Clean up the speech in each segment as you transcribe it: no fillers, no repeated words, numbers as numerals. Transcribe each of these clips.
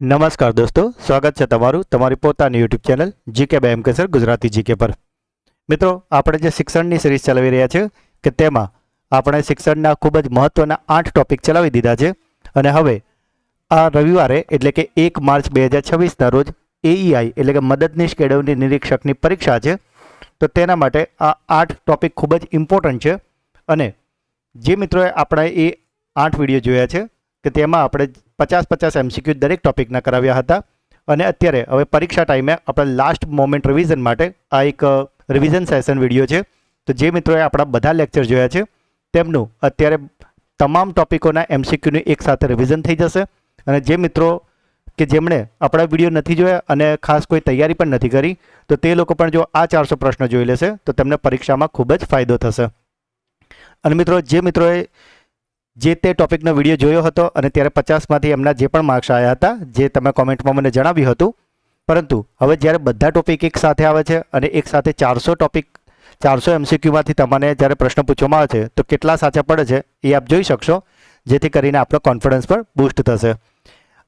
નમસ્કાર દોસ્તો, સ્વાગત છે તમારું તમારી પોતાની YouTube channel GK by M K sir Gujarati GK પર. મિત્રો, આપણે જે શિક્ષણની સિરીઝ ચલાવી રહ્યા છે કે તેમાં આપણે શિક્ષણના ખૂબ જ મહત્ત્વના 8 ટોપિક ચલાવી દીધા છે અને હવે આ રવિવારે એટલે કે 1 માર્ચ 2026ના રોજ એઈઆઈ એટલે કે મદદનીશ કેળવણી નિરીક્ષકની પરીક્ષા છે. તો તેના માટે આ 8 ટોપિક ખૂબ જ ઇમ્પોર્ટન્ટ છે અને જે મિત્રોએ આપણા એ 8 વિડીયો જોયા છે કે તેમાં આપણે 50-50 MCQ દરેક ટોપિકના કરાવ્યા હતા અને અત્યારે હવે પરીક્ષા ટાઈમે આપણે લાસ્ટ મોમેન્ટ રિવિઝન માટે આ એક રિવિઝન સેશન વિડીયો છે. તો જે મિત્રોએ આપણા બધા લેક્ચર જોયા છે તેમનું અત્યારે તમામ ટોપિકોના MCQનું એકસાથે રિવિઝન થઈ જશે અને જે મિત્રો કે જેમણે આપણા વિડીયો નથી જોયા અને ખાસ કોઈ તૈયારી પણ નથી કરી તો તે લોકો પણ જો આ 400 પ્રશ્ન જોઈ લેશે તો તેમને પરીક્ષામાં ખૂબ જ ફાયદો થશે. અને મિત્રો, જે મિત્રોએ જે તે ટોપિકનો વિડીયો જોયો હતો અને ત્યારે 50માંથી એમના જે પણ માર્ક્સ આવ્યા હતા જે તમે કોમેન્ટમાં મને જણાવ્યું હતું, પરંતુ હવે જ્યારે બધા ટોપિક એક સાથે આવે છે અને એક સાથે 400 MCQમાંથી તમને જ્યારે પ્રશ્ન પૂછવામાં આવે છે તો કેટલા સાચા પડે છે એ આપ જોઈ શકશો, જેથી કરીને આપણો કોન્ફિડન્સ પણ બૂસ્ટ થશે.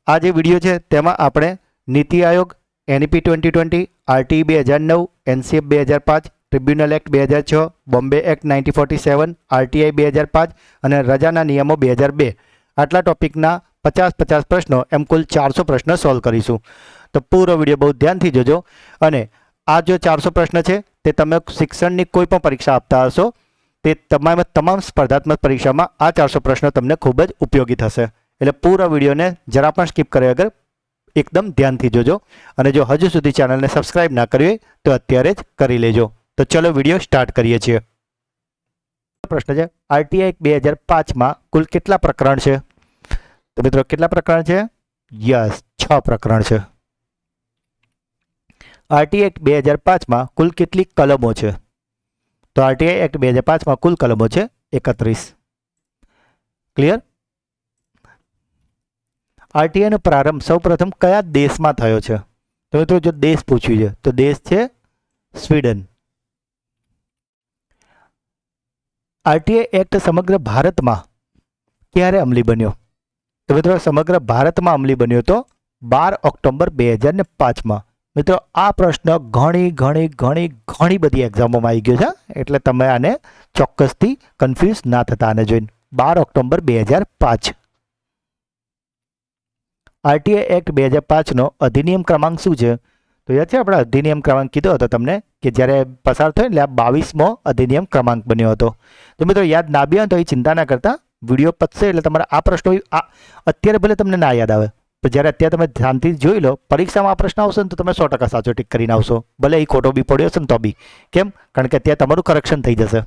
આ જે વિડીયો છે તેમાં આપણે NITI Aayog, NEP 2020, RTE 2009, NCF 2005, tribunal act 2006, Bombay act 1947, RTI 2005 અને રજાના નિયમો 2002 આટલા ટોપિકના 50-50 પ્રશ્નો એમ કુલ 400 પ્રશ્નો સોલ્વ કરીશું. તો પૂરો વિડીયો બહુ ધ્યાનથી જોજો અને આ જો 400 પ્રશ્ન છે તે તમે શિક્ષણની કોઈ પણ પરીક્ષા આપતા હશો તે તમામ સ્પર્ધાત્મક પરીક્ષામાં આ 400 પ્રશ્નો તમને ખૂબ જ ઉપયોગી થશે. એટલે પૂરા વિડીયોને જરા પણ સ્કીપ કર્યા વગર એકદમ ધ્યાનથી જોજો અને જો હજુ સુધી ચેનલને સબસ્ક્રાઇબ ના કરી હોય તો અત્યારે જ કરી લેજો. તો ચલો વિડીયો સ્ટાર્ટ કરીએ છીએ. પ્રશ્ન છે, RTI એક્ટ 2005માં કુલ કેટલા પ્રકરણ છે? તો મિત્રો, કેટલા પ્રકરણ છે? યસ, 6 પ્રકરણ છે. RTI એક્ટ 2005માં કુલ કેટલી કલમો છે? તો RTI એક્ટ 2005માં કુલ કલમો છે 31. ક્લિયર? RTI નો પ્રારંભ સૌપ્રથમ કયા દેશમાં થયો છે? તો મિત્રો, જો દેશ પૂછ્યું છે તો દેશ છે સ્વીડન. RTI એક્ટ સમગ્ર ભારતમાં ક્યારે અમલી બન્યો? તો મિત્રો, સમગ્ર ભારતમાં અમલી બન્યો તો 12 ઓક્ટોબર 2005માં. મિત્રો, આ પ્રશ્ન ઘણી બધી એક્ઝામોમાં આવી ગયો છે, એટલે તમે આને ચોક્કસથી કન્ફ્યુઝ ના થતા આને જોઈને. 12 ઓક્ટોબર 2005. RTI એક્ટ 2005નો અધિનિયમ ક્રમાંક શું છે? તો યાદ છે આપણે અધિનિયમ ક્રમાંક કીધો હતો તમને કે જ્યારે પસાર થયો એટલે આ 22મો અધિનિયમ ક્રમાંક બન્યો હતો. તો મિત્રો, યાદ ના બી હોય તો એ ચિંતા ના કરતા, વિડીયો પતશે એટલે તમારા આ પ્રશ્નો અત્યારે ભલે તમને ના યાદ આવે પણ જ્યારે અત્યારે તમે ધ્યાનથી જોઈ લો, પરીક્ષામાં આ પ્રશ્ન આવશે ને તો તમે 100% સાચો ટીક કરીને આવશો, ભલે એ ખોટો બી પડ્યો હશે ને તો બી. કેમ? કારણ કે અત્યારે તમારું કરેક્શન થઈ જશે.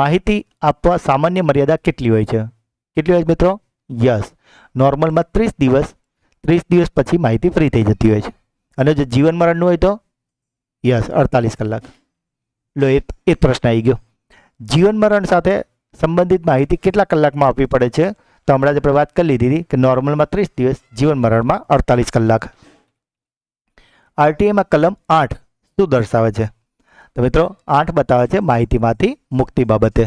માહિતી આપવા સામાન્ય મર્યાદા કેટલી હોય છે? કેટલી હોય મિત્રો? યસ, નોર્મલમાં 30 દિવસ. 30 દિવસ પછી માહિતી ફ્રી થઈ જતી હોય છે અને જો જીવન મરણનું હોય તો યસ 48 કલાક. લો, એ પ્રશ્ન આવી ગયો. જીવન મરણ સાથે સંબંધિત માહિતી કેટલા કલાકમાં આપવી પડે છે? તો હમણાં જ આપણે વાત કરી લીધી હતી કે નોર્મલમાં 30 દિવસ, જીવન મરણમાં 48 કલાક. RTIમાં કલમ 8 શું દર્શાવે છે? તો મિત્રો, 8 બતાવે છે માહિતીમાંથી મુક્તિ બાબતે.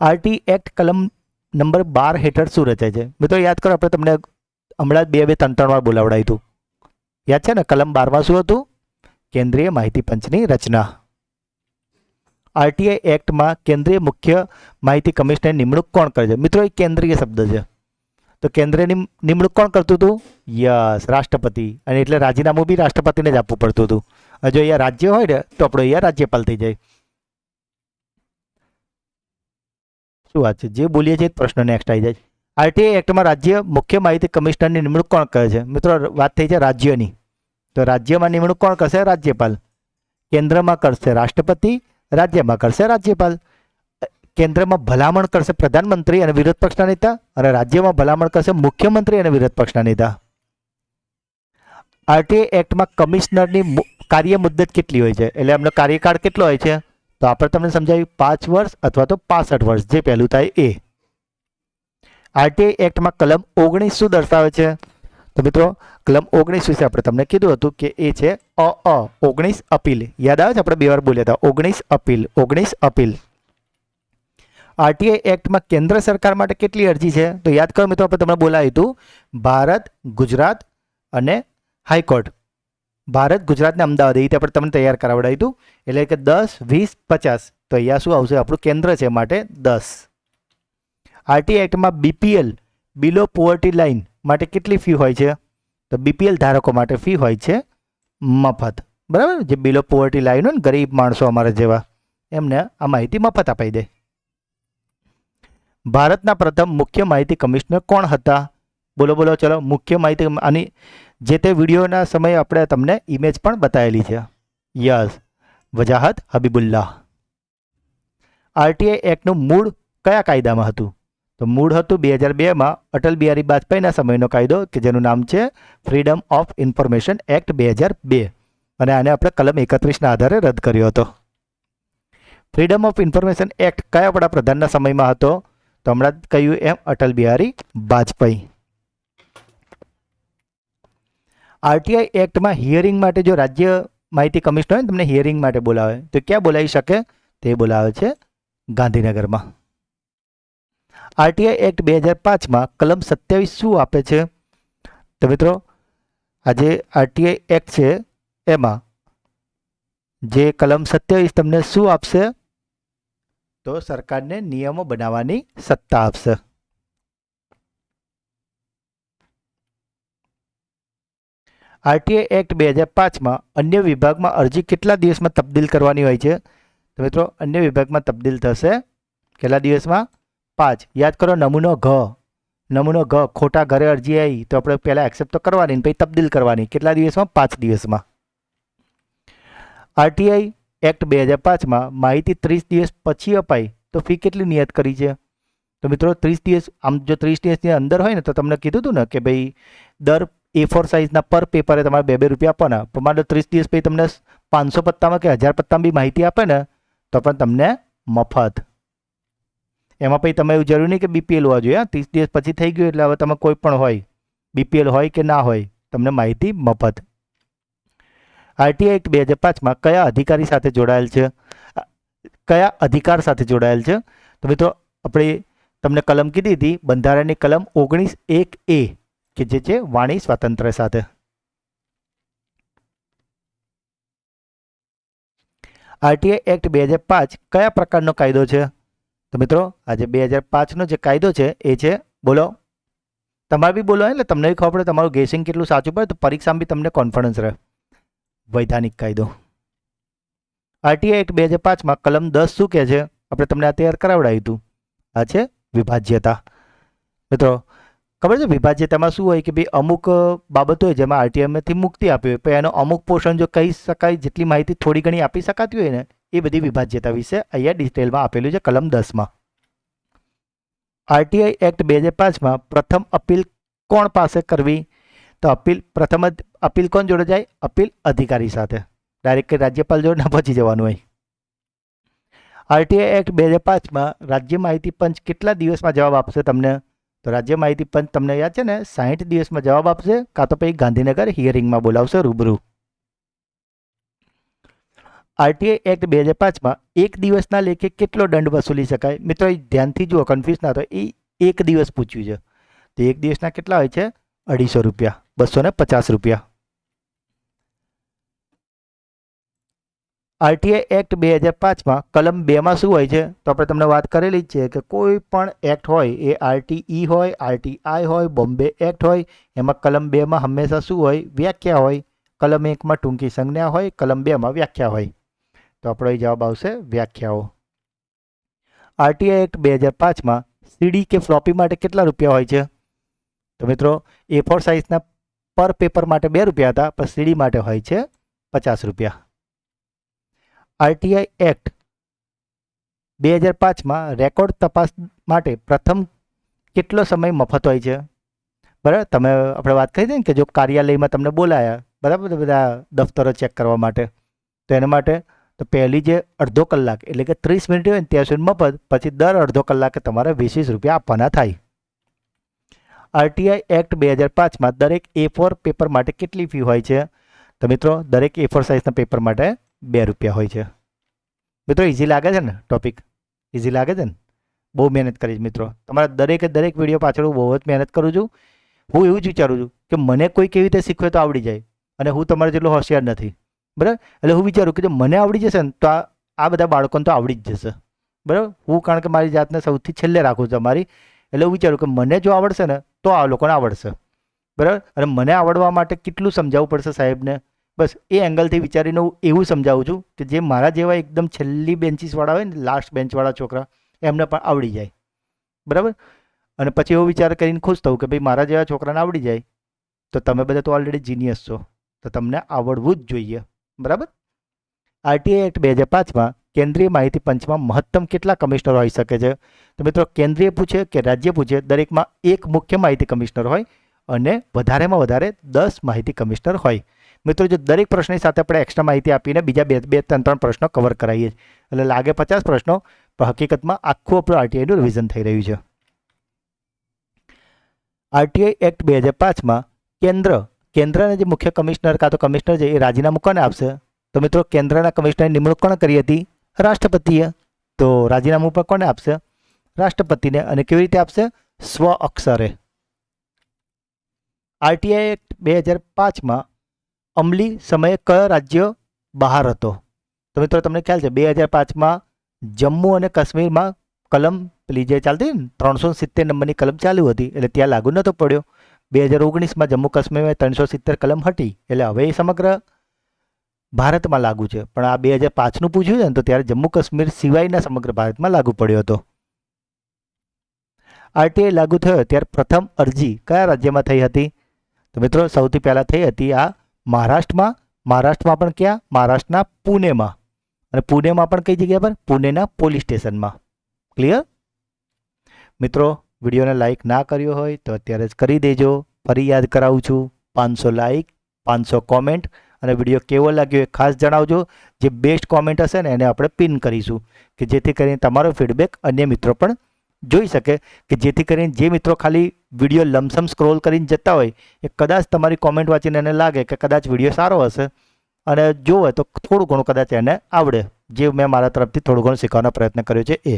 RTI એક્ટ કલમ નંબર 12 હેઠળ શું રચાય છે? મિત્રો, યાદ કરો, આપણે તમને હમણાં જ 2-3 વાર બોલાવડાવ્યું હતું. યાદ છે ને? કલમ 12માં શું હતું? કેન્દ્રીય માહિતી પંચની રચના. RTI એક્ટમાં કેન્દ્રીય મુખ્ય માહિતી કમિશનરની નિમણૂક કોણ કરે છે? મિત્રો, એ કેન્દ્રીય શબ્દ છે. તો કેન્દ્રની નિમણૂક કોણ કરતું હતું? યસ, રાષ્ટ્રપતિ. અને એટલે રાજીનામું બી રાષ્ટ્રપતિને જ આપવું પડતું હતું. જો અહીંયા રાજ્ય હોય ને તો આપણો અહીંયા રાજ્યપાલ થઈ જાય. શું વાત છે? જે બોલીએ છીએ પ્રશ્ન નેક્સ્ટ આવી જાય. RTI એક્ટમાં રાજ્ય મુખ્ય માહિતી કમિશનરની નિમણૂક કોણ કરે છે? મિત્રો, વાત થઈ છે રાજ્યની. તો રાજ્યમાં નિમણૂક કોણ કરશે? રાજ્યપાલ. કેન્દ્રમાં કરશે રાષ્ટ્રપતિ, રાજ્યમાં કરશે રાજ્યપાલ. કેન્દ્રમાં ભલામણ કરશે પ્રધાનમંત્રી અને વિરોધ પક્ષના નેતા અને રાજ્યમાં ભલામણ કરશે મુખ્યમંત્રી અને વિરોધ પક્ષના નેતા. RTI એક્ટમાં કમિશનરની કાર્ય મુદ્દત કેટલી હોય છે? એટલે એમનો કાર્યકાળ કેટલો હોય છે? તો આપણે તમને સમજાવ્યું 5 વર્ષ અથવા તો 65 વર્ષ, જે પહેલું થાય એ. RTI એક્ટમાં કલમ 19 શું દર્શાવે છે? તો મિત્રો, કલમ 19 વિશે આપણે તમને કીધું હતું કે એ છે 19 અપીલ. યાદ આવે છે? આપણે 2 વાર બોલ્યા હતા 19 અપીલ. 19 અપીલ. આરટીઆઈ એક્ટમાં કેન્દ્ર સરકાર માટે કેટલી અરજી છે? તો યાદ કરો મિત્રો, આપણે તમને બોલાવ્યું હતું ભારત, ગુજરાત અને હાઈકોર્ટ. ભારત, ગુજરાત ને અમદાવાદ એ રીતે આપણે તમને તૈયાર કરાવડાવ્યું હતું. એટલે કે 10, 20, 50. તો અહીંયા શું આવશે? આપણું કેન્દ્ર છે માટે 10. આરટીઆઈ એક્ટમાં બીપીએલ, બિલો પોવર્ટી લાઇન માટે કેટલી ફી હોય છે? તો બીપીએલ ધારકો માટે ફી હોય છે મફત. બરાબર, જે બિલો પોવર્ટી લાઇન હોય ને, ગરીબ માણસો અમારા જેવા, એમને આ માહિતી મફત અપાઈ દે. ભારતના પ્રથમ મુખ્ય માહિતી કમિશનર કોણ હતા? બોલો બોલો, ચલો. મુખ્ય માહિતી, આની જે તે વિડીયોના સમયે આપણે તમને ઇમેજ પણ બતાવેલી છે. યસ, વજાહત હબીબુલ્લાહ. આરટીઆઈ એક્ટનું મૂળ કયા કાયદામાં હતું? તો મૂળ હતું 2002માં અટલ બિહારી વાજપેયીના સમયનો કાયદો કે જેનું નામ છે ફ્રીડમ ઓફ ઇન્ફોર્મેશન એક્ટ 2002. અને આને આપણે કલમ 31ના આધારે રદ કર્યો હતો. ફ્રીડમ ઓફ ઇન્ફોર્મેશન એક્ટ કયા વડાપ્રધાનના સમયમાં હતો? તો હમણાં જ કહ્યું એમ અટલ બિહારી વાજપેયી. આરટીઆઈ એક્ટમાં હિયરિંગ માટે જો રાજ્ય માહિતી કમિશનર હોય ને તમને હિયરિંગ માટે બોલાવે તો ક્યાં બોલાવી શકે? તે બોલાવે છે ગાંધીનગરમાં. આરટીઆઈ એક્ટ 2005માં કલમ 27 શું આપે છે? તો મિત્રો, આજે આરટીઆઈ એક્ટ છે એમાં જે કલમ 27 તમને શું આપશે? તો સરકારને નિયમો બનાવવાની સત્તા આપશે. આરટીઆઈ એક્ટ 2005માં અન્ય વિભાગમાં અરજી કેટલા દિવસમાં તબદીલ કરવાની હોય છે? તો મિત્રો, અન્ય વિભાગમાં તબદીલ થશે કેટલા દિવસમાં? 5. યાદ કરો, નમૂનો ઘ ખોટા ઘરે અરજી આવી તો આપણે પહેલાં એક્સેપ્ટ તો કરવાની ને પછી તબદીલ કરવાની. કેટલા દિવસમાં? 5 દિવસમાં. આરટીઆઈ એક્ટ 2005માં માહિતી 30 દિવસ પછી અપાય તો ફી કેટલી નિયત કરી છે? તો મિત્રો 30 દિવસ, આમ જો 30 દિવસની અંદર હોય ને તો તમને કીધું હતું ને કે ભાઈ દર A4 સાઇઝના પર પેપરે તમારે 2-2 રૂપિયા આપવાના. પણ માનો 30 દિવસ પછી તમને 500 પત્તામાં કે 1000 પત્તામાં બી માહિતી આપે ને તો પણ તમને મફત. એમાં પછી તમે એવું જરૂર નહીં કે બીપીએલ હોવા જોઈએ. 30 દિવસ પછી થઈ ગયું એટલે હવે તમે કોઈ પણ હોય, બીપીએલ હોય કે ના હોય, તમને માહિતી મફત. આરટીઆઈ એક્ટ 2005માં કયા અધિકારી સાથે જોડાયેલ છે? કયા અધિકાર સાથે જોડાયેલ છે? તો મિત્રો, આપણે તમને કલમ કીધી હતી બંધારણની કલમ 19(1)(a) કે જે છે વાણી સ્વાતંત્ર્ય સાથે. આરટીઆઈ એક્ટ 2005 કયા પ્રકારનો કાયદો છે? તો મિત્રો, આજે 2005નો જે કાયદો છે એ છે, બોલો, તમારે બી બોલો એટલે તમને ખબર પડે તમારું ગેસિંગ કેટલું સાચું પડે તો પરીક્ષામાં બી તમને કોન્ફિડન્સ રહે. વૈધાનિક કાયદો. આરટીઆઈ એક્ટ 2005માં કલમ 10 શું કહે છે? આપણે તમને આ તૈયાર કરાવડાવ્યું હતું. આ છે વિભાજ્યતા. મિત્રો, ખબર છે વિભાજ્યતામાં શું હોય કે ભાઈ અમુક બાબતો હોય જેમાં આરટીઆઈમાંથી મુક્તિ આપી હોય પણ એનો અમુક પોર્શન જો કહી શકાય, જેટલી માહિતી થોડી ઘણી આપી શકાતી હોય ને, એ બધી વિભાજ્યતા વિશે અહીંયા ડિટેલમાં આપેલું છે કલમ 10માં. આરટીઆઈ એક્ટ 2005માં પ્રથમ અપીલ કોણ પાસે કરવી? તો પ્રથમ અપીલ કોણ જોડે જાય? અપીલ અધિકારી સાથે. ડાયરેક્ટ રાજ્યપાલ જોડે ના પહોંચી જવાનું હોય. આરટીઆઈ એક્ટ 2005માં રાજ્ય માહિતી પંચ કેટલા દિવસમાં જવાબ આપશે તમને? તો રાજ્ય માહિતી પંચ તમને યાદ છે ને 60 દિવસમાં જવાબ આપશે, કાં તો પછી ગાંધીનગર હિયરિંગમાં બોલાવશે રૂબરૂ. આરટીઆઈ એક્ટ 2005માં 1 દિવસના લેખે કેટલો દંડ વસૂલી શકાય? મિત્રો, ધ્યાનથી જુઓ, કન્ફ્યુઝ ના થાય. એ 1 દિવસ પૂછ્યું છે તો 1 દિવસના કેટલા હોય છે? 250 રૂપિયા, 250 રૂપિયા. આરટીઆઈ એક્ટ 2005માં કલમ 2માં શું હોય છે? તો આપણે તમને વાત કરેલી જ છે કે કોઈ પણ એક્ટ હોય, એ આરટીઈ હોય, આરટીઆઈ હોય, બોમ્બે એક્ટ હોય, એમાં કલમ 2માં હંમેશા શું હોય? વ્યાખ્યા હોય. કલમ 1માં ટૂંકી સંજ્ઞા હોય, કલમ 2માં વ્યાખ્યા હોય. તો આપણો જવાબ આવશે વ્યાખ્યાઓ. આરટીઆઈ એક્ટ 2005માં સીડી કે ફ્લોપી માટે કેટલા રૂપિયા હોય છે? તો મિત્રો, A4 સાઇઝના પર પેપર માટે 2 રૂપિયા હતા, પણ સીડી માટે હોય છે 50 રૂપિયા. આરટીઆઈ એક્ટ 2005માં રેકોર્ડ તપાસ માટે પ્રથમ કેટલો સમય મફત હોય છે? બરાબર, તમે આપણે વાત કરી હતી ને કે જો કાર્યાલયમાં તમને બોલાયા, બરાબર, બધા દફતરો ચેક કરવા માટે, તો એના માટે તો પહેલી જે અડધો કલાક એટલે કે 30 મિનિટ હોય ને ત્યાં સુધી મફત, પછી દર અડધો કલાકે તમારે 20 રૂપિયા આપવાના થાય. આરટીઆઈ એક્ટ 2005માં દરેક A4 પેપર માટે કેટલી ફી હોય છે? તો મિત્રો, દરેક A4 સાઇઝના પેપર માટે 2 રૂપિયા હોય છે. મિત્રો, ઇઝી લાગે છે ને ટોપિક? ઇઝી લાગે છે ને? બહુ મહેનત કરીશ મિત્રો. તમારા દરેકે દરેક વિડીયો પાછળ હું બહુ જ મહેનત કરું છું. હું એવું જ વિચારું છું કે મને કોઈ કેવી રીતે શીખવે તો આવડી જાય, અને હું તમારા જેટલો હોશિયાર નથી, બરાબર. એટલે હું વિચારું કે જો મને આવડી જશે ને તો આ બધા બાળકોને તો આવડી જ જશે, બરાબર. હું કારણ કે મારી જાતને સૌથી છેલ્લે રાખું છું તમારી, એટલે હું વિચારું કે મને જો આવડશે ને તો આ લોકોને આવડશે, બરાબર. અને મને આવડવા માટે કેટલું સમજાવવું પડશે સાહેબને, બસ એ એંગલથી વિચારીને હું એવું સમજાવું છું કે જે મારા જેવા એકદમ છેલ્લી બેન્ચીસવાળા હોય ને, લાસ્ટ બેન્ચવાળા છોકરા, એમને પણ આવડી જાય, બરાબર. અને પછી એવો વિચાર કરીને ખુશ થવું કે ભાઈ મારા જેવા છોકરાને આવડી જાય તો તમે બધા તો ઓલરેડી જીનિયસ છો, તો તમને આવડવું જ જોઈએ, બરાબર. આરટીઆઈ એક્ટ 2005માં કેન્દ્રીય માહિતી પંચમાં મહત્તમ કેટલા કમિશનર હોઈ શકે છે? તો મિત્રો કેન્દ્રીય પૂછે કે રાજ્ય પૂછે, દરેકમાં એક મુખ્ય માહિતી કમિશનર હોય અને વધારેમાં વધારે 10 માહિતી કમિશનર હોય. મિત્રો જો દરેક પ્રશ્નની સાથે આપણે એક્સ્ટ્રા માહિતી આપીને બીજા બે ત્રણ પ્રશ્નો કવર કરાવીએ એટલે લાગે 50 પ્રશ્નો, પણ હકીકતમાં આખું આપણું આરટીઆઈનું રિવિઝન થઈ રહ્યું છે. આરટીઆઈ એક્ટ 2005માં કેન્દ્રના જે મુખ્ય કમિશનર કાં તો કમિશનર છે એ રાજીનામું કોને આપશે? તો મિત્રો કેન્દ્રના કમિશનરની નિમણૂક કોણે કરી હતી? રાષ્ટ્રપતિએ. તો રાજીનામું પણ કોને આપશે? રાષ્ટ્રપતિને. અને કેવી રીતે આપશે? સ્વ અક્ષરે. આરટીઆઈ એક્ટ 2005માં અમલી સમયે કયો રાજ્ય બહાર હતો? તો મિત્રો તમને ખ્યાલ છે 2005માં જમ્મુ અને કાશ્મીરમાં કલમ પેલી જે ચાલતી ને 370 નંબરની કલમ ચાલુ હતી એટલે ત્યાં લાગુ નહોતો પડ્યો. 2019માં જમ્મુ કાશ્મીરમાં 370 કલમ હટી એટલે હવે એ સમગ્ર ભારતમાં લાગુ છે. પણ આ 2005નું પૂછ્યું છે ને તો ત્યારે જમ્મુ કાશ્મીર સિવાયના સમગ્ર ભારતમાં લાગુ પડ્યો હતો. આરટીઆઈ લાગુ થયો ત્યારે પ્રથમ અરજી કયા રાજ્યમાં થઈ હતી? તો મિત્રો સૌથી પહેલાં થઈ હતી આ મહારાષ્ટ્રમાં. મહારાષ્ટ્રમાં પણ ક્યાં? મહારાષ્ટ્રના પુણેમાં. અને પુણેમાં પણ કઈ જગ્યા પર? પુણેના પોલીસ સ્ટેશનમાં. ક્લિયર? મિત્રો વિડીયોને લાઇક ના કર્યો હોય તો અત્યારે જ કરી દેજો. ફરી યાદ કરાવું છું, 500 લાઇક, 500 કોમેન્ટ, અને વિડીયો કેવો લાગ્યો એ ખાસ જણાવજો. જે બેસ્ટ કોમેન્ટ હશે ને એને આપણે પિન કરીશું કે જેથી કરીને તમારો ફીડબેક અન્ય મિત્રો પણ જોઈ શકે, કે જેથી કરીને જે મિત્રો ખાલી વિડીયો લમસમ સ્ક્રોલ કરીને જતા હોય એ કદાચ તમારી કોમેન્ટ વાંચીને એને લાગે કે કદાચ વિડીયો સારો હશે અને જોવે તો થોડું ઘણું કદાચ એને આવડે, જે મેં મારા તરફથી થોડું ઘણું શીખવાનો પ્રયત્ન કર્યો છે એ.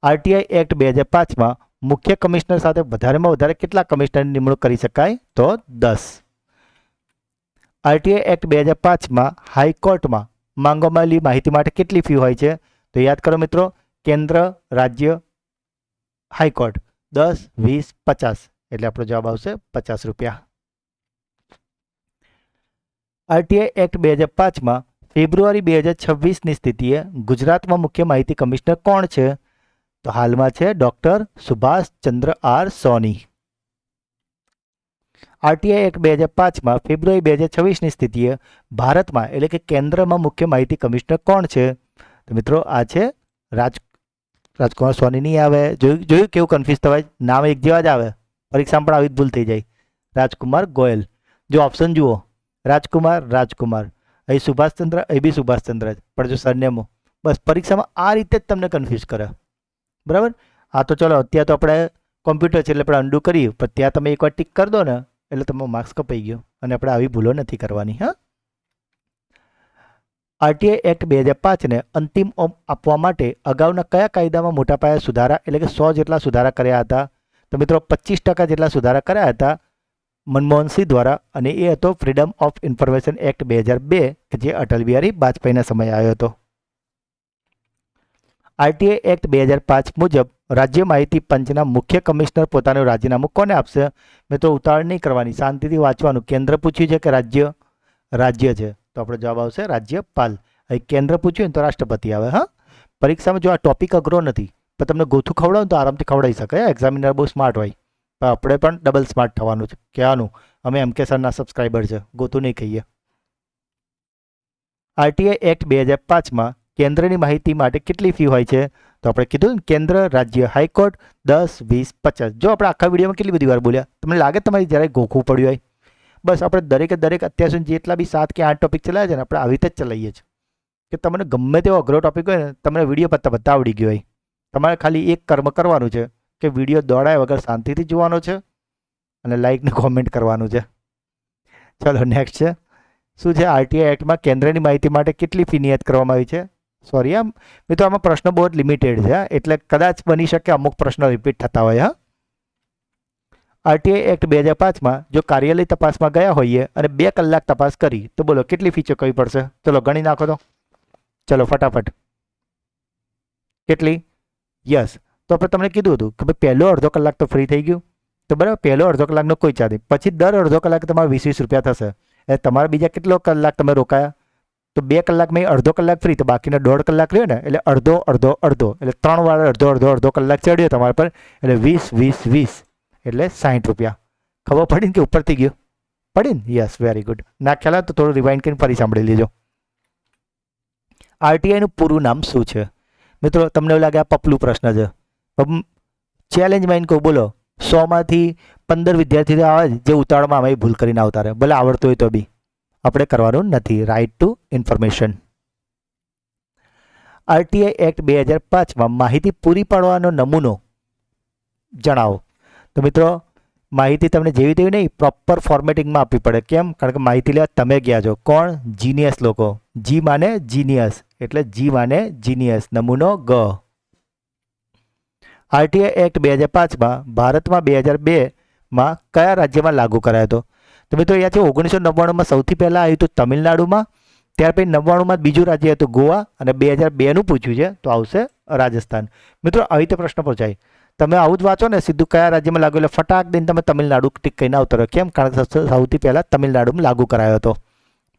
આરટીઆઈ એક્ટ 2005માં મુખ્ય કમિશનર સાથે વધારેમાં વધારે કેટલા કમિશનરની નિમણૂક કરી શકાય? તો 10. આરટીઆઈ એક્ટ 2005માં હાઈકોર્ટમાં માંગવામાં આવેલી માહિતી માટે કેટલી ફી હોય છે? તો યાદ કરો મિત્રો, કેન્દ્ર, રાજ્ય, હાઈકોર્ટ 10, 20, 50 એટલે આપણો જવાબ આવશે 50 રૂપિયા. આરટીઆઈ એક્ટ 2005માં ફેબ્રુઆરી 2026ની સ્થિતિએ ગુજરાતમાં મુખ્ય માહિતી કમિશનર કોણ છે? તો હાલમાં છે ડૉક્ટર સુભાષ ચંદ્ર આર સોની. આરટીઆઈ એક્ટ 2005માં ફેબ્રુઆરી 2026ની સ્થિતિએ ભારતમાં એટલે કે કેન્દ્રમાં મુખ્ય માહિતી કમિશનર કોણ છે? તો મિત્રો આ છે રાજકુમાર સોની. નહીં આવે, જોયું કેવું કન્ફ્યુઝ થવાય, નામ એક જેવા જ આવે, પરીક્ષામાં પણ આવી જ ભૂલ થઈ જાય. રાજકુમાર ગોયલ. જો ઓપ્શન જુઓ, રાજકુમાર, અહીં સુભાષચંદ્ર, અહીં બી સુભાષચંદ્ર જ, પણ જો સરનેમો, બસ પરીક્ષામાં આ રીતે જ તમને કન્ફ્યુઝ કરે, બરાબર. હા તો ચલો, અત્યારે તો આપણે કોમ્પ્યુટર છે એટલે આપણે અન્ડુ કરીએ, પણ ત્યાં તમે એકવાર ટિક કરી દો ને એટલે તમારો માર્ક્સ કપાઈ ગયો, અને આપણે આવી ભૂલો નથી કરવાની. હા. આરટીઆઈ એક્ટ 2005ને અંતિમ ઓપ આપવા માટે અગાઉના કયા કાયદામાં મોટા પાયે સુધારા એટલે કે 100 જેટલા સુધારા કર્યા હતા? તો મિત્રો 25% જેટલા સુધારા કર્યા હતા મનમોહનસિંહ દ્વારા, અને એ હતો ફ્રીડમ ઓફ ઇન્ફોર્મેશન એક્ટ 2002 કે જે અટલ બિહારી વાજપેયીના સમયે આવ્યો હતો. આરટીઆઈ એક્ટ 2005 મુજબ રાજ્ય માહિતી પંચના મુખ્ય કમિશનર પોતાનું રાજીનામું કોને આપશે? મિત્રો ઉતાવળ નહીં કરવાની, શાંતિથી વાંચવાનું. કેન્દ્ર પૂછ્યું છે કે રાજ્ય? રાજ્ય છે તો આપણો જવાબ આવશે રાજ્યપાલ. અહીં કેન્દ્ર પૂછ્યું ને તો રાષ્ટ્રપતિ આવે. હા, પરીક્ષામાં જો આ ટોપિક અઘરો નથી, પણ તમને ગોથું ખવડાવો તો આરામથી ખવડાવી શકાય. એક્ઝામિનર બહુ સ્માર્ટ હોય, પણ આપણે પણ ડબલ સ્માર્ટ થવાનું છે. કહેવાનું અમે એમકે સરના સબસ્ક્રાઈબર છે, ગોથું નહીં કહીએ. આરટીઆઈ એક્ટ 2005માં કેન્દ્રની માહિતી માટે કેટલી ફી હોય છે? તો આપણે કીધું ને, કેન્દ્ર, રાજ્ય, હાઈકોર્ટ 10, 20, 50. જો આપણે આખા વિડીયોમાં કેટલી બધી વાર બોલ્યા, તમને લાગે તમારી જ્યારે ગોખવું પડ્યું હોય? બસ આપણે દરેકે દરેક અત્યાર સુધી જેટલા બી 7 કે 8 ટોપિક ચલાવ્યા છે ને આપણે આવી રીતે જ ચલાવીએ છીએ કે તમને ગમે તેવો અઘરો ટોપિક હોય ને તમને વિડીયો પત્તા બધા આવડી ગયો હોય. તમારે ખાલી એક કર્મ કરવાનું છે કે વિડીયો દોડાય વગર શાંતિથી જોવાનો છે અને લાઇક ને કોમેન્ટ કરવાનું છે. ચલો નેક્સ્ટ છે શું છે? આરટીઆઈ એક્ટમાં કેન્દ્રની માહિતી માટે કેટલી ફી નિયત કરવામાં આવી છે? સોરી આમ મિત્રો, આમાં પ્રશ્નો બહુ જ લિમિટેડ છે, એટલે કદાચ બની શકે અમુક પ્રશ્નો રિપીટ થતા હોય. આરટીઆઈ એક્ટ 2005માં જો કાર્યાલય તપાસમાં ગયા હોઈએ અને 2 કલાક તપાસ કરી તો બોલો કેટલી ફી ચૂકવવી પડશે? ચલો ગણી નાખો તો, ચલો ફટાફટ. કેટલી? યસ, તો આપણે તમને કીધું હતું કે ભાઈ પહેલો અડધો કલાક તો ફ્રી થઈ ગયું, તો બરાબર, પહેલો અડધો કલાકનો કોઈ ચાર્જ નહીં. પછી દર અડધો કલાક તમારે 20 રૂપિયા થશે. એટલે તમારે બીજા કેટલો કલાક તમે રોકાયા? તો 2 કલાકમાં અડધો કલાક ફ્રી, તો બાકીના 1.5 કલાક રહ્યો ને, એટલે અડધો અડધો અડધો, એટલે 3 વાર અડધો કલાક ચડ્યો તમારા પર, એટલે 20 એટલે 60 રૂપિયા. ખબર પડી ને કે ઉપરથી ગયો? પડી ને? Yes, very good. ના ખ્યાલ તો થોડું રિવાઇન્ડ કરીને ફરી સાંભળી લેજો. આરટીઆઈનું પૂરું નામ શું છે? મિત્રો તમને એવું લાગે આ પપલું પ્રશ્ન છે, ચેલેન્જ માઇન કહું, બોલો 100માંથી 15 વિદ્યાર્થીઓ આવે જે ઉતાવળમાં અમે ભૂલ કરીને આવતા રહે, ભલે આવડતું હોય તો બી. આપણે કરવાનું નથી. Right to information. RTI act 2005માં માહિતી પૂરી પાડવાનો નમૂનો જણાવો. તો મિત્રો માહિતી તમને જેવી તેવી નહીં, પ્રોપર ફોર્મેટિંગમાં આપવી પડે. કેમ? કારણ કે માહિતી લેવા તમે ગયા છો. કોણ? જીનિયસ લોકો. જી માને જીનિયસ, એટલે જી માને જીનિયસ. નમૂનો ગ. આરટીઆઈ એક્ટ 2005માં ભારતમાં 2002માં કયા રાજ્યમાં લાગુ કરાયો હતો? તો મિત્રો યાદ છે 1999માં સૌથી પહેલાં આવ્યું હતું તમિલનાડુમાં, ત્યાર પછી 99માં બીજું રાજ્ય હતું ગોવા, અને 2002નું પૂછ્યું છે તો આવશે રાજસ્થાન. મિત્રો આવી રીતે પ્રશ્ન પૂછાય. તમે આવું જ વાંચો ને સીધું કયા રાજ્યમાં લાગુ, એટલે ફટાક દઈને તમે તમિલનાડુ ટીક કહીને આવતો રહ્યો. કેમ? કારણ કે સૌથી પહેલાં તમિલનાડુમાં લાગુ કરાયો હતો.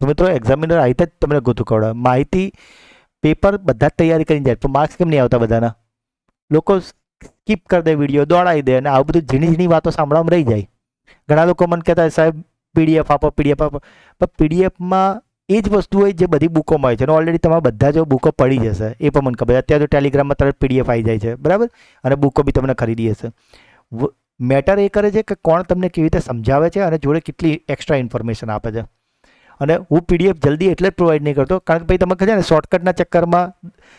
તો મિત્રો એક્ઝામિનર આવી રીતે જ તમને ગોતું કવડાવે. માહિતી પેપર બધા જ તૈયારી કરીને જાય, પણ માર્ક્સ કેમ નહીં આવતા બધાના? લોકો સ્કીપ કરી દે, વિડીયો દોડાવી દે, અને આવું બધું ઝીણી ઝીણી વાતો સાંભળવામાં રહી જાય. ઘણા લોકો મને કહેતા સાહેબ પીડીએફ આપો, પીડીએફ આપો, પણ પીડીએફમાં એ જ વસ્તુ હોય જે બધી બુકોમાં હોય છે, અને ઓલરેડી તમારા બધા જો બુકો પડી જશે, એ પણ મને ખબર. અત્યારે તો ટેલિગ્રામમાં તરત પીડીએફ આવી જાય છે, બરાબર, અને બુકો બી તમને ખરીદી હશે. મેટર એ કરે છે કે કોણ તમને કેવી રીતે સમજાવે છે અને જોડે કેટલી એક્સ્ટ્રા ઇન્ફોર્મેશન આપે છે. અને હું પીડીએફ જલ્દી એટલે જ પ્રોવાઈડ નહીં કરતો, કારણ કે ભાઈ તમે ખબર ને શોર્ટકટના ચક્કરમાં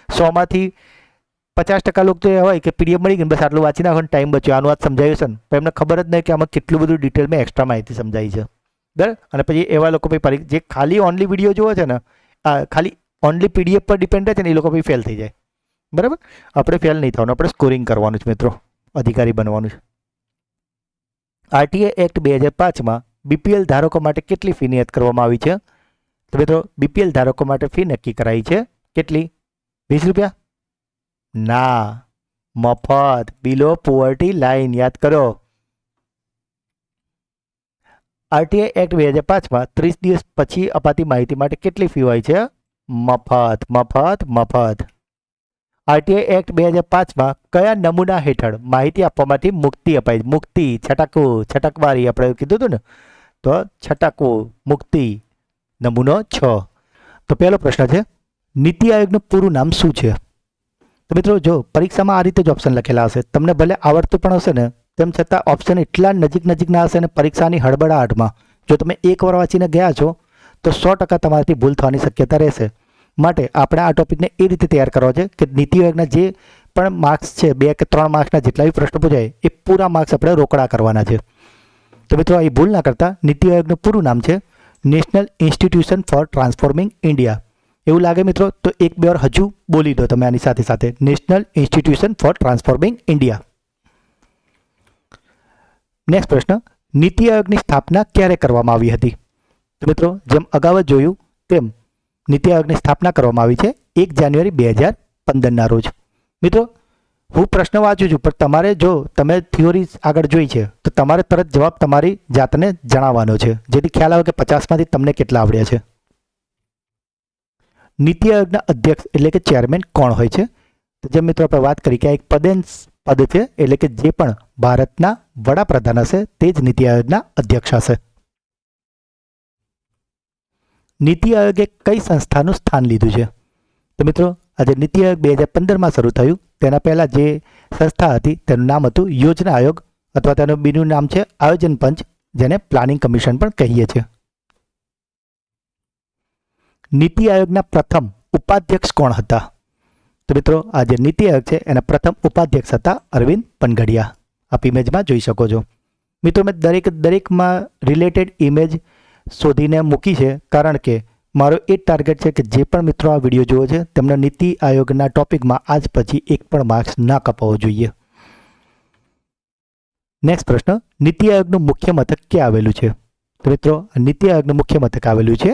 100માંથી 50% લોકો તો એ હોય કે પીડીએફ મળી ગઈ, બસ આટલું વાંચી નાખો, ટાઈમ બચ્યો, આનું વાત સમજાયું છે ને, પણ એમને ખબર જ નહીં કે આમાં કેટલું બધું ડિટેલમાં એક્સ્ટ્રા માહિતી સમજાઈ છે. બરાબર. અને પછી એવા લોકો પછી જે ખાલી ઓનલી વિડીયો જોવે છે ને, ખાલી ઓનલી પીડીએફ પર ડિપેન્ડ રહે છે ને, એ લોકો પછી ફેલ થઈ જાય. બરાબર. આપણે ફેલ નહીં થવાનું, આપણે સ્કોરિંગ કરવાનું છે મિત્રો, અધિકારી બનવાનું છે. આરટીઆઈ એક્ટ 2005માં બીપીએલ ધારકો માટે કેટલી ફી નિયત કરવામાં આવી છે? તો મિત્રો બીપીએલ ધારકો માટે ફી નક્કી કરાઈ છે કેટલી? 20 રૂપિયા? ના, મફત. બિલો પોવર્ટી લાઇન. યાદ કરો. આરટીઆઈ એક્ટ 2005માં 30 દિવસ પછી અપાતી માહિતી માટે કેટલી ફી હોય છે? મફત, મફત, મફત. આરટીઆઈ એક્ટ 2005માં કયા નમૂના હેઠળ માહિતી આપવામાંથી મુક્તિ અપાય? મુક્તિ, છટકવું, છટકવારી આપણે કીધું હતું ને, તો છટકવું, મુક્તિ. નમૂનો 6. તો પહેલો પ્રશ્ન છે, નીતિ આયોગનું પૂરું નામ શું છે? તો મિત્રો જો પરીક્ષામાં આ રીતે જ ઓપ્શન લખેલા હશે, તમને ભલે આવડતું પણ હશે ને, તેમ છતાં ઓપ્શન એટલા નજીકના હશે ને પરીક્ષાની હડબડાહટમાં જો તમે એકવાર વાંચીને ગયા છો તો 100% તમારાથી ભૂલ થવાની શક્યતા રહેશે. માટે આપણે આ ટોપિકને એ રીતે તૈયાર કરવો છે કે નીતિ આયોગના જે પણ માર્ક્સ છે, 2 કે 3 માર્ક્સના જેટલા બી પ્રશ્નો પૂછાય એ પૂરા માર્ક્સ આપણે રોકડા કરવાના છે. તો મિત્રો એ ભૂલ ના કરતા. નીતિ આયોગનું પૂરું નામ છે national institution for transforming India. એવું લાગે મિત્રો તો 1-2 વાર હજુ બોલી દો તમે આની સાથે સાથે, national institution for transforming India. Next પ્રશ્ન, નીતિ આયોગની સ્થાપના ક્યારે કરવામાં આવી હતી? તો મિત્રો જેમ અગાઉ જ જોયું તેમ નીતિ આયોગની સ્થાપના કરવામાં આવી છે 1 જાન્યુઆરી 2015ના રોજ. મિત્રો હું પ્રશ્ન વાંચું છું, પણ તમારે જો તમે થિયોરી આગળ જોઈ છે તો તમારે તરત જવાબ તમારી જાતને જણાવવાનો છે, જેથી ખ્યાલ આવે કે 50માંથી તમને કેટલા આવડ્યા છે. નીતિ આયોગના અધ્યક્ષ એટલે કે ચેરમેન કોણ હોય છે? તો જેમ મિત્રો આપણે વાત કરી કે આ એક પદ છે, એટલે કે જે પણ ભારતના વડાપ્રધાન હશે તે જ નીતિ આયોગના અધ્યક્ષ હશે. નીતિ આયોગે કઈ સંસ્થાનું સ્થાન લીધું છે? તો મિત્રો આજે નીતિ આયોગ 2015માં શરૂ થયું, તેના પહેલાં જે સંસ્થા હતી તેનું નામ હતું યોજના આયોગ, અથવા તેનું બીજું નામ છે આયોજન પંચ, જેને પ્લાનિંગ કમિશન પણ કહીએ છીએ. નીતિ આયોગના પ્રથમ ઉપાધ્યક્ષ કોણ હતા? તો મિત્રો આ જે નીતિ આયોગ છે એના પ્રથમ ઉપાધ્યક્ષ હતા અરવિંદ પનગડિયા. આપ ઇમેજમાં જોઈ શકો છો. મિત્રો મેં દરેકમાં રિલેટેડ ઇમેજ શોધીને મૂકી છે, કારણ કે મારો એ જ ટાર્ગેટ છે કે જે પણ મિત્રો આ વિડીયો જુઓ છે તેમનો નીતિ આયોગના ટોપિકમાં આજ પછી એક પણ માર્ક્સ ના કપાવવો જોઈએ. નેક્સ્ટ પ્રશ્ન, નીતિ આયોગનું મુખ્ય મથક ક્યાં આવેલું છે? તો મિત્રો નીતિ આયોગનું મુખ્ય મથક આવેલું છે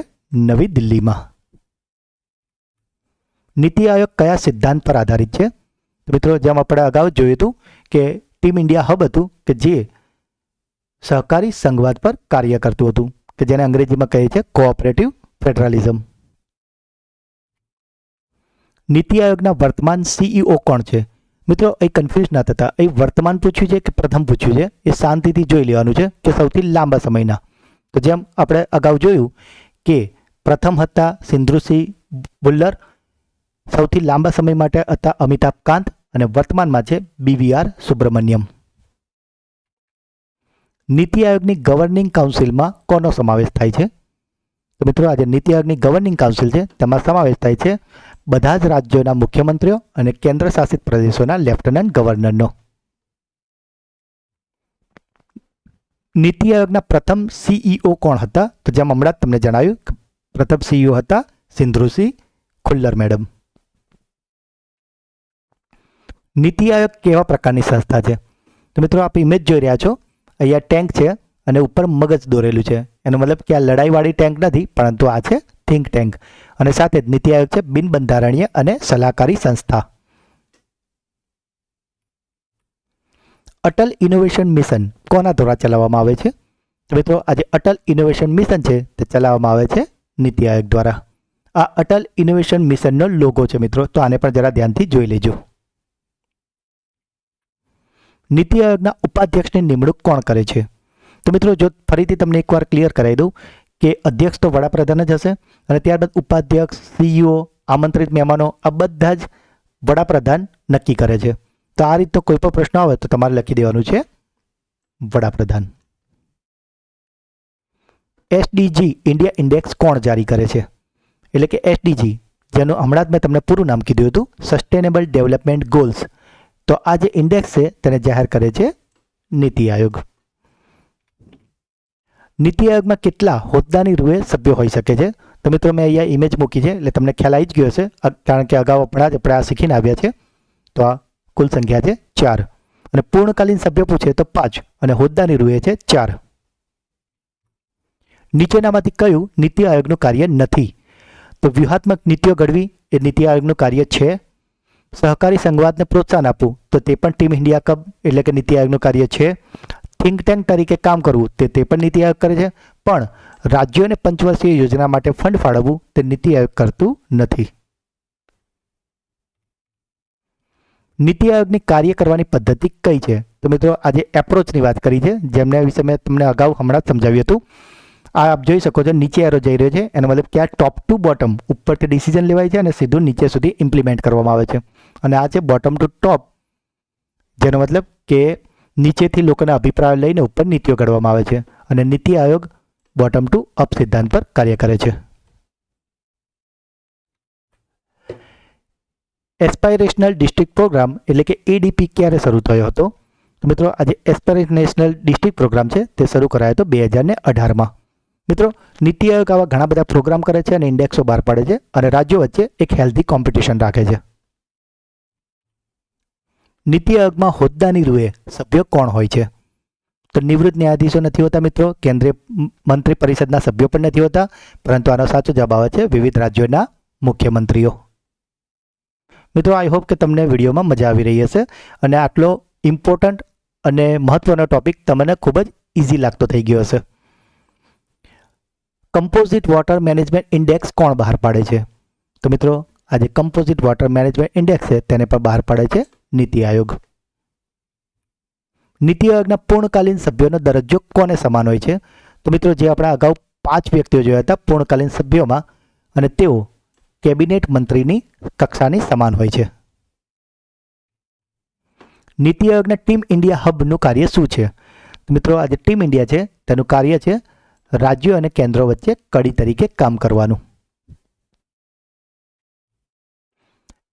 નવી દિલ્હીમાં. નીતિ આયોગ કયા સિદ્ધાંત પર આધારિત છે? તો મિત્રો જેમ આપણે અગાઉ જોયું હતું કે ટીમ ઇન્ડિયા હબ હતું કે જે સહકારી સંઘવાદ પર કાર્ય કરતું હતું કે જેને અંગ્રેજીમાં કહે છે કોઓપરેટિવ ફેડરલિઝમ. નીતિ આયોગના વર્તમાન સીઈઓ કોણ છે? મિત્રો એ કન્ફ્યુઝ ના થતા, એ વર્તમાન પૂછ્યું છે કે પ્રથમ પૂછ્યું છે એ શાંતિથી જોઈ લેવાનું છે કે સૌથી લાંબા સમયના. તો જેમ આપણે અગાઉ જોયું કે પ્રથમ હતા સિંધુસિંહ ભુલ્લર, સૌથી લાંબા સમય માટે હતા અમિતાભ કાંત અને વર્તમાનમાં છે BVR સુબ્રમણ્યમ. નીતિ આયોગની ગવર્નિંગ કાઉન્સિલમાં કોનો સમાવેશ થાય છે? તો મિત્રો આજે નીતિ આયોગની ગવર્નિંગ કાઉન્સિલ છે તેમાં સમાવેશ થાય છે બધા જ રાજ્યોના મુખ્યમંત્રીઓ અને કેન્દ્ર શાસિત પ્રદેશોના લેફ્ટનન્ટ ગવર્નરનો. નીતિ આયોગના પ્રથમ સીઈઓ કોણ હતા? તો જેમ હમણાં જ તમને જણાવ્યું કે પ્રથમ સીઈઓ હતા સિંધુસિંહ ખુલ્લર મેડમ. નીતિ આયોગ કેવા પ્રકારની સંસ્થા છે? તો મિત્રો આપ ઇમેજ જોઈ રહ્યા છો, અહીંયા ટેન્ક છે અને ઉપર મગજ દોરેલું છે. એનો મતલબ કે આ લડાઈવાળી ટેન્ક નથી, પરંતુ આ છે થિંક ટેન્ક. અને સાથે જ નીતિ આયોગ છે બિનબંધારણીય અને સલાહકારી સંસ્થા. અટલ ઇનોવેશન મિશન કોના દ્વારા ચલાવવામાં આવે છે? તો મિત્રો આજે અટલ ઇનોવેશન મિશન છે તે ચલાવવામાં આવે છે નીતિ આયોગ દ્વારા. આ અટલ ઇનોવેશન મિશનનો લોગો છે મિત્રો, તો આને પણ જરા ધ્યાનથી જોઈ લેજો. નીતિ આયોગના ઉપાધ્યક્ષની નિમણૂક કોણ કરે છે? તો મિત્રો જો ફરીથી તમને એકવાર ક્લિયર કરાવી દઉં કે અધ્યક્ષ તો વડાપ્રધાન જ હશે અને ત્યારબાદ ઉપાધ્યક્ષ, સીઈઓ, આમંત્રિત મહેમાનો આ બધા જ વડાપ્રધાન નક્કી કરે છે. તો આ રીતનો કોઈ પણ પ્રશ્ન આવે તો તમારે લખી દેવાનું છે વડાપ્રધાન. SDG ઇન્ડિયા ઇન્ડેક્સ કોણ જારી કરે છે? એટલે કે SDG જેનું હમણાં જ મેં તમને પૂરું નામ કીધું હતું, સસ્ટેનેબલ ડેવલપમેન્ટ ગોલ્સ. તો આ જે ઇન્ડેક્સ છે તેને જાહેર કરે છે નીતિ આયોગ. નીતિ આયોગમાં કેટલા હોદ્દાની રૂએ સભ્યો હોઈ શકે છે? તો મિત્રો મેં અહીંયા ઇમેજ મૂકી છે એટલે તમને ખ્યાલ આવી જ ગયો હશે, કારણ કે અગાઉ હમણાં જ આપણે આ શીખીને આવ્યા છે. તો આ કુલ સંખ્યા છે 4 અને પૂર્ણકાલીન સભ્ય પૂછે તો 5 અને હોદ્દાની રૂએ છે 4. નીચેનામાંથી કયું નીતિ આયોગનું કાર્ય નથી? તો વ્યૂહાત્મક નીતિઓ ઘડવી એ નીતિ આયોગનું કાર્ય છે. સહકારી સંઘવાદને પ્રોત્સાહન આપવું તો તે પણ ટીમ ઇન્ડિયા કબ એટલે કે નીતિ આયોગનું કાર્ય છે. થિંક ટેન્ક તરીકે કામ કરવું તે પણ નીતિ આયોગ કરે છે. પણ રાજ્યોને પંચવર્ષીય યોજના માટે ફંડ ફાળવવું તે નીતિ આયોગ કરતું નથી. નીતિ આયોગની કાર્ય કરવાની પદ્ધતિ કઈ છે? તો મિત્રો આજે એપ્રોચની વાત કરી છે, જેમના વિશે મેં તમને અગાઉ હમણાં જ સમજાવ્યું હતું. આ આપ જોઈ શકો છો, નીચે એરો જઈ રહ્યો છે, એનો મતલબ કે આ ટોપ ટુ બોટમ, ઉપરથી ડિસિઝન લેવાય છે અને સીધું નીચે સુધી ઇમ્પ્લિમેન્ટ કરવામાં આવે છે. અને આ છે બોટમ ટુ ટોપ, જેનો મતલબ કે નીચેથી લોકોના અભિપ્રાય લઈને ઉપર નીતિઓ ઘડવામાં આવે છે. અને NITI Aayog bottom two up સિદ્ધાંત પર કાર્ય કરે છે. એસ્પાયરેશનલ ડિસ્ટ્રિક્ટ પ્રોગ્રામ એટલે કે ADP ક્યારે શરૂ થયો હતો? તો મિત્રો આજે એસ્પાયરેશનલ ડિસ્ટ્રિક્ટ પ્રોગ્રામ છે તે શરૂ કરાયો હતો 2018માં. મિત્રો નીતિ આયોગ આવા ઘણા બધા પ્રોગ્રામ કરે છે અને ઇન્ડેક્સો બહાર પાડે છે અને રાજ્યો વચ્ચે એક હેલ્ધી કોમ્પિટિશન રાખે છે. નીતિ આયોગમાં હોદ્દાની રૂએ સભ્યો કોણ હોય છે? તો નિવૃત્ત ન્યાયાધીશો નથી હોતા મિત્રો, કેન્દ્રીય મંત્રી પરિષદના સભ્યો પણ નથી હોતા, પરંતુ આનો સાચો જવાબ આવે છે વિવિધ રાજ્યોના મુખ્યમંત્રીઓ. મિત્રો આઈ હોપ કે તમને વિડીયોમાં મજા આવી રહી હશે અને આટલો ઇમ્પોર્ટન્ટ અને મહત્વનો ટોપિક તમને ખૂબ જ ઇઝી લાગતો થઈ ગયો હશે. કમ્પોઝિટ વોટર મેનેજમેન્ટ ઇન્ડેક્સ કોણ બહાર પાડે છે? તો મિત્રો આજે કમ્પોઝિટ વોટર મેનેજમેન્ટ ઇન્ડેક્સ છે તેને પણ બહાર પાડે છે નીતિ આયોગ. નીતિ આયોગના પૂર્ણકાલીન સભ્યોનો દરજ્જો કોને સમાન હોય છે? તો મિત્રો જે આપણે અગાઉ 5 વ્યક્તિઓ જોયા હતા પૂર્ણકાલીન સભ્યોમાં, અને તેઓ કેબિનેટ મંત્રીની કક્ષાની સમાન હોય છે. નીતિ આયોગના ટીમ ઇન્ડિયા હબનું કાર્ય શું છે? તો મિત્રો આજે ટીમ ઇન્ડિયા છે તેનું કાર્ય છે રાજ્યો અને કેન્દ્રો વચ્ચે કડી તરીકે કામ કરવાનું.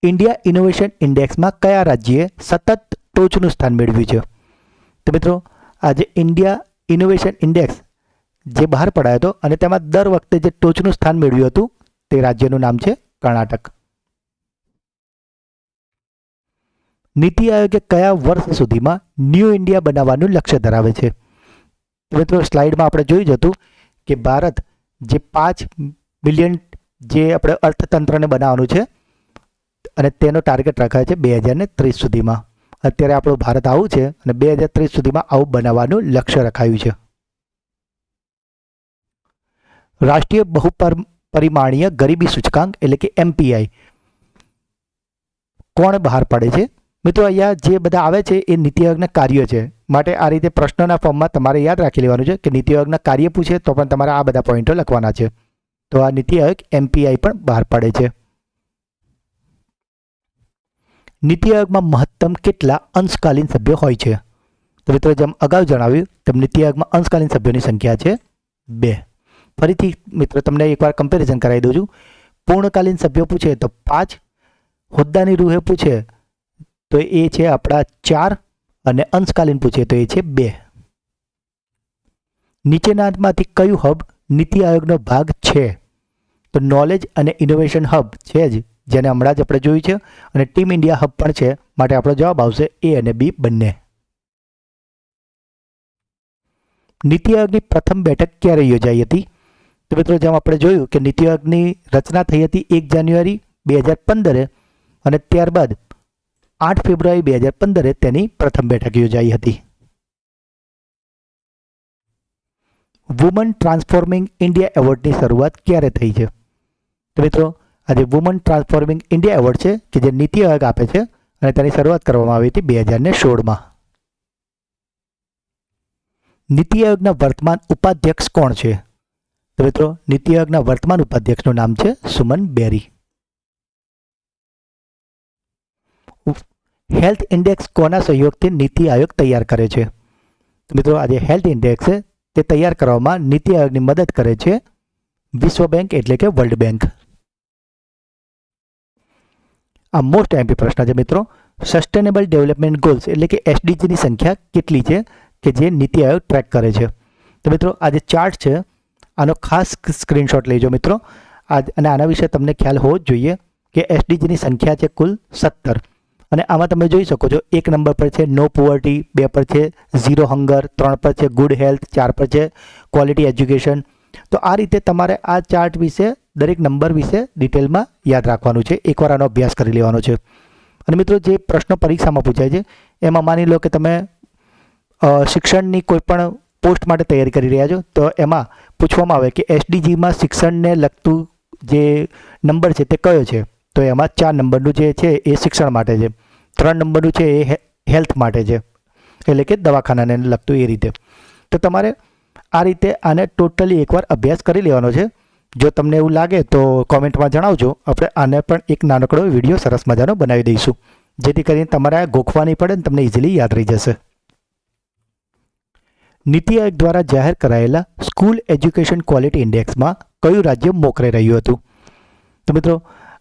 ઇન્ડિયા ઇનોવેશન ઇન્ડેક્સમાં કયા રાજ્યએ સતત ટોચનું સ્થાન મેળવ્યું છે? તો મિત્રો આજે ઇન્ડિયા ઇનોવેશન ઇન્ડેક્સ જે બહાર પડાયો હતો અને તેમાં દર વખતે જે ટોચનું સ્થાન મેળવ્યું હતું તે રાજ્યનું નામ છે કર્ણાટક. નીતિ આયોગે કયા વર્ષ સુધીમાં ન્યૂ ઇન્ડિયા બનાવવાનું લક્ષ્ય ધરાવે છે? મિત્રો સ્લાઇડમાં આપણે જોઈ જ હતું કે ભારત જે 5 બિલિયન જે આપણે અર્થતંત્રને બનાવવાનું છે અને તેનો ટાર્ગેટ રખાય છે 2030 સુધીમાં. અત્યારે આપણું ભારત આવું છે અને 2030 સુધીમાં આવું બનાવવાનું લક્ષ્ય રખાયું છે. રાષ્ટ્રીય બહુપરિમાણીય ગરીબી સૂચકાંક એટલે કે MPI કોણ બહાર પાડે છે? મિત્રો અહીંયા જે બધા આવે છે એ નીતિ આયોગના કાર્યો છે. માટે આ રીતે પ્રશ્નોના ફોર્મમાં તમારે યાદ રાખી લેવાનું છે કે નીતિ આયોગના કાર્ય પૂછે તો પણ તમારે આ બધા પોઈન્ટો લખવાના છે. તો આ નીતિ આયોગ MPI પણ બહાર પાડે છે. નીતિ આયોગમાં મહત્તમ કેટલા અંશકાલીન સભ્યો હોય છે? તો મિત્રો જેમ અગાઉ જણાવ્યું તેમ નીતિ આયોગમાં અંશકાલીન સભ્યોની સંખ્યા છે 2. ફરીથી મિત્રો તમને એકવાર કમ્પેરિઝન કરાવી દઉં છું. પૂર્ણકાલીન સભ્યો પૂછે તો 5, હોદ્દાની રૂહે પૂછે તો એ છે આપણા 4 અને અંશકાલીન પૂછે તો એ છે 2. નીચેનામાંથી કયું હબ નીતિ આયોગનો ભાગ છે? તો નોલેજ અને ઇનોવેશન હબ છે જ, જેને હમણાં જ આપણે જોયું છે, અને ટીમ ઇન્ડિયા હબ પણ છે. માટે આપણો જવાબ આવશે A અને B બંને. નીતિ આયોગની પ્રથમ બેઠક ક્યારે યોજાઈ હતી? તો મિત્રો જેમ આપણે જોયું કે નીતિ આયોગની રચના થઈ હતી 1 જાન્યુઆરી 2015 અને ત્યારબાદ 8 ફેબ્રુઆરી 2015 તેની પ્રથમ બેઠક યોજાઈ હતી. વુમન ટ્રાન્સફોર્મિંગ ઇન્ડિયા એવોર્ડની શરૂઆત ક્યારે થઈ છે? તો મિત્રો આજે વુમન ટ્રાન્સફોર્મિંગ ઇન્ડિયા એવોર્ડ છે કે જે નીતિ આયોગ આપે છે અને તેની શરૂઆત કરવામાં આવી હતી 2016માં. નીતિ આયોગના વર્તમાન ઉપાધ્યક્ષ કોણ છે? તો મિત્રો નીતિ આયોગના વર્તમાન ઉપાધ્યક્ષનું નામ છે સુમન બેરી. હેલ્થ ઇન્ડેક્સ કોના સહયોગથી નીતિ આયોગ તૈયાર કરે છે? તો મિત્રો આજે હેલ્થ ઇન્ડેક્સ છે તે તૈયાર કરવામાં નીતિ આયોગની મદદ કરે છે વિશ્વ બેંક એટલે કે વર્લ્ડ બેંક. આ મોસ્ટ એમપી પ્રશ્ન છે મિત્રો. સસ્ટેનેબલ ડેવલપમેન્ટ ગોલ્સ એટલે કે SDGની સંખ્યા કેટલી છે કે જે નીતિ આયોગ ટ્રેક કરે છે? તો મિત્રો આ જે ચાર્ટ છે આનો ખાસ સ્ક્રીનશોટ લેજો મિત્રો. અને આના વિશે તમને ખ્યાલ હોવો જ જોઈએ કે SDGની સંખ્યા છે કુલ 17 અને આમાં તમે જોઈ શકો છો 1 નંબર પર છે નો પુઅર્ટી, 2 પર છે ઝીરો હંગર, 3 પર છે ગુડ હેલ્થ, 4 પર છે ક્વોલિટી એજ્યુકેશન. તો આ રીતે તમારે આ ચાર્ટ વિશે દરેક નંબર વિશે ડિટેલમાં યાદ રાખવાનું છે. એકવાર આનો અભ્યાસ કરી લેવાનો છે. અને મિત્રો જે પ્રશ્નો પરીક્ષામાં પૂછાય છે એમાં માની લો કે તમે શિક્ષણની કોઈ પણ પોસ્ટ માટે તૈયારી કરી રહ્યા છો તો એમાં પૂછવામાં આવે કે SDGમાં શિક્ષણને લગતું જે નંબર છે તે કયો છે? તો એમાં 4 નંબરનું જે છે એ શિક્ષણ માટે છે, 3 નંબરનું છે એ હેલ્થ માટે છે એટલે કે દવાખાનાને લગતું એ રીતે. તો તમારે આ રીતે આને ટોટલી એકવાર અભ્યાસ કરી લેવાનો છે. જો તમને એવું લાગે તો કોમેન્ટમાં જણાવજો. આપણે આને પણ એક નાનકડો વિડીયો સરસ મજાનો બનાવી દઈશું જેથી કરીને તમારે ગોખવા નહીં પડે ને તમને ઇઝીલી યાદ રહી જશે. નીતિ આયોગ દ્વારા જાહેર કરાયેલા સ્કૂલ એજ્યુકેશન ક્વોલિટી ઇન્ડેક્સમાં કયું રાજ્ય મોખરે રહ્યું હતું? તો મિત્રો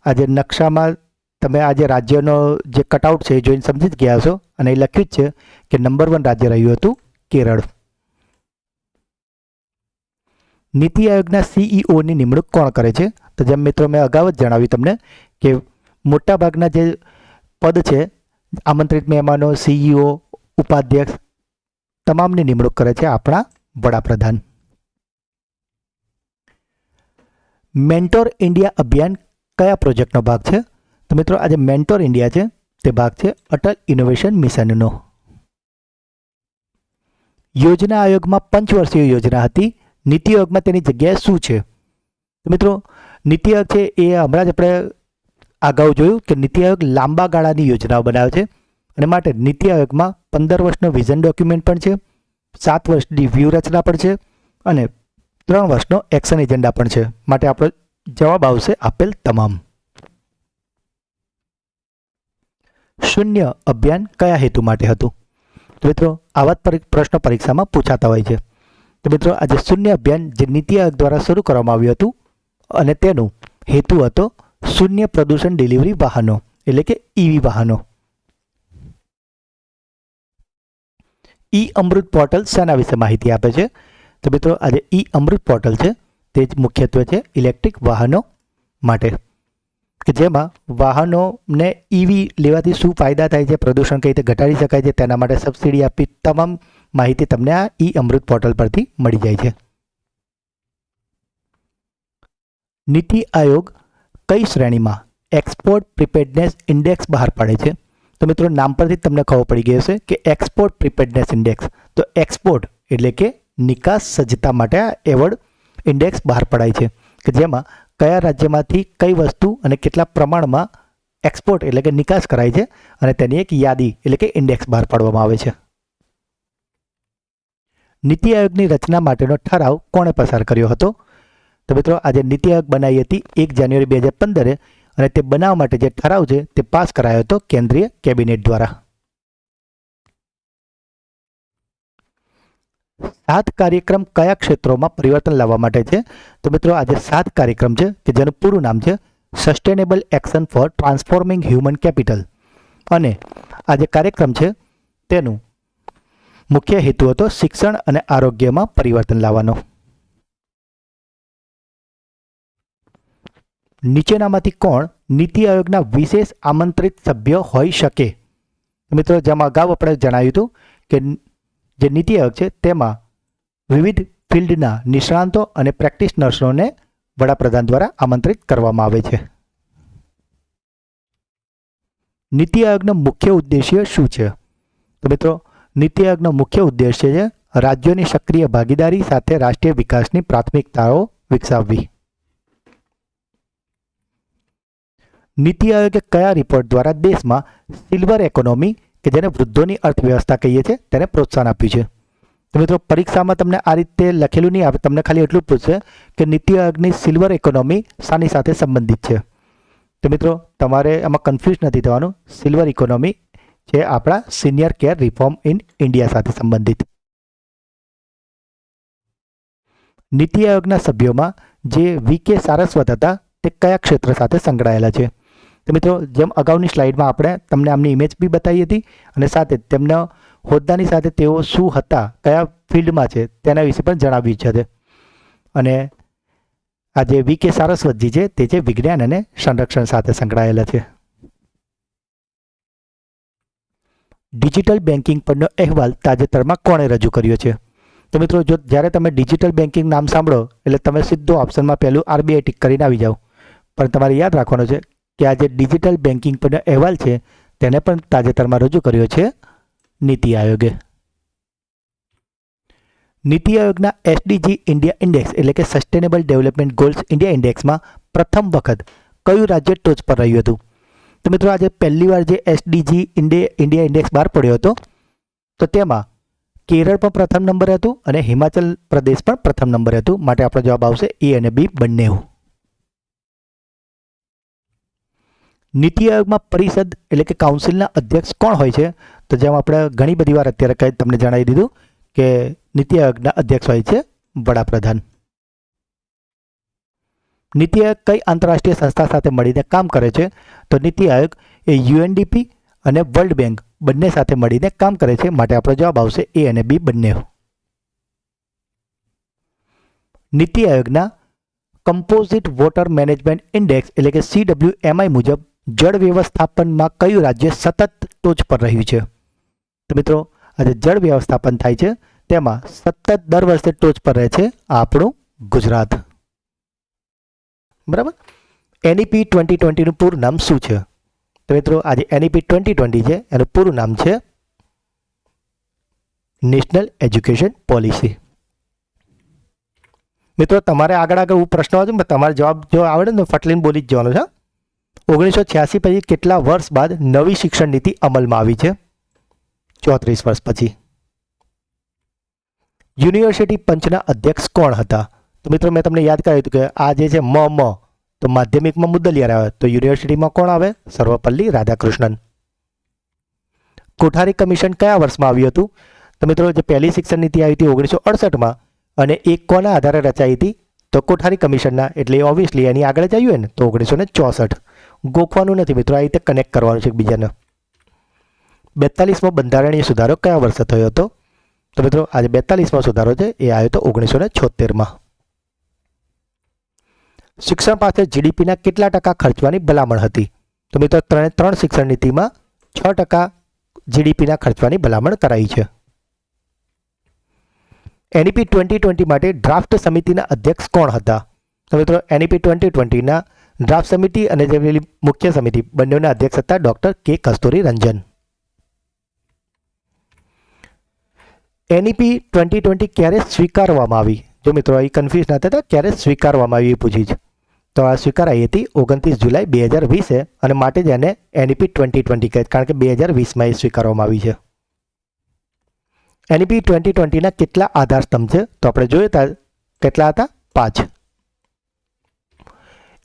આજે નકશામાં તમે આજે રાજ્યનો જે કટઆઉટ છે એ જોઈને સમજી જ ગયા છો અને એ લખ્યું જ છે કે નંબર 1 રાજ્ય રહ્યું હતું કેરળ. નીતિ આયોગના CEOની નિમણૂક કોણ કરે છે? તો જેમ મિત્રો મેં અગાઉ જ જણાવ્યું તમને કે મોટાભાગના જે પદ છે આમંત્રિત મહેમાનો, CEO, ઉપાધ્યક્ષ તમામની નિમણૂક કરે છે આપણા વડાપ્રધાન. મેન્ટોર ઇન્ડિયા અભિયાન કયા પ્રોજેક્ટનો ભાગ છે? તો મિત્રો આજે મેન્ટોર ઇન્ડિયા છે તે ભાગ છે અટલ ઇનોવેશન મિશનનો. યોજના આયોગમાં પંચવર્ષીય યોજના હતી, નીતિ આયોગમાં તેની જગ્યાએ શું છે? તો મિત્રો નીતિ આયોગ છે એ હમણાં જ આપણે અગાઉ જોયું કે નીતિ આયોગ લાંબા ગાળાની યોજનાઓ બનાવે છે અને માટે નીતિ આયોગમાં 15 વર્ષનો વિઝન ડોક્યુમેન્ટ પણ છે, 7 વર્ષની વ્યૂહરચના પણ છે અને 3 વર્ષનો એક્શન એજન્ડા પણ છે. માટે આપણો જવાબ આવશે આપેલ તમામ. શૂન્ય અભિયાન કયા હેતુ માટે હતું? તો મિત્રો આવા પ્રશ્નો પરીક્ષામાં પૂછાતા હોય છે. તો મિત્રો આજે શૂન્ય અભિયાન જે નીતિ આયોગ દ્વારા શરૂ કરવામાં આવ્યું હતું અને તેનું હેતુ હતો શૂન્ય પ્રદૂષણ ડિલિવરી વાહનો એટલે કે EV વાહનો. અમૃત પોર્ટલ શેના વિશે માહિતી આપે છે? તો મિત્રો આજે અમૃત પોર્ટલ છે તે જ મુખ્યત્વે છે ઇલેક્ટ્રિક વાહનો માટે, કે જેમાં વાહનોને ઈવી લેવાથી શું ફાયદા થાય છે, પ્રદૂષણ કઈ રીતે ઘટાડી શકાય છે, તેના માટે સબસિડી આપી તમામ માહિતી તમને આ ઈ અમૃત પોર્ટલ પરથી મળી જાય છે. નીતિ આયોગ કઈ શ્રેણીમાં એક્સપોર્ટ પ્રિપેર્ડનેસ ઇન્ડેક્સ બહાર પાડે છે? તો મિત્રો નામ પરથી તમને ખબર પડી ગઈ હશે કે એક્સપોર્ટ પ્રિપેર્ડનેસ ઇન્ડેક્સ. તો એક્સપોર્ટ એટલે કે નિકાસ સજ્જતા માટે આ એવોર્ડ ઇન્ડેક્સ બહાર પડાય છે, કે જેમાં કયા રાજ્યમાંથી કઈ વસ્તુ અને કેટલા પ્રમાણમાં એક્સપોર્ટ એટલે કે નિકાસ કરાય છે અને તેની એક યાદી એટલે કે ઇન્ડેક્સ બહાર પાડવામાં આવે છે. નીતિ આયોગની રચના માટેનો ઠરાવ કોણે પસાર કર્યો હતો? તો મિત્રો આજે નીતિ આયોગ બનાવી હતી 1 જાન્યુઆરી 2015 અને તે બનાવવા માટે જે ઠરાવ છે તે પાસ કરાયો હતો કેન્દ્રીય કેબિનેટ દ્વારા. 7 કાર્યક્રમ કયા ક્ષેત્રોમાં પરિવર્તન લાવવા માટે છે? તો મિત્રો આજે 7 કાર્યક્રમ છે કે જેનું પૂરું નામ છે sustainable action for transforming human capital, અને આ જે કાર્યક્રમ છે તેનું મુખ્ય હેતુ હતો શિક્ષણ અને આરોગ્યમાં પરિવર્તન લાવવાનો. નીચેનામાંથી કોણ નીતિ આયોગના વિશેષ આમંત્રિત સભ્ય હોઈ શકે? મિત્રો જેમ અગાઉ આપણે જણાવ્યું હતું કે જે નીતિ આયોગ છે તેમાં વિવિધ ફિલ્ડના નિષ્ણાંતો અને પ્રેક્ટિશનર્સોને વડાપ્રધાન દ્વારા આમંત્રિત કરવામાં આવે છે. નીતિ આયોગનો મુખ્ય ઉદ્દેશ્ય શું છે? તો મિત્રો નીતિ આયોગનો મુખ્ય ઉદ્દેશ્ય છે રાજ્યોની સક્રિય ભાગીદારી સાથે રાષ્ટ્રીય વિકાસની પ્રાથમિકતાઓ વિકસાવવી. નીતિ આયોગે કયા રિપોર્ટ દ્વારા દેશમાં સિલ્વર ઇકોનોમી કે જેને વૃદ્ધોની અર્થવ્યવસ્થા કહીએ છીએ તેને પ્રોત્સાહન આપ્યું છે? તો મિત્રો પરીક્ષામાં તમને આ રીતે લખેલું નહીં આવે, તમને ખાલી એટલું જ પૂછશે કે નીતિ આયોગની સિલ્વર ઇકોનોમી શાની સાથે સંબંધિત છે. તો મિત્રો તમારે આમાં કન્ફ્યુઝ નથી થવાનું. સિલ્વર ઇકોનોમી છે આપણા senior care reform in India સાથે સંબંધિત. નીતિ આયોગના સભ્યોમાં જે વી.કે. સારસ્વત હતા તે કયા ક્ષેત્ર સાથે સંકળાયેલા છે? તો મિત્રો જેમ અગાઉની સ્લાઇડમાં આપણે તમને આમની ઇમેજ બી બતાવી હતી અને સાથે તેમના હોદ્દાની સાથે તેઓ શું હતા, કયા ફિલ્ડમાં છે તેના વિશે પણ જણાવ્યું છે. અને આ જે વી.કે. સારસ્વતજી છે તે છે વિજ્ઞાન અને સંરક્ષણ સાથે સંકળાયેલા છે. ડિજિટલ બેન્કિંગ પરનો અહેવાલ તાજેતરમાં કોણે રજૂ કર્યો છે? તો મિત્રો જો જ્યારે તમે ડિજિટલ બેન્કિંગ નામ સાંભળો એટલે તમે સીધો ઓપ્શનમાં પહેલું RBI ટિક કરીને આવી જાઓ, પણ તમારે યાદ રાખવાનું છે કે આ જે ડિજિટલ બેન્કિંગ પરનો અહેવાલ છે તેને પણ તાજેતરમાં રજૂ કર્યો છે નીતિ આયોગે. નીતિ આયોગના SDG ઇન્ડિયા ઇન્ડેક્સ એટલે કે સસ્ટેનેબલ ડેવલપમેન્ટ ગોલ્સ ઇન્ડિયા ઇન્ડેક્સમાં પ્રથમ વખત કયું રાજ્ય ટોચ પર રહ્યું હતું? તો મિત્રો આજે પહેલી વાર જે SDG ઇન્ડિયા ઇન્ડેક્સ બહાર પડ્યો હતો તો તેમાં કેરળ પણ પ્રથમ નંબરે હતું અને હિમાચલ પ્રદેશ પણ પ્રથમ નંબરે હતું. માટે આપણો જવાબ આવશે A અને B બંને. નીતિ આયોગમાં પરિષદ એટલે કે કાઉન્સિલના અધ્યક્ષ કોણ હોય છે? તો જેમ આપણે ઘણી બધી વાર અત્યારે તમને જણાવી દીધું કે નીતિ આયોગના અધ્યક્ષ હોય છે વડાપ્રધાન. નીતિ આયોગ કઈ આંતરરાષ્ટ્રીય સંસ્થા સાથે મળીને કામ કરે છે? તો નીતિ આયોગ એ UNDP અને વર્લ્ડ બેંક બંને સાથે મળીને કામ કરે છે. માટે આપણો જવાબ આવશે A અને B બંને. નીતિ આયોગના કમ્પોઝિટ વોટર મેનેજમેન્ટ ઇન્ડેક્સ એટલે કે CWMI મુજબ જળ વ્યવસ્થાપનમાં કયું રાજ્ય સતત ટોચ પર રહ્યું છે? તો મિત્રો આજે જળ વ્યવસ્થાપન થાય છે તેમાં સતત દર વર્ષે ટોચ પર રહે છે આપણું ગુજરાત. બરાબર. NEP 2020નું પૂરું નામ શું છે? તો મિત્રો આજે NEP 2020 છે એનું પૂરું નામ છે નેશનલ એજ્યુકેશન પોલિસી. મિત્રો તમારે આગળ પ્રશ્ન આવશે ને તમારે જવાબ જો આવડે ને ફટલીને બોલી જ જવાનો છે. 1986 પછી કેટલા વર્ષ બાદ નવી શિક્ષણ નીતિ અમલમાં આવી છે? 34 વર્ષ પછી. યુનિવર્સિટી પંચના અધ્યક્ષ કોણ હતા? તો મિત્રો મેં તમને યાદ કરાવ્યું હતું કે આ જે છે તો માધ્યમિકમાં મુદ્દલિયાર આવે તો યુનિવર્સિટીમાં કોણ આવે? સર્વપલ્લી રાધાકૃષ્ણન. કોઠારી કમિશન કયા વર્ષમાં આવ્યું હતું? તો મિત્રો જે પહેલી શિક્ષણ નીતિ આવી હતી 1968માં અને એ કોના આધારે રચાઈ હતી? તો કોઠારી કમિશનના, એટલે ઓબ્વિયસલી એની આગળ જ આવ્યું ને તો 1964. ગોખવાનું નથી મિત્રો, આ રીતે કનેક્ટ કરવાનું છે એકબીજાને. 42મો બંધારણીય સુધારો કયા વર્ષે થયો હતો? તો મિત્રો આજે 42મો સુધારો છે એ આવ્યો હતો 1976માં. શિક્ષણ પાસે જીડીપીના કેટલા ટકા ખર્ચવાની ભલામણ હતી? તો મિત્રો ત્રણ શિક્ષણ નીતિમાં 6% જીડીપીના ખર્ચવાની ભલામણ કરાઈ છે. NEP 2020 માટે ડ્રાફ્ટ સમિતિના અધ્યક્ષ કોણ હતા? તો મિત્રો NEP 2020ના ડ્રાફ્ટ સમિતિ અને જે મુખ્ય સમિતિ બંનેના અધ્યક્ષ હતા ડૉક્ટર કે કસ્તુરી રંજન. NEP 2020 ક્યારે સ્વીકારવામાં આવી? જો મિત્રો અહીં કન્ફ્યુઝ ના થતા, ક્યારે સ્વીકારવામાં આવી એ પૂછી છે. તો આ સ્વીકારાઈ હતી 29 જુલાઈ 2020 અને માટે જ એને NEP 2020 કહે, કારણ કે 2020માં એ સ્વીકારવામાં આવી છે. NEP 2020ના કેટલા આધારસ્તંભ છે? તો આપણે જોયું હતા કેટલા હતા? 5.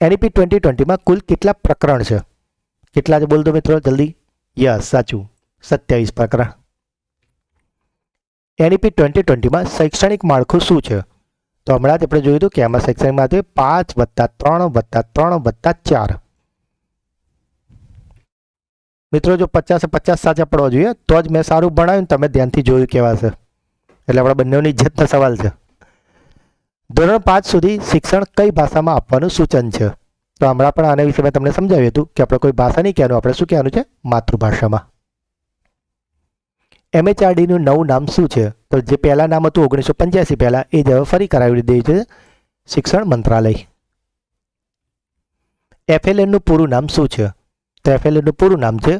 NEP 2020માં કુલ કેટલા પ્રકરણ છે? કેટલા છે બોલ દો મિત્રો જલ્દી. યસ, સાચું, 27 પ્રકરણ. NEP 2020માં શૈક્ષણિક માળખું શું છે? તો હમણાં જ આપણે જોયું હતું કે આમાં શૈક્ષણિક માળખું 5+3+3+4. મિત્રો જો 50 સાચા પડવા જોઈએ તો જ મેં સારું ભણાવ્યું, તમે ધ્યાનથી જોયું કેવા છે. એટલે આપણા બંનેની ઇજ્જતનો સવાલ છે. ધોરણ 5 સુધી શિક્ષણ કઈ ભાષામાં આપવાનું સૂચન છે? તો હમણાં પણ આના વિશે મેં તમને સમજાવ્યું હતું કે આપણે કોઈ ભાષા નહીં કહેવાનું, આપણે શું કહેવાનું છે? માતૃભાષામાં. MHRDનું નવું નામ શું છે? તો જે પહેલાં નામ હતું 1985 પહેલાં, એ જ હવે ફરી કરાવી દે છે શિક્ષણ મંત્રાલય. FLNનું પૂરું નામ શું છે? તો FLNનું પૂરું નામ છે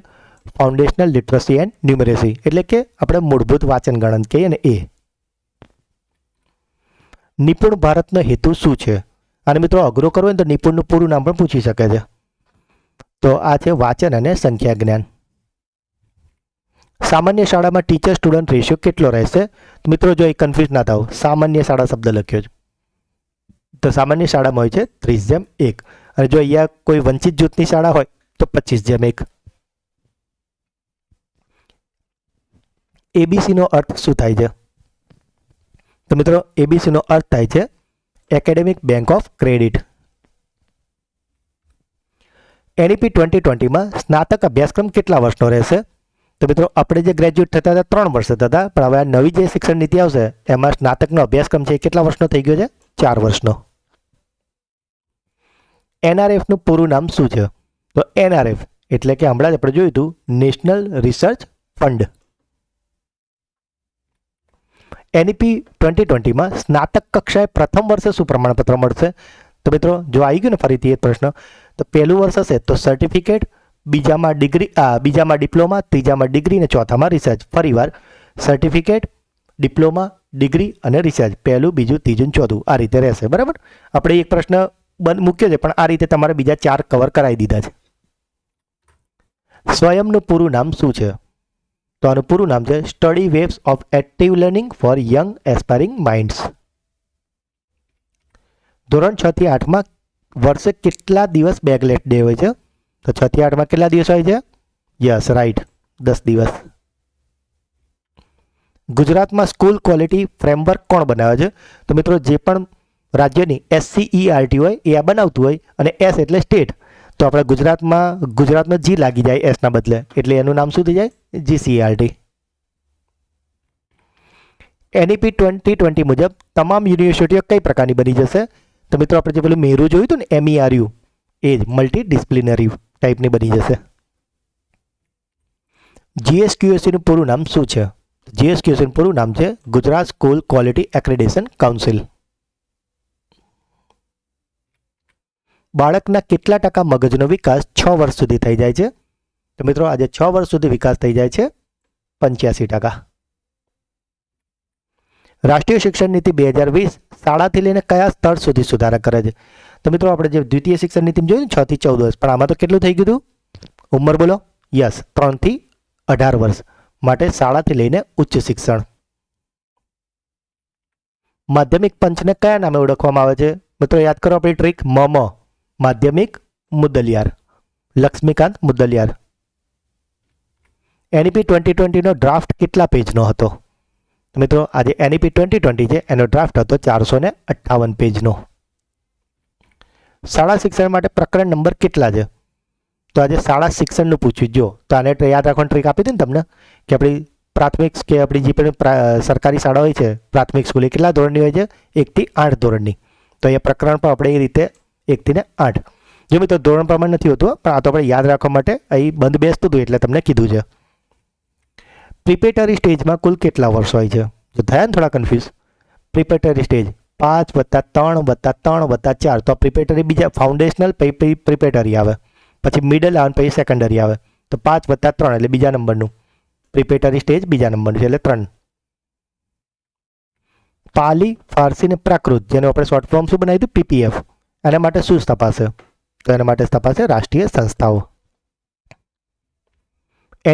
ફાઉન્ડેશનલ લિટરસી એન્ડ ન્યુમરેસી, એટલે કે આપણે મૂળભૂત વાંચન ગણન કહીએ ને એ. નિપુણ ભારતનો હેતુ શું છે? અને મિત્રો અઘરો કરવો હોય તો નિપુણનું પૂરું નામ પણ પૂછી શકે છે. તો આ છે વાંચન અને સંખ્યા જ્ઞાન. સામાન્ય શાળામાં ટીચર સ્ટુડન્ટ રેશિયો કેટલો રહેશે? તો મિત્રો જો એ કન્ફ્યુઝ ના થાવ, સામાન્ય શાળા શબ્દ લખ્યો છે. તો સામાન્ય શાળામાં હોય છે 30:1 અને જો અહીંયા કોઈ વંચિત જૂથની શાળા હોય તો 25:1. ABCનો અર્થ શું થાય છે? તો મિત્રો ABCનો અર્થ થાય છે academic bank of credit. NEP 2020માં સ્નાતક અભ્યાસક્રમ કેટલા વર્ષનો રહેશે? તો મિત્રો આપણે જે ગ્રેજ્યુએટ થતા હતા 3 વર્ષ થતા હતા, પણ હવે આ નવી જે શિક્ષણ નીતિ આવશે એમાં સ્નાતકનો અભ્યાસક્રમ છે એ કેટલા વર્ષનો થઈ ગયો છે? 4 વર્ષનો. NRFનું પૂરું નામ શું છે? તો NRF એટલે કે હમણાં જ આપણે જોયું હતું નેશનલ રિસર્ચ ફંડ. NEP 2020માં સ્નાતક કક્ષાએ પ્રથમ વર્ષે શું પ્રમાણપત્ર મળશે? તો મિત્રો જો આવી ગયું ને ફરીથી એ પ્રશ્ન, તો પહેલું વર્ષ હશે તો સર્ટિફિકેટ, બીજામાં ડિપ્લોમા, ત્રીજામાં ડિગ્રી અને ચોથામાં રિસર્ચ. ફરીવાર સર્ટિફિકેટ, ડિપ્લોમા, ડિગ્રી અને રિસર્ચ, પહેલું, બીજું, ત્રીજું, ચોથું આ રીતે રહેશે. બરાબર. આપણે એક પ્રશ્ન બંધ મૂક્યો છે પણ આ રીતે તમારે બીજા 4 કવર કરાવી દીધા છે. સ્વયંનું પૂરું નામ શું છે? તો આનું પૂરું નામ છે study waves of active learning four young aspiring minds. ધોરણ 6 થી 8માં વર્ષે કેટલા દિવસ બેકલેટ ડે હોય છે? તો 6 થી 8માં કેટલા દિવસ હોય છે? યસ, રાઈટ, 10 દિવસ. ગુજરાતમાં સ્કૂલ ક્વોલિટી ફ્રેમવર્ક કોણ બનાવે છે? તો મિત્રો જે પણ રાજ્યની SCERT હોય એ આ બનાવતું હોય, અને S એટલે સ્ટેટ, તો આપણે ગુજરાતનો G લાગી જાય S ના બદલે, એટલે એનું નામ શું થઈ જાય? GCERT. NEP 2020 મુજબ તમામ યુનિવર્સિટીઓ કઈ પ્રકારની બની જશે? તો મિત્રો આપણે જે પેલું મેરુ જોયું હતું ને MERU, એ જ મલ્ટીડિસિપ્લિનરી ટાઈપની બની જશે. GSQSCનું પૂરું નામ શું છે? GSQSCનું પૂરું નામ છે Gujarat school quality accreditation council. બાળકના કેટલા ટકા મગજનો વિકાસ 6 વર્ષ સુધી થઈ જાય છે? તો મિત્રો આજે 6 વર્ષ સુધી વિકાસ થઈ જાય છે 85%. રાષ્ટ્રીય શિક્ષણ નીતિ 2020 શાળાથી લઈને કયા સ્તર સુધી સુધારા કરે છે? તો મિત્રો આપણે જે દ્વિતીય શિક્ષણ નીતિ જોયું 6 થી 14 વર્ષ, પણ આમાં તો કેટલું થઈ ગયું હતું ઉંમર બોલો? યસ, 3 થી 18 વર્ષ માટે શાળાથી લઈને ઉચ્ચ શિક્ષણ. માધ્યમિક પંચને કયા નામે ઓળખવામાં આવે છે? મિત્રો યાદ કરો આપણી ટ્રીક માધ્યમિક મુદ્દલિયાર, લક્ષ્મીકાંત મુદ્દલિયાર. NEP 2020 નો ડ્રાફ્ટ કેટલા પેજનો હતો? મિત્રો આજે NEP 2020 છે એનો ડ્રાફ્ટ હતો 458 પેજનો. શાળા શિક્ષણ માટે પ્રકરણ નંબર કેટલા છે? તો આજે શાળા શિક્ષણનું પૂછ્યું. જો તો આને યાદ રાખવાની ટ્રીક આપી હતી ને તમને કે આપણી પ્રાથમિક કે આપણી જે પણ સરકારી શાળા હોય છે પ્રાથમિક સ્કૂલ એ કેટલા ધોરણની હોય છે? 1 થી 8 ધોરણની. તો એ પ્રકરણ પણ આપણે એ રીતે 1 થી 8. જો મિત્રો ધોરણ પ્રમાણે નથી હોતું પણ આ તો આપણે યાદ રાખવા માટે અહીં બંધ બેસતું હતું એટલે તમને કીધું છે. પ્રિપેટરી સ્ટેજમાં કુલ કેટલા વર્ષ હોય છે? જો થયા ને થોડા કન્ફ્યુઝ. પ્રિપેટરી સ્ટેજ 5 + 3 + 3 + 4. તો પ્રિપેટરી બીજા ફાઉન્ડેશનલ પછી પ્રિપેટરી આવે, પછી મિડલ આવે, પછી સેકન્ડરી આવે. તો 5 + 3 એટલે બીજા નંબરનું પ્રિપેટરી સ્ટેજ બીજા નંબરનું છે એટલે 3. પાલી, ફારસી ને પ્રાકૃત જેનું આપણે શોર્ટ ફોર્મ શું બનાવ્યું હતું? PPF. એના માટે શું તપાસે? તો એના માટે તપાસે રાષ્ટ્રીય સંસ્થાઓ.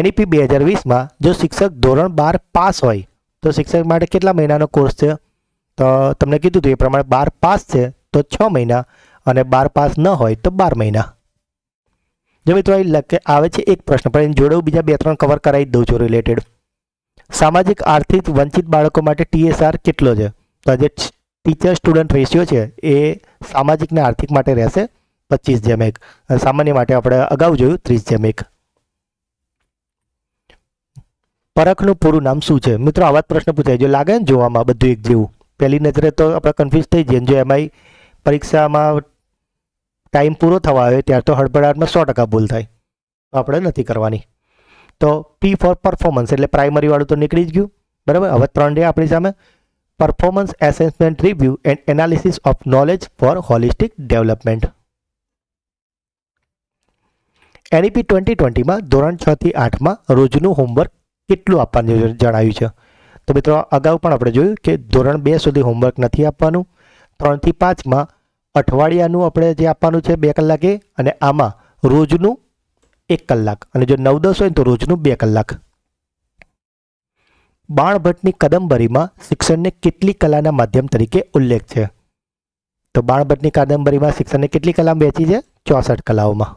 NEP 2020માં જો શિક્ષક ધોરણ 12 પાસ હોય તો શિક્ષક માટે કેટલા મહિનાનો કોર્સ છે? તો તમને કીધું હતું એ પ્રમાણે 12 પાસ છે તો 6 મહિના અને 12 પાસ ન હોય તો 12 મહિના. જો મિત્રો અહીં આવે છે એક પ્રશ્ન પણ એની જોડે હું બીજા 2-3 કવર કરાવી જ દઉં છું રિલેટેડ. સામાજિક આર્થિક વંચિત બાળકો માટે TSR કેટલો છે? તો જે ટીચર સ્ટુડન્ટ રેશિયો છે એ સામાજિક ને આર્થિક માટે રહેશે 25:1 અને સામાન્ય માટે આપણે અગાઉ જોયું 30:1. પરખનું પૂરું નામ શું છે? મિત્રો આવા જ પ્રશ્ન પૂછાય. જો લાગે ને જોવામાં બધું એક જેવું પહેલી નજરે તો આપણે કન્ફ્યુઝ થઈ જઈએ. જો એમાં પરીક્ષામાં ટાઈમ પૂરો થવા આવ્યો ત્યારે તો હડબડાટમાં 100% ભૂલ થાય, આપણે નથી કરવાની. તો P ફોર પરફોર્મન્સ એટલે પ્રાઇમરી વાળું તો નીકળી જ ગયું, બરાબર. હવે 3 આપણી સામે performance assessment review and analysis of knowledge four holistic development. NEP 2020માં ધોરણ 6 થી 8માં રોજનું હોમવર્ક કેટલું આપવાનું જણાવ્યું છે? તો મિત્રો અગાઉ પણ આપણે જોયું કે ધોરણ 2 સુધી હોમવર્ક નથી આપવાનું. 3 થી 5માં અઠવાડિયાનું આપણે જે આપવાનું છે 2 કલાકે અને આમાં રોજનું 1 કલાક અને જો 9-10 હોય તો રોજનું 2 કલાક. બાણભટ્ટની કાદંબરીમાં શિક્ષણને કેટલી કલાના માધ્યમ તરીકે ઉલ્લેખ છે? તો બાણભટ્ટની કાદંબરીમાં શિક્ષણને કેટલી કલામાં વહેંચી છે? 64 કલાઓમાં.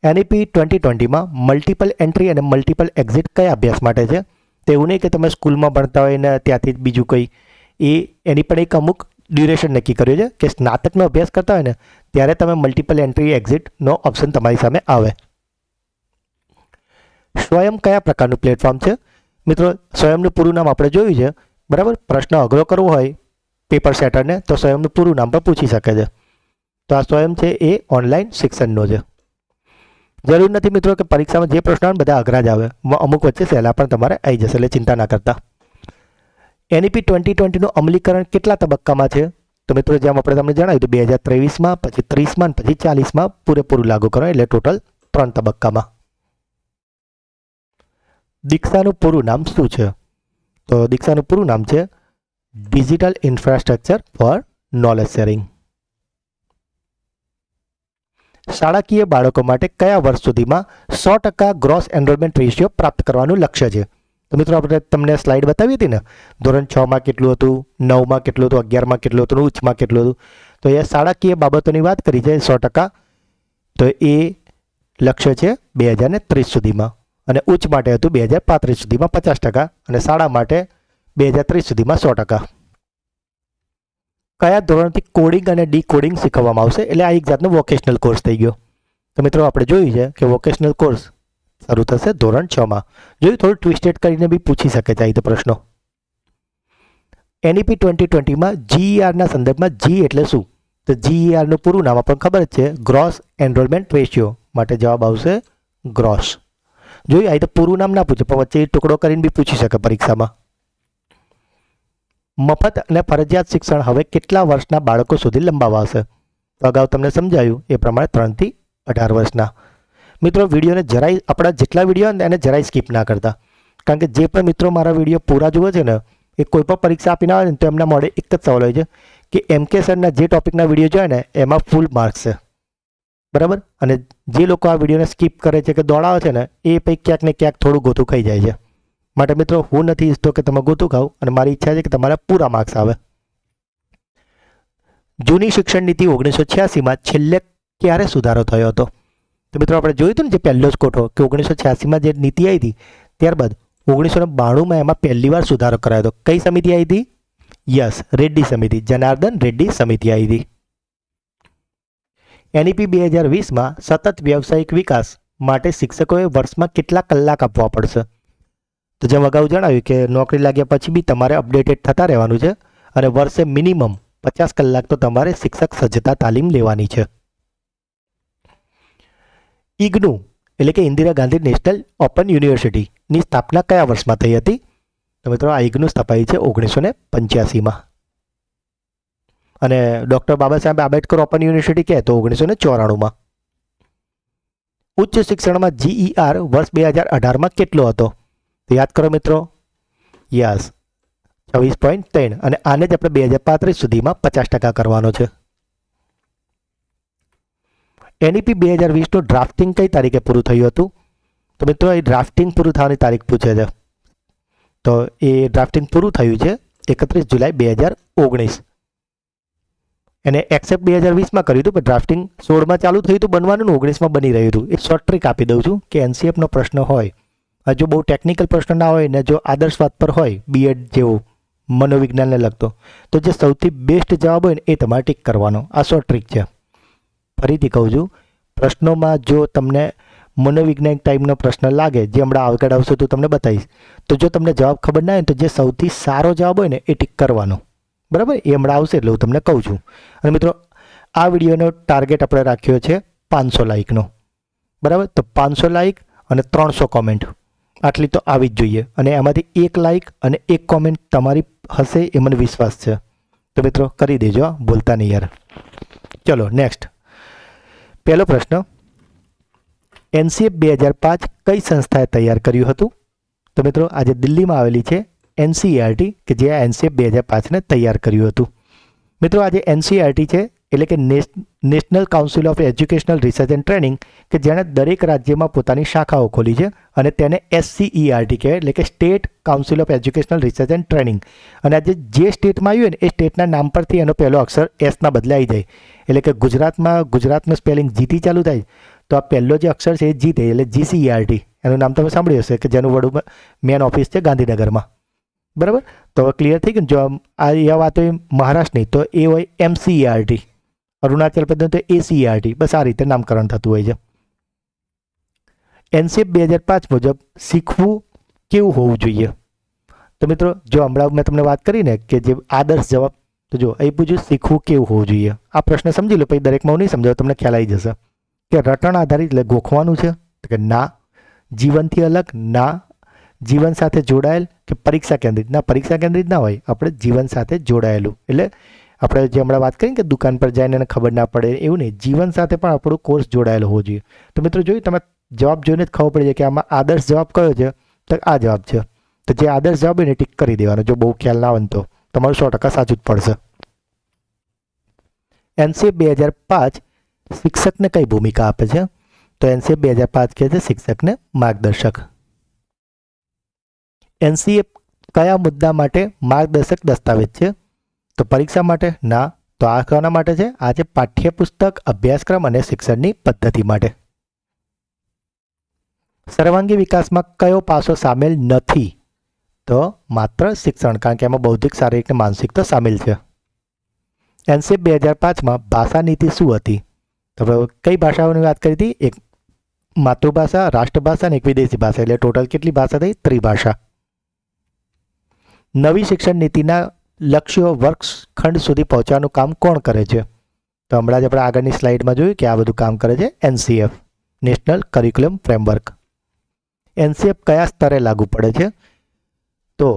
NEP 2020માં મલ્ટિપલ એન્ટ્રી અને મલ્ટિપલ એક્ઝિટ કયા અભ્યાસ માટે છે? તો એવું નહીં કે તમે સ્કૂલમાં ભણતા હોય ને ત્યાંથી જ બીજું કંઈ, એની પણ એક અમુક ડ્યુરેશન નક્કી કર્યું છે કે સ્નાતકનો અભ્યાસ કરતા હોય ને ત્યારે તમે મલ્ટિપલ એન્ટ્રી એક્ઝિટનો ઓપ્શન તમારી સામે આવે. સ્વયં કયા પ્રકારનું પ્લેટફોર્મ છે? મિત્રો સ્વયંનું પૂરું નામ આપણે જોયું છે, બરાબર. પ્રશ્ન અઘરો કરવો હોય પેપર સેટરને તો સ્વયંનું પૂરું નામ પણ પૂછી શકે છે. તો આ સ્વયં છે એ ઓનલાઈન શિક્ષણનો છે. જરૂર નથી મિત્રો કે પરીક્ષામાં જે પ્રશ્નો આવે બધા અઘરા જ આવે, અમુક વચ્ચે સહેલા પણ તમારે આવી જશે એટલે ચિંતા ના કરતા. NEP 2020નું અમલીકરણ કેટલા તબક્કામાં છે? તો મિત્રો જેમ આપણે તમને જણાવ્યું 2023માં, પછી 30માં પછી 40માં પૂરેપૂરું લાગુ કરો એટલે ટોટલ 3 તબક્કામાં. દીક્ષાનું પૂરું નામ શું છે? તો દીક્ષાનું પૂરું નામ છે digital infrastructure four knowledge sharing. શાળાકીય બાળકો માટે કયા વર્ષ સુધીમાં 100% ગ્રોસ એનરોલમેન્ટ રેશિયો પ્રાપ્ત કરવાનું લક્ષ્ય છે? તો મિત્રો આપણે તમને સ્લાઇડ બતાવી હતી ને, ધોરણ 6માં કેટલું હતું, 9માં કેટલું હતું, 11માં કેટલું હતું, ઉચ્ચમાં કેટલું હતું. તો એ શાળાકીય બાબતોની વાત કરી છે 100%. તો એ લક્ષ્ય છે 2030 સુધીમાં અને ઉચ્ચ માટે હતું 2035 સુધીમાં 50% અને શાળા માટે 2030 સુધીમાં 100%. કયા ધોરણથી કોડિંગ અને ડીકોડિંગ શીખવવામાં આવશે? એટલે આ એક જાતનો વોકેશનલ કોર્સ થઈ ગયો. તો મિત્રો આપણે જોયું છે કે વોકેશનલ કોર્સ શરૂ થશે ધોરણ 6માં. જોયું, થોડું ટ્વિસ્ટેડ કરીને બી પૂછી શકે છે આ તો પ્રશ્નો. NEP 2020માં GERના સંદર્ભમાં G એટલે શું? તો GERનું પૂરું નામ આપણને ખબર જ છે, ગ્રોસ એનરોલમેન્ટ રેશિયો. માટે જવાબ આવશે ગ્રોસ. જોયું, આ તો પૂરું નામ ના પૂછે પણ વચ્ચે ટુકડો કરીને બી પૂછી શકે પરીક્ષામાં. મફત અને ફરજિયાત શિક્ષણ હવે કેટલા વર્ષના બાળકો સુધી લંબાવાશે? તો અગાઉ તમને સમજાયું એ પ્રમાણે 3 થી 18 વર્ષના. મિત્રો વિડીયોને જરાય આપણા જેટલા વિડીયો ને એને જરાય સ્કીપ ના કરતા, કારણ કે જે પણ મિત્રો મારા વિડીયો પૂરા જુએ છે ને એ કોઈ પણ પરીક્ષા આપીને આવે ને તો એમના મોઢે એક જ સવાલ હોય છે કે MK સરના જે ટોપિકના વિડીયો જોયા ને એમાં ફૂલ માર્ક્સ છે, બરાબર. અને જે લોકો આ વિડીયોને સ્કીપ કરે છે કે દોડાવે છે ને એ પછી ક્યાંક ને ક્યાંક થોડું ગોતું ખાઈ જાય છે. માટે મિત્રો હું નથી ઈચ્છતો કે તમે ગોતું ખાવ અને મારી ઈચ્છા છે કે તમારા પૂરા માર્ક્સ આવે. જૂની શિક્ષણ નીતિ 1986માં છેલ્લે ક્યારે સુધારો થયો હતો? તો મિત્રો આપણે જોયું હતું ને જે પહેલો જ કોઠો કે 1986માં જે નીતિ આવી હતી ત્યારબાદ 1992માં એમાં પહેલી વાર સુધારો કરાયો હતો. કઈ સમિતિ આવી હતી? યસ, રેડ્ડી સમિતિ, જનાર્દન રેડ્ડી સમિતિ આવી હતી. NEP 2020માં સતત વ્યવસાયિક વિકાસ માટે શિક્ષકોએ વર્ષમાં કેટલા કલાક આપવા પડશે? તો જેમ અગાઉ જણાવ્યું કે નોકરી લાગ્યા પછી બી તમારે અપડેટેડ થતા રહેવાનું છે અને વર્ષે મિનિમમ 50 કલાક તો તમારે શિક્ષક સજ્જતા તાલીમ લેવાની છે. ઇગ્નુ એટલે કે ઇન્દિરા ગાંધી નેશનલ ઓપન યુનિવર્સિટીની સ્થાપના કયા વર્ષમાં થઈ હતી? તો મિત્રો આ ઇગ્નુ સ્થપાઈ છે 1985માં. અને doctor Baba Saheb Ambedkar open university કહે તો 1994માં. ઉચ્ચ શિક્ષણમાં GER વર્ષ 2018માં કેટલો હતો? તો યાદ કરો મિત્રો, યસ 26.3, અને આને જ આપણે 2035 સુધીમાં 50% કરવાનો છે. NEP 2020નું ડ્રાફ્ટિંગ કઈ તારીખે પૂરું થયું હતું? તો મિત્રો એ ડ્રાફ્ટિંગ પૂરું થવાની તારીખ પૂછે છે. તો એ ડ્રાફ્ટિંગ પૂરું થયું છે 31 જુલાઈ 2019. એને એક્સેપ્ટ 2020માં કર્યું હતું, પણ ડ્રાફ્ટિંગ 16માં ચાલુ થયું હતું બનવાનું ને 19માં બની રહ્યું હતું. એક શોર્ટ ટ્રીક આપી દઉં છું કે NCFનો પ્રશ્ન હોય, જો બહુ ટેકનિકલ પ્રશ્ન ના હોય ને જો આદર્શવાદ પર હોય, B.Ed જેવો મનોવિજ્ઞાનને લગતો, તો જે સૌથી બેસ્ટ જવાબ હોય ને એ તમારે ટીક કરવાનો. આ શોર્ટ ટ્રીક છે. ફરીથી કહું છું, પ્રશ્નોમાં જો તમને મનોવિજ્ઞાનિક ટાઈપનો પ્રશ્ન લાગે, જે હમણાં આગળ આવશે તો તમને બતાવીશ, તો જો તમને જવાબ ખબર ના હોય તો જે સૌથી સારો જવાબ હોય ને એ ટીક કરવાનો. બરાબર? એ હમણાં આવશે એટલે હું તમને કહું છું. અને મિત્રો આ વિડીયોનો ટાર્ગેટ આપણે રાખ્યો છે 500 લાઇકનો. બરાબર? તો 500 લાઇક અને 300 કોમેન્ટ, આટલી તો આવી જ જોઈએ. અને એમાંથી 1 લાઇક અને 1 કોમેન્ટ તમારી હશે એ મને વિશ્વાસ છે. તો મિત્રો કરી દેજો, ભૂલતા નહીં યાર. ચલો નેક્સ્ટ. પહેલો પ્રશ્ન, NCF 2005 કઈ સંસ્થાએ તૈયાર કર્યું હતું? તો મિત્રો આજે દિલ્હીમાં આવેલી છે NCERT, કે જે આ NCF 2005ને તૈયાર કર્યું હતું. મિત્રો આજે NCERT છે એટલે કે national council of educational research and training, કે જેણે દરેક રાજ્યમાં પોતાની શાખાઓ ખોલી છે, અને તેને SCERT કહેવાય, એટલે કે state council of educational research and training. અને આજે જે સ્ટેટમાં આવ્યું ને એ સ્ટેટના નામ પરથી એનો પહેલો અક્ષર S ના બદલે આવી જાય. એટલે કે ગુજરાતનું સ્પેલિંગ જીથી ચાલુ થાય તો આ પહેલો જે અક્ષર છે એ જી થાય, એટલે GCERT. એનું નામ તમે સાંભળ્યું હશે, કે જેનું વડું મેન ઓફિસ છે ગાંધીનગરમાં. બરાબર? તો હવે ક્લિયર થઈ ગયું. જો આ વાત હોય મહારાષ્ટ્રની તો એ હોય MCERT, અરુણાચલ પ્રદેશ તો ACERT. બસ આ રીતે નામકરણ થતું હોય છે. NCF 2005 મુજબ શીખવું કેવું હોવું જોઈએ? તો મિત્રો જો હમણાં મેં તમને વાત કરી ને કે જે આદર્શ જવાબ, તો જો અહીં પૂછ્યું શીખવું કેવું હોવું જોઈએ. આ પ્રશ્ન સમજી લો, પછી દરેકમાં હું નહીં સમજાવું, તમને ખ્યાલ આવી જશે. કે રટણ આધારિત એટલે ગોખવાનું છે કે ના, જીવનથી અલગ ના, જીવન સાથે જોડાયેલ કે પરીક્ષા કેન્દ્રિત? ના, પરીક્ષા કેન્દ્રિત ના હોય, આપણે જીવન સાથે જોડાયેલું. એટલે આપણે જે હમણાં વાત કરી કે દુકાન પર જઈને એને ખબર ના પડે, એવું નહીં, જીવન સાથે પણ આપણો કોર્સ જોડાયેલો હોવો જોઈએ. તો મિત્રો જોયું, તમે જવાબ જોઈને જ ખબર પડી જાય કે આમાં આદર્શ જવાબ કયો છે, તો આ જવાબ છે. તો જે આદર્શ જવાબ હોય ને ટીક કરી દેવાનો. જો બહુ ખ્યાલ ના હોય તો તમારું 100% સાચું જ પડશે. NCF 2005 શિક્ષકને કઈ ભૂમિકા આપે છે? તો NCF 2005 કહે છે શિક્ષકને માર્ગદર્શક. NCF કયા મુદ્દા માટે માર્ગદર્શક દસ્તાવેજ છે? તો પરીક્ષા માટે? ના. તો આ કોના માટે છે? આ છે પાઠ્યપુસ્તક, અભ્યાસક્રમ અને શિક્ષણની પદ્ધતિ માટે. સર્વાંગી વિકાસમાં કયો પાસો સામેલ નથી? તો માત્ર શિક્ષણ, કારણ કે એમાં બૌદ્ધિક, શારીરિક અને માનસિક તો સામેલ છે. NCF 2005માં ભાષા નીતિ શું હતી? તો કઈ ભાષાઓની વાત કરી હતી? એક માતૃભાષા, રાષ્ટ્રભાષા અને એક વિદેશી ભાષા. એટલે ટોટલ કેટલી ભાષા થઈ? 3 ભાષા. નવી શિક્ષણ નીતિના લક્ષ્યો વર્ગખંડ સુધી પહોંચવાનું કામ કોણ કરે છે? તો હમણાં જ આપણે આગળની સ્લાઇડમાં જોયું કે આ બધું કામ કરે છે NCF, national curriculum framework. NCF કયા સ્તરે લાગુ પડે છે? તો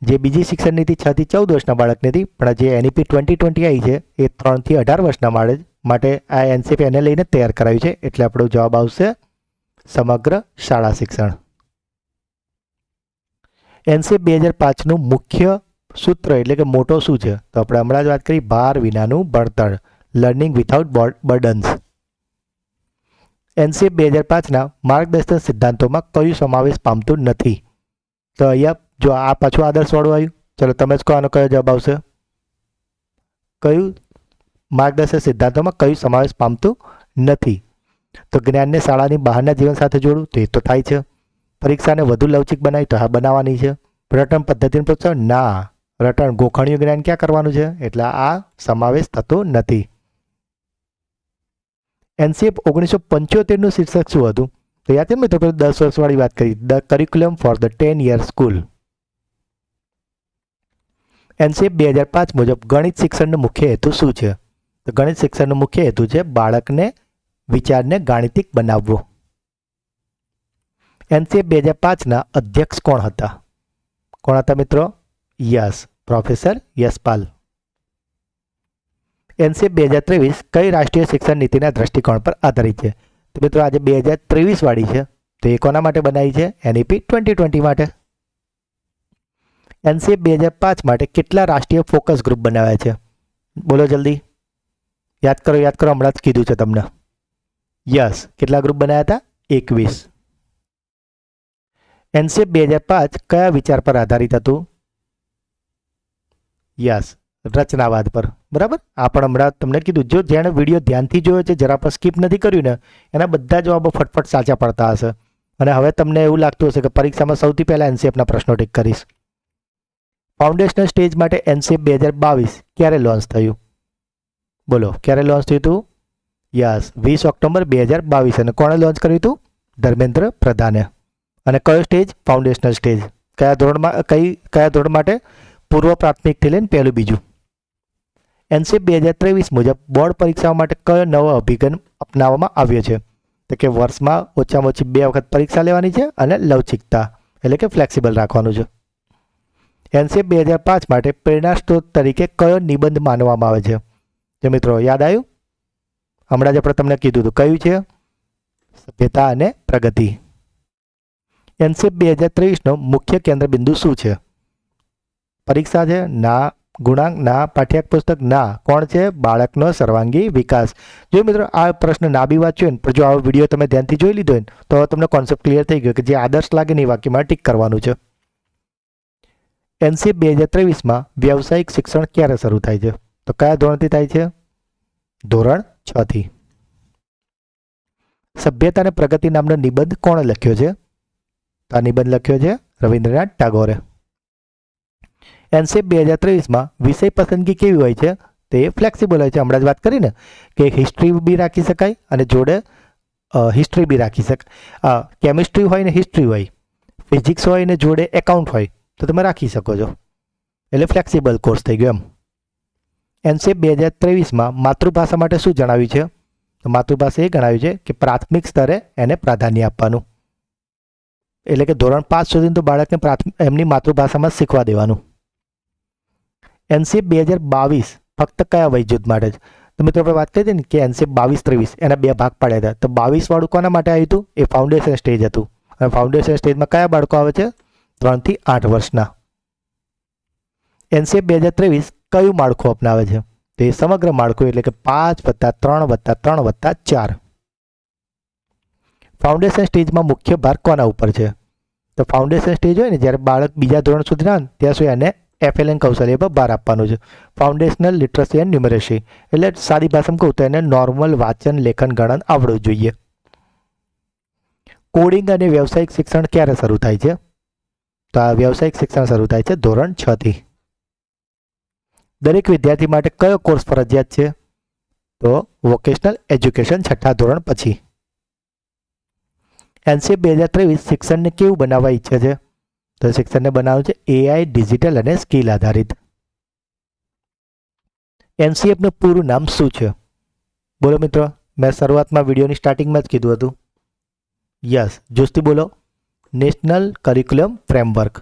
જે બીજી શિક્ષણ નીતિ 6 થી 14 વર્ષના બાળકની હતી, પણ જે NEP 2020 આવી છે એ 3 થી 18 વર્ષના માટે આ NCF એને લઈને તૈયાર કરાયું છે. એટલે આપણો જવાબ આવશે સમગ્ર શાળા શિક્ષણ. NCF 2005નું મુખ્ય સૂત્ર એટલે કે મોટો શું છે? તો આપણે હમણાં જ વાત કરી, ભાર વિનાનું ભણતર, લર્નિંગ વિથઆઉટ બર્ડન્સ. NCF 2005ના માર્ગદર્શન સિદ્ધાંતોમાં કયું સમાવેશ પામતું નથી? તો અહીંયા જો આ પાછું આદર્શવાળું આવ્યું. ચલો તમે જ કહો આનો કયો જવાબ આવશે? કયું માર્ગદર્શક સિદ્ધાંતોમાં કયું સમાવેશ પામતું નથી? તો જ્ઞાનને શાળાની બહારના જીવન સાથે જોડવું, તો એ તો થાય છે. પરીક્ષાને વધુ લવચિક બનાવી, તો હા બનાવવાની છે. રટણ પદ્ધતિનું પ્રોત્સાહન? ના, રટણ ગોખણિયું જ્ઞાન ક્યાં કરવાનું છે? એટલે આ સમાવેશ થતો નથી. NCF 1975નું શીર્ષક શું હતું? તો યાદ છે મેં તો 10 વર્ષવાળી વાત કરી, the curriculum for the 10-year school. NCF 2005 મુજબ ગણિત શિક્ષણનો મુખ્ય હેતુ શું છે? તો ગણિત શિક્ષણનો મુખ્ય હેતુ છે બાળકને વિચારને ગાણિતિક બનાવવો. એનસીએફ 2005ના અધ્યક્ષ કોણ હતા? કોણ હતા મિત્રો? Yes, professor Yashpal. એનસીએફ 2023 કઈ રાષ્ટ્રીય શિક્ષણ નીતિના દ્રષ્ટિકોણ પર આધારિત છે? તો મિત્રો આજે 2023 વાળી છે, તો એ કોના માટે બનાવી છે? એનઈપી 2020 માટે. એનસીએફ 2005 માટે કેટલા રાષ્ટ્રીય ફોકસ ગ્રુપ બનાવ્યા છે? બોલો જલ્દી, યાદ કરો, હમણાં જ કીધું છે તમને. યસ, કેટલા ગ્રુપ બનાવ્યા હતા? 21. એનસીએફ 2005 કયા વિચાર પર આધારિત હતું? યસ, રચનાવાદ પર. બરાબર, આ પણ હમણાં તમને કીધું. જો જેણે વિડીયો ધ્યાનથી જોયો છે, જરા પર સ્કીપ નથી કર્યું ને, એના બધા જવાબો ફટફટ સાચા પડતા હશે. અને હવે તમને એવું લાગતું હશે કે પરીક્ષામાં સૌથી પહેલા એનસીએફના પ્રશ્નો ટીક કરીશ. ફાઉન્ડેશનલ સ્ટેજ માટે એનસીએફ 2022 ક્યારે લોન્ચ થયું? બોલો, ક્યારે લોન્ચ થયું હતું? Yes, 20 October 2022. અને કોણે લોન્ચ કર્યું હતું? ધર્મેન્દ્ર પ્રધાને. અને કયો સ્ટેજ? Foundational stage. કયા ધોરણ માટે? પૂર્વ પ્રાથમિકથી લઈને પહેલું બીજું. એનસીએફ 2023 મુજબ બોર્ડ પરીક્ષાઓ માટે કયો નવો અભિગમ અપનાવવામાં આવ્યો છે? તો કે વર્ષમાં ઓછામાં ઓછી 2 વખત પરીક્ષા લેવાની છે અને લવચિકતા એટલે કે ફ્લેક્સિબલ રાખવાનું છે. એનસીએફ 2005 માટે પ્રેરણા સ્ત્રોત તરીકે કયો નિબંધ માનવામાં આવે છે? જે મિત્રો યાદ આવ્યું? હમણાં જ આપણે તમને કીધું હતું, કયું છે? સભ્યતા અને પ્રગતિ. એનસીએફ 2023નો મુખ્ય કેન્દ્ર બિંદુ શું છે? પરીક્ષા છે? ના. ગુણાંક? ના. પાઠ્યપુસ્તક? ના. કોણ છે? બાળકનો સર્વાંગી વિકાસ. જો મિત્રો આ પ્રશ્ન ના બી વાંચ્યો ને, પણ જો આ વિડીયો તમે ધ્યાનથી જોઈ લીધો ને, તો હવે તમને કોન્સેપ્ટ ક્લિયર થઈ ગયો કે જે આદર્શ લાગે ને એ વાક્યમાં ટીક કરવાનું છે. એનસીએફ 2023માં વ્યવસાયિક શિક્ષણ ક્યારે શરૂ થાય છે? તો કયા ધોરણથી થાય છે? ધોરણ 6 થી. સભ્યતા અને પ્રગતિ નામનો નિબંધ કોણે લખ્યો છે? તો આ નિબંધ લખ્યો છે રવિન્દ્રનાથ ટાગોરે. એનસીએફ 2023માં વિષય પસંદગી કેવી હોય છે? તે ફ્લેક્સિબલ હોય છે. હમણાં જ વાત કરી ને કે હિસ્ટ્રી બી રાખી શકાય અને જોડે હિસ્ટ્રી બી રાખી શકાય. કેમિસ્ટ્રી હોય ને હિસ્ટ્રી હોય, ફિઝિક્સ હોય ને જોડે એકાઉન્ટ હોય, તો તમે રાખી શકો છો. એટલે ફ્લેક્સિબલ કોર્સ થઈ ગયો એમ. એનસીએફ 2023માં માતૃભાષા માટે શું જણાવ્યું છે? તો માતૃભાષા એ ગણાવ્યું છે કે પ્રાથમિક સ્તરે એને પ્રાધાન્ય આપવાનું. એટલે કે ધોરણ 5 સુધી તો બાળકને એમની માતૃભાષામાં શીખવા દેવાનું. એનસીએફ 2022 ફક્ત કયા વયજૂથ માટે જ? તો મિત્રો આપણે વાત કરી હતી ને કે એનસીએફ 22-23 એના 2 ભાગ પાડ્યા હતા. તો 22 વાળું કોના માટે આવ્યું હતું? એ ફાઉન્ડેશન સ્ટેજ હતું. અને ફાઉન્ડેશન સ્ટેજમાં કયા બાળકો આવે છે? 3 થી 8 વર્ષના. એનસીએફ 2023 કયું માળખું અપનાવે છે? તો એ સમગ્ર માળખું એટલે કે 5+3+3+4. ફાઉન્ડેશન સ્ટેજમાં મુખ્ય ભાર કોના ઉપર છે? તો ફાઉન્ડેશન સ્ટેજ હોય ને, જ્યારે બાળક બીજા ધોરણ સુધી ના ત્યાં સુધી એને FLN કૌશલ્ય પર ભાર આપવાનું છે. ફાઉન્ડેશનલ લિટરસી એન્ડ ન્યુમરેસી એટલે સાદી ભાષામાં કહું તો એને નોર્મલ વાંચન, લેખન, ગણન આવડવું જોઈએ. કોડિંગ અને વ્યવસાયિક શિક્ષણ ક્યારે શરૂ થાય છે? તો આ વ્યવસાયિક શિક્ષણ શરૂ થાય છે ધોરણ 6 થી. દરેક વિદ્યાર્થી માટે કયો કોર્સ ફરજિયાત છે? તો વોકેશનલ એજ્યુકેશન 6થા ધોરણ પછી. એનસીએફ 2023 શિક્ષણને કેવું બનાવવા ઈચ્છે છે? તો શિક્ષણને બનાવવું છે AI, ડિજિટલ અને સ્કિલ આધારિત. એનસીએફનું પૂરું નામ શું છે? બોલો મિત્રો, મેં શરૂઆતમાં વિડીયોની સ્ટાર્ટિંગમાં જ કીધું હતું. યસ, જોસ્તી બોલો. National curriculum framework.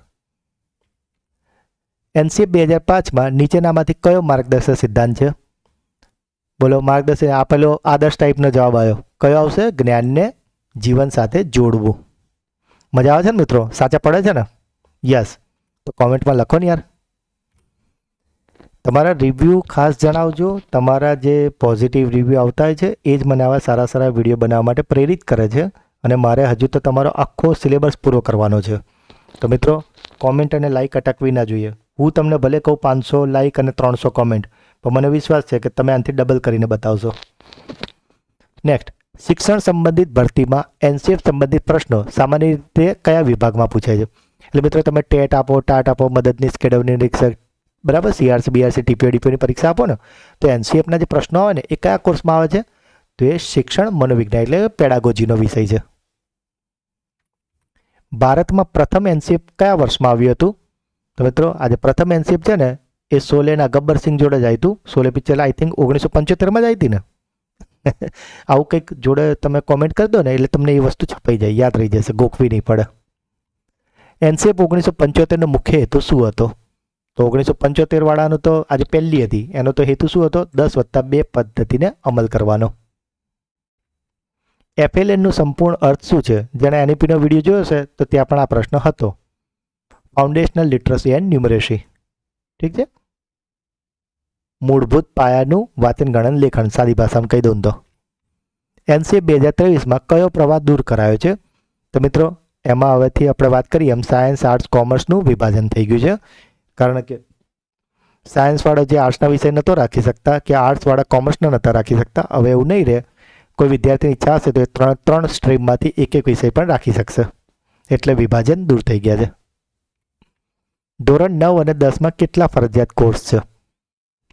એનસીએફ 2005માં નીચેનામાંથી કયો માર્ગદર્શક સિદ્ધાંત છે? બોલો, માર્ગદર્શક આપેલો આદર્શ ટાઈપનો જવાબ આવ્યો. કયો આવશે? જ્ઞાનને જીવન સાથે જોડવું. મજા આવે છે ને મિત્રો? સાચા પડે છે ને? યસ, તો કોમેન્ટમાં લખો ને યાર. તમારા રિવ્યૂ ખાસ જણાવજો. તમારા જે પોઝિટિવ રિવ્યૂ આવતા હોય છે એ જ મને આવા સારા સારા વિડીયો બનાવવા માટે પ્રેરિત કરે છે. અને મારે હજુ તો તમારો આખો સિલેબસ પૂરો કરવાનો છે. તો મિત્રો, કોમેન્ટ અને લાઇક અટકવી ના જોઈએ. હું તમને ભલે કહું 500 લાઇક અને 300 કોમેન્ટ, પણ મને વિશ્વાસ છે કે તમે આનાથી ડબલ કરીને બતાવશો. નેક્સ્ટ, શિક્ષણ સંબંધિત ભરતીમાં એનસીએફ સંબંધિત પ્રશ્નો સામાન્ય રીતે કયા વિભાગમાં પૂછાય છે? એટલે મિત્રો તમે ટેટ આપો, ટાટ આપો, મદદનીશ, કેળવણી નિરીક્ષક, બરાબર, CRC, BRC, TPO, DPOની પરીક્ષા આપો ને, તો એનસીએફના જે પ્રશ્નો આવે ને એ કયા કોર્સમાં આવે છે? તો એ શિક્ષણ મનોવિજ્ઞાન એટલે પેડાગોજીનો વિષય છે. ભારતમાં પ્રથમ એનસીએફ કયા વર્ષમાં આવ્યું હતું? તો મિત્રો આજે પ્રથમ એનસીએફ છે ને એ શોલેના ગબ્બરસિંહ જોડે જ આવ્યું હતું. શોલે પિક્ચર આઈ થિંક 1975માં જ આવી હતી ને. આવું કંઈક જોડે તમે કોમેન્ટ કરી દો ને એટલે તમને એ વસ્તુ છપાઈ જાય, યાદ રહી જશે, ગોખવી નહીં પડે. એનસીએફ 1975નો મુખ્ય હેતુ શું હતો? તો 1975 વાળાનો તો આજે પહેલી હતી, એનો તો હેતુ શું હતો? 10+2 પદ્ધતિને અમલ કરવાનો. FLNનો સંપૂર્ણ અર્થ શું છે? જેણે એનઈપીનો વિડીયો જોયો છે તો ત્યાં પણ આ પ્રશ્ન હતો. Foundational literacy and numeracy. ઠીક છે. મૂળભૂત પાયાનું વાંચન ગણન લેખન, સાદી ભાષામાં કહી દઉં તો. એનસીએફ 2023માં કયો પ્રવાહ દૂર કરાયો છે? તો મિત્રો એમાં હવેથી આપણે વાત કરીએ એમ સાયન્સ, આર્ટ્સ, કોમર્સનું વિભાજન થઈ ગયું છે. કારણ કે સાયન્સવાળા જે આર્ટ્સના વિષય નહોતો રાખી શકતા કે આર્ટ્સવાળા કોમર્સના નહોતા રાખી શકતા, હવે એવું નહીં રહે. કોઈ વિદ્યાર્થીની ઈચ્છા હશે તો એ ત્રણ સ્ટ્રીમમાંથી એક વિષય પણ રાખી શકશે. એટલે વિભાજન દૂર થઈ ગયા છે. ધોરણ 9 અને 10માં કેટલા ફરજિયાત કોર્સ છે?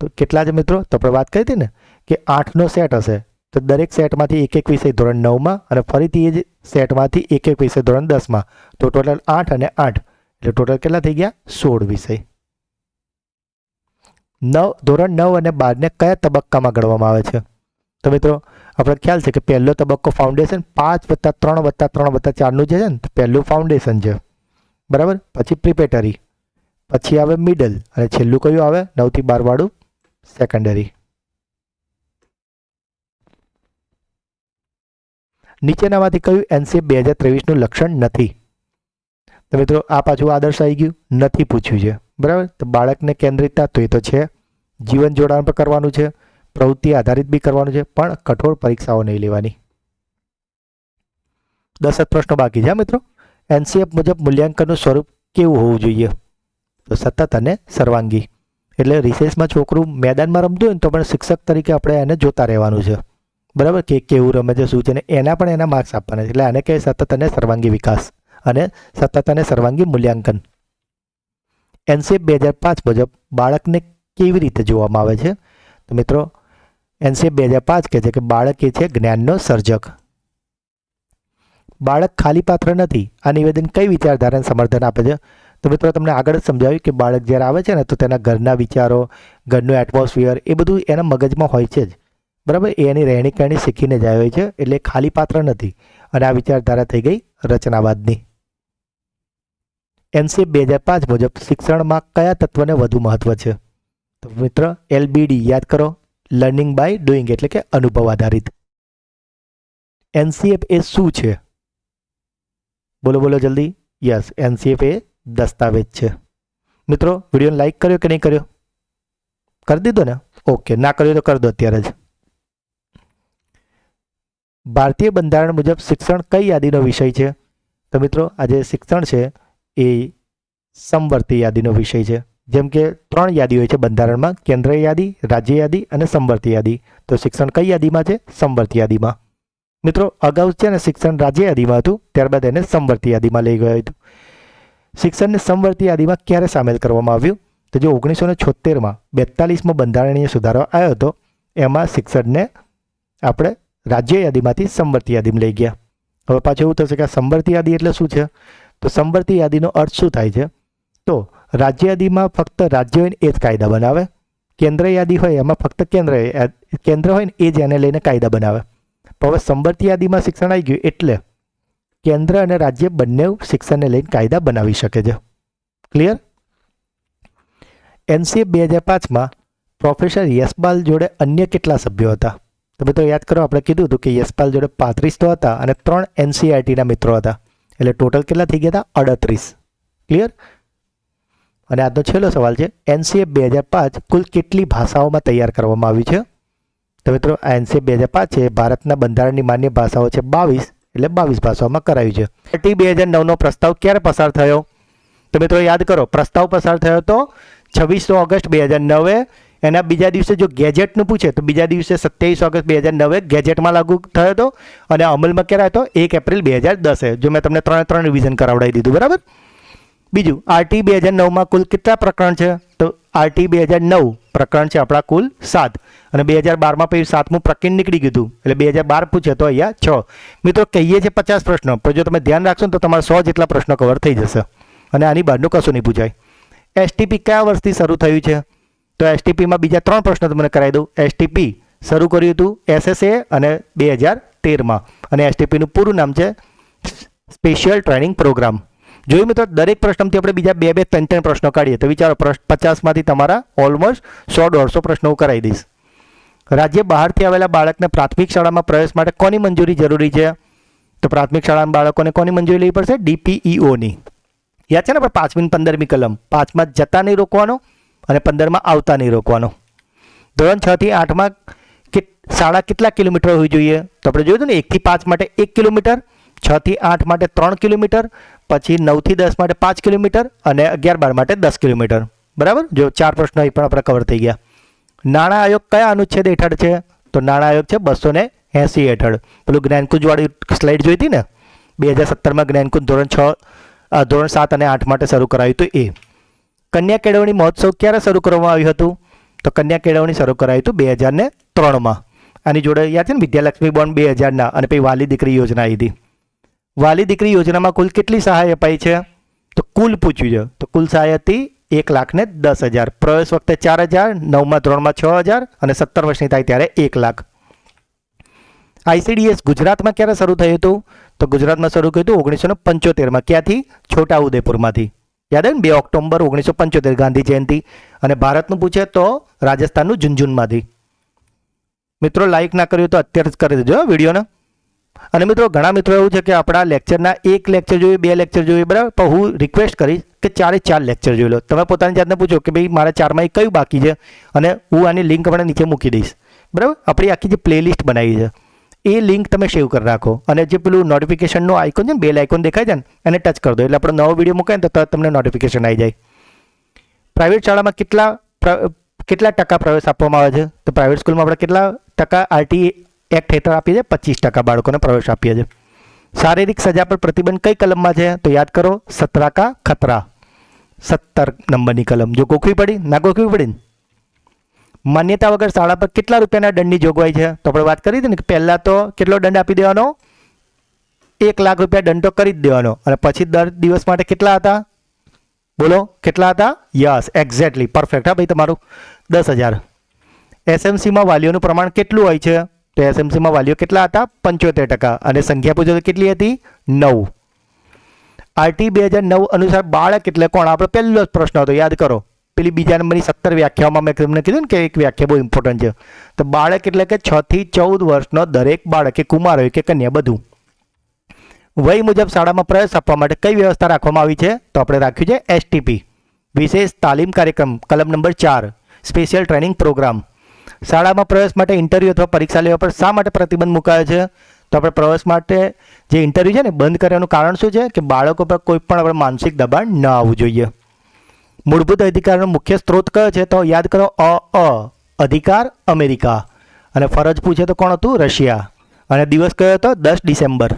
તો કેટલા છે મિત્રો? તો આપણે વાત કરી હતી ને કે 8નો સેટ હશે, તો દરેક સેટમાંથી એક વિષય ધોરણ 9માં અને ફરીથી એ જ સેટમાંથી એક વિષય ધોરણ 10માં. તો ટોટલ 8 અને 8 એટલે ટોટલ કેટલા થઈ ગયા? 16 વિષય. ધોરણ 9 અને 12ને કયા તબક્કામાં ગણવામાં આવે છે? તો મિત્રો આપણે ખ્યાલ છે કે પહેલો તબક્કો ફાઉન્ડેશન 5+3+3+4નું જે છે ને, પહેલું ફાઉન્ડેશન છે, બરાબર. પછી પ્રિપેટરી, પછી આવે મિડલ અને છેલ્લું કયું આવે? 9 થી 12 વાળું સેકન્ડરી. નીચેનામાંથી કયું એનસીએફ 2023નું લક્ષણ નથી? તો મિત્રો આ પાછું આદર્શ આવી ગયું, નથી પૂછ્યું છે, બરાબર. તો બાળકને કેન્દ્રિતતા તો એ તો છે, જીવન જોડાણ પર કરવાનું છે, પ્રવૃત્તિ આધારિત બી કરવાનું છે, પણ કઠોર પરીક્ષાઓ નહીં લેવાની. 10 પ્રશ્નો બાકી છે મિત્રો. એનસીએફ મુજબ મૂલ્યાંકનનું સ્વરૂપ કેવું હોવું જોઈએ? તો સતત અને સર્વાંગી. એટલે રિસેસમાં છોકરું મેદાનમાં રમતું હોય ને તો પણ શિક્ષક તરીકે આપણે એને જોતા રહેવાનું છે, બરાબર, કે કેવું રમે છે, શું છે, ને એના પણ એના માર્ક્સ આપવાના છે. એટલે આને કહે સતત અને સર્વાંગી વિકાસ અને સતત અને સર્વાંગી મૂલ્યાંકન. એનસીએફ 2005 મુજબ બાળકને કેવી રીતે જોવામાં આવે છે? તો મિત્રો એનસીએફ 2005 કહે છે કે બાળક એ છે જ્ઞાનનો સર્જક. બાળક ખાલી પાત્ર નથી. આ નિવેદન કઈ વિચારધારાને સમર્થન આપે છે? તો મિત્રો તમને આગળ જ સમજાવ્યું કે બાળક જ્યારે આવે છે ને તો તેના ઘરના વિચારો, ઘરનું એટમોસ્ફિયર એ બધું એના મગજમાં હોય છે જ, બરાબર. એ એની રહેણી કરણી શીખીને જ આવ્યો છે, એટલે ખાલી પાત્ર નથી. અને આ વિચારધારા થઈ ગઈ રચનાવાદની. એનસીએફ 2005 મુજબ શિક્ષણમાં કયા તત્વને વધુ મહત્વ છે? તો મિત્ર LBD યાદ કરો, લર્નિંગ બાય ડુઈંગ, એટલે કે અનુભવ આધારિત. એનસીએફ એ શું છે? બોલો બોલો જલ્દી. યસ, એનસીએફ એ દસ્તાવેજ છે. મિત્રો વિડીયોને લાઈક કર્યો કે નહીં કર્યો? કરી દીધો ને? ઓકે, ના કર્યો તો કરી દો અત્યારે જ. ભારતીય બંધારણ મુજબ શિક્ષણ કઈ યાદીનો વિષય છે? તો મિત્રો આજે શિક્ષણ છે એ સમવર્તી યાદીનો વિષય છે. જેમ કે 3 યાદી હોય છે બંધારણમાં, કેન્દ્રીય યાદી, રાજ્ય યાદી અને સમવર્તી યાદી. તો શિક્ષણ કઈ યાદીમાં છે? સમવર્તી યાદીમાં. મિત્રો અગાઉ છે ને શિક્ષણ રાજ્ય યાદીમાં હતું, ત્યારબાદ એને સમવર્તી યાદીમાં લઈ ગયું હતું. શિક્ષણને સમવર્તી યાદીમાં ક્યારે સામેલ કરવામાં આવ્યું? તો જે 1976માં 42મો બંધારણીય સુધારો આવ્યો હતો, એમાં શિક્ષણને આપણે રાજ્ય યાદીમાંથી સમવર્તી યાદીમાં લઈ ગયા. હવે પાછું એવું થશે કે આ સમવર્તી યાદી એટલે શું છે? તો સમવર્તી યાદીનો અર્થ શું થાય છે? તો રાજ્ય યાદીમાં ફક્ત રાજ્ય હોય ને એ જ કાયદા બનાવે. કેન્દ્ર યાદી હોય એમાં ફક્ત કેન્દ્ર હોય ને એ જ એને લઈને કાયદા બનાવે. પણ હવે સમવર્તી યાદીમાં શિક્ષણ આવી ગયું એટલે કેન્દ્ર અને રાજ્ય બંને શિક્ષણને લઈને કાયદા બનાવી શકે છે. ક્લિયર? એનસીએફ 2005માં પ્રોફેસર યશપાલ જોડે અન્ય કેટલા સભ્યો હતા? તો મિત્રો યાદ કરો, આપણે કીધું હતું કે યશપાલ જોડે 35 તો હતા અને 3 NCERTના મિત્રો હતા, એટલે ટોટલ કેટલા થઈ ગયા હતા? 38. ક્લિયર? અને આજનો છેલ્લો સવાલ છે, એનસીએફ 2005 કુલ કેટલી ભાષાઓમાં તૈયાર કરવામાં આવી છે? તો મિત્રો આ એનસીએફ 2005 છે ભારતના બંધારણની માન્ય ભાષાઓ છે 22, એટલે 22 ભાષાઓમાં કરાયું છે. RT 2009નો પ્રસ્તાવ ક્યારે પસાર થયો? તો મિત્રો યાદ કરો, પ્રસ્તાવ પસાર થયો તો 26 ઓગસ્ટ 2009. એના બીજા દિવસે જો ગેજેટનું પૂછે તો બીજા દિવસે 27 ઓગસ્ટ 2009 ગેજેટમાં લાગુ થયો હતો અને અમલમાં ક્યારે હતો? 1 એપ્રિલ 2010. જો મેં તમને 3 રિવિઝન કરાવડાવી દીધું, બરાબર. બીજું, RT 2009માં કુલ કેટલા પ્રકરણ છે? તો RT 2009 પ્રકરણ છે આપણા કુલ 7 અને 2012માં પછી 7મું પ્રકરણ નીકળી ગયું હતું, એટલે 2012 પૂછે તો અહીંયા 6. મિત્રો કહીએ છે 50 પ્રશ્નો, પણ જો તમે ધ્યાન રાખશો ને તો તમારા 100 જેટલા પ્રશ્નો કવર થઈ જશે અને આની બહારનું કશું નહીં પૂછાય. STP કયા વર્ષથી શરૂ થયું છે? તો એસટીપીમાં બીજા 3 પ્રશ્નો તમને કરાવી દઉં. એસટીપી શરૂ કર્યું હતું એસએસએ અને 2013માં, અને એસટીપીનું પૂરું નામ છે સ્પેશિયલ ટ્રેનિંગ પ્રોગ્રામ. જોયું મિત્રો, દરેક પ્રશ્નમાંથી આપણે બીજા 2-3 પ્રશ્નો કાઢીએ તો વિચારો 50માંથી તમારા ઓલમોસ્ટ 100-150 પ્રશ્નો હું કરાવી દઈશ. રાજ્ય બહારથી આવેલા બાળકને પ્રાથમિક શાળામાં પ્રવેશ માટે કોની મંજૂરી જરૂરી છે? તો પ્રાથમિક શાળાના બાળકોને કોની મંજૂરી લેવી પડશે? ડીપીઈઓની. યાદ છે ને આપણે 5મી અને 15મી કલમ, 5માં જતા નહીં રોકવાનો અને 15માં આવતા નહીં રોકવાનો. ધોરણ 6 થી 8માં શાળા કેટલા કિલોમીટર હોવી જોઈએ? તો આપણે જોયું હતું ને 1 થી 5 માટે 1 કિલોમીટર, 6 થી 8 માટે 3 કિલોમીટર, પછી 9 થી 10 માટે 5 કિલોમીટર અને 11-12 માટે 10 કિલોમીટર. બરાબર? જો 4 પ્રશ્નો અહીં પણ આપણે કવર થઈ ગયા. નાણાં આયોગ કયા અનુચ્છેદ હેઠળ છે? તો નાણાં આયોગ છે 280 હેઠળ. પેલું જ્ઞાનકુંજવાળી સ્લાઇડ જોઈ હતી ને, 2017માં જ્ઞાનકુંજ ધોરણ 7 અને 8 માટે શરૂ કરાયું હતું એ. કન્યા કેળવણી મહોત્સવ ક્યારે શરૂ કરવામાં આવ્યું હતું? તો કન્યા કેળવણી શરૂ કરાયું હતું 2003માં. આની જોડે યાદ છે ને વિદ્યાલક્ષ્મી બોન્ડ 2000ના, અને પછી વાલી દીકરી યોજના આવી હતી. વાલી દીકરી યોજનામાં કુલ કેટલી સહાય અપાઈ છે? તો કુલ પૂછ્યું છે, તો કુલ સહાય હતી 1,10,000. પ્રવેશ વખતે 4,000, 9મા ધોરણમાં 6,000 અને 17 વર્ષની થાય ત્યારે 1 લાખ. આઈસીડીએસ ગુજરાતમાં ક્યારે શરૂ થયું હતું? તો ગુજરાતમાં શરૂ થયું હતું 1975માં. ક્યાંથી? છોટાઉદેપુરમાંથી. યાદ આવે ને, 2 ઓક્ટોબર 1975 ગાંધી જયંતિ. અને ભારતનું પૂછે તો રાજસ્થાનનું ઝુંઝુનમાંથી. મિત્રો લાઈક ના કર્યું તો અત્યારે જ કરી દેજો વિડીયોને. અને મિત્રો ઘણા મિત્રો એવું છે કે આપણા લેક્ચરના 1 લેક્ચર જોઈએ, 2 લેક્ચર જોઈએ, બરાબર, પણ હું રિક્વેસ્ટ કરીશ કે 4 લેક્ચર જોઈ લો. તમે પોતાની જાતને પૂછો કે ભાઈ મારા 4માં કયું બાકી છે, અને હું આની લિંક આપણે નીચે મૂકી દઈશ. બરાબર? આપણી આખી જે પ્લેલિસ્ટ બનાવી છે એ લિંક તમે સેવ કરી રાખો, અને જે પેલું નોટિફિકેશનનું આઇકોન છે ને, બેલ આઇકોન દેખાય છે ને, એને ટચ કરી દો એટલે આપણો નવો વિડીયો મૂકાય ને તો તમને નોટિફિકેશન આવી જાય. પ્રાઇવેટ શાળામાં કેટલા ટકા પ્રવેશ આપવામાં આવે છે? તો પ્રાઇવેટ સ્કૂલમાં આપણે કેટલા ટકા આરટી એક્ટ હેઠળ આપીએ છીએ? 25% બાળકોને પ્રવેશ આપીએ છીએ. શારીરિક સજા પર પ્રતિબંધ કઈ કલમમાં છે? તો યાદ કરો, 17 કા ખતરા, 17 નંબરની કલમ. જો ગોખવી પડી ના ગોખવી પડી. માન્યતા વગર શાળા પર કેટલા રૂપિયાના દંડની જોગવાઈ છે? તો આપણે વાત કરી હતી ને કે પહેલાં તો કેટલો દંડ આપી દેવાનો? 1 લાખ રૂપિયા દંડ તો કરી જ દેવાનો, અને પછી દર દિવસ માટે કેટલા હતા? બોલો કેટલા હતા? Yes, exactly, perfect. હા ભાઈ, તમારું 10,000. એસએમસીમાં વાલીઓનું પ્રમાણ કેટલું હોય છે? તો એસએમસીમાં વાલીઓ કેટલા હતા? 75%. અને સંખ્યા પૂછો તો કેટલી હતી? 9. આરટી 2009 અનુસાર બાળક એટલે કોણ? આપણે પહેલો જ પ્રશ્ન હતો, યાદ કરો. પેલી બીજા નંબરની 17 વ્યાખ્યાઓમાં મેં તમને કીધું ને કે એક વ્યાખ્યા બહુ ઇમ્પોર્ટન્ટ છે. તો બાળક એટલે કે 6 થી 14 વર્ષનો દરેક બાળક, કે કુમાર હોય કે કન્યા, બધું. વય મુજબ શાળામાં પ્રવેશ આપવા માટે કઈ વ્યવસ્થા રાખવામાં આવી છે? તો આપણે રાખ્યું છે એસટીપી, વિશેષ તાલીમ કાર્યક્રમ, કલમ નંબર 4, સ્પેશિયલ ટ્રેનિંગ પ્રોગ્રામ. શાળામાં પ્રવેશ માટે ઇન્ટરવ્યૂ અથવા પરીક્ષા લેવા પર શા માટે પ્રતિબંધ મુકાયો છે? તો આપણે પ્રવેશ માટે જે ઇન્ટરવ્યૂ છે ને બંધ કરવાનું કારણ શું છે? કે બાળકો પર કોઈ પણ આપણે માનસિક દબાણ ન આવવું જોઈએ. મૂળભૂત અધિકારનો મુખ્ય સ્ત્રોત કયો છે? તો યાદ કરો, અધિકાર અમેરિકા. અને ફરજ પૂછે તો કોણ હતું? રશિયા. અને દિવસ કયો હતો? 10 ડિસેમ્બર.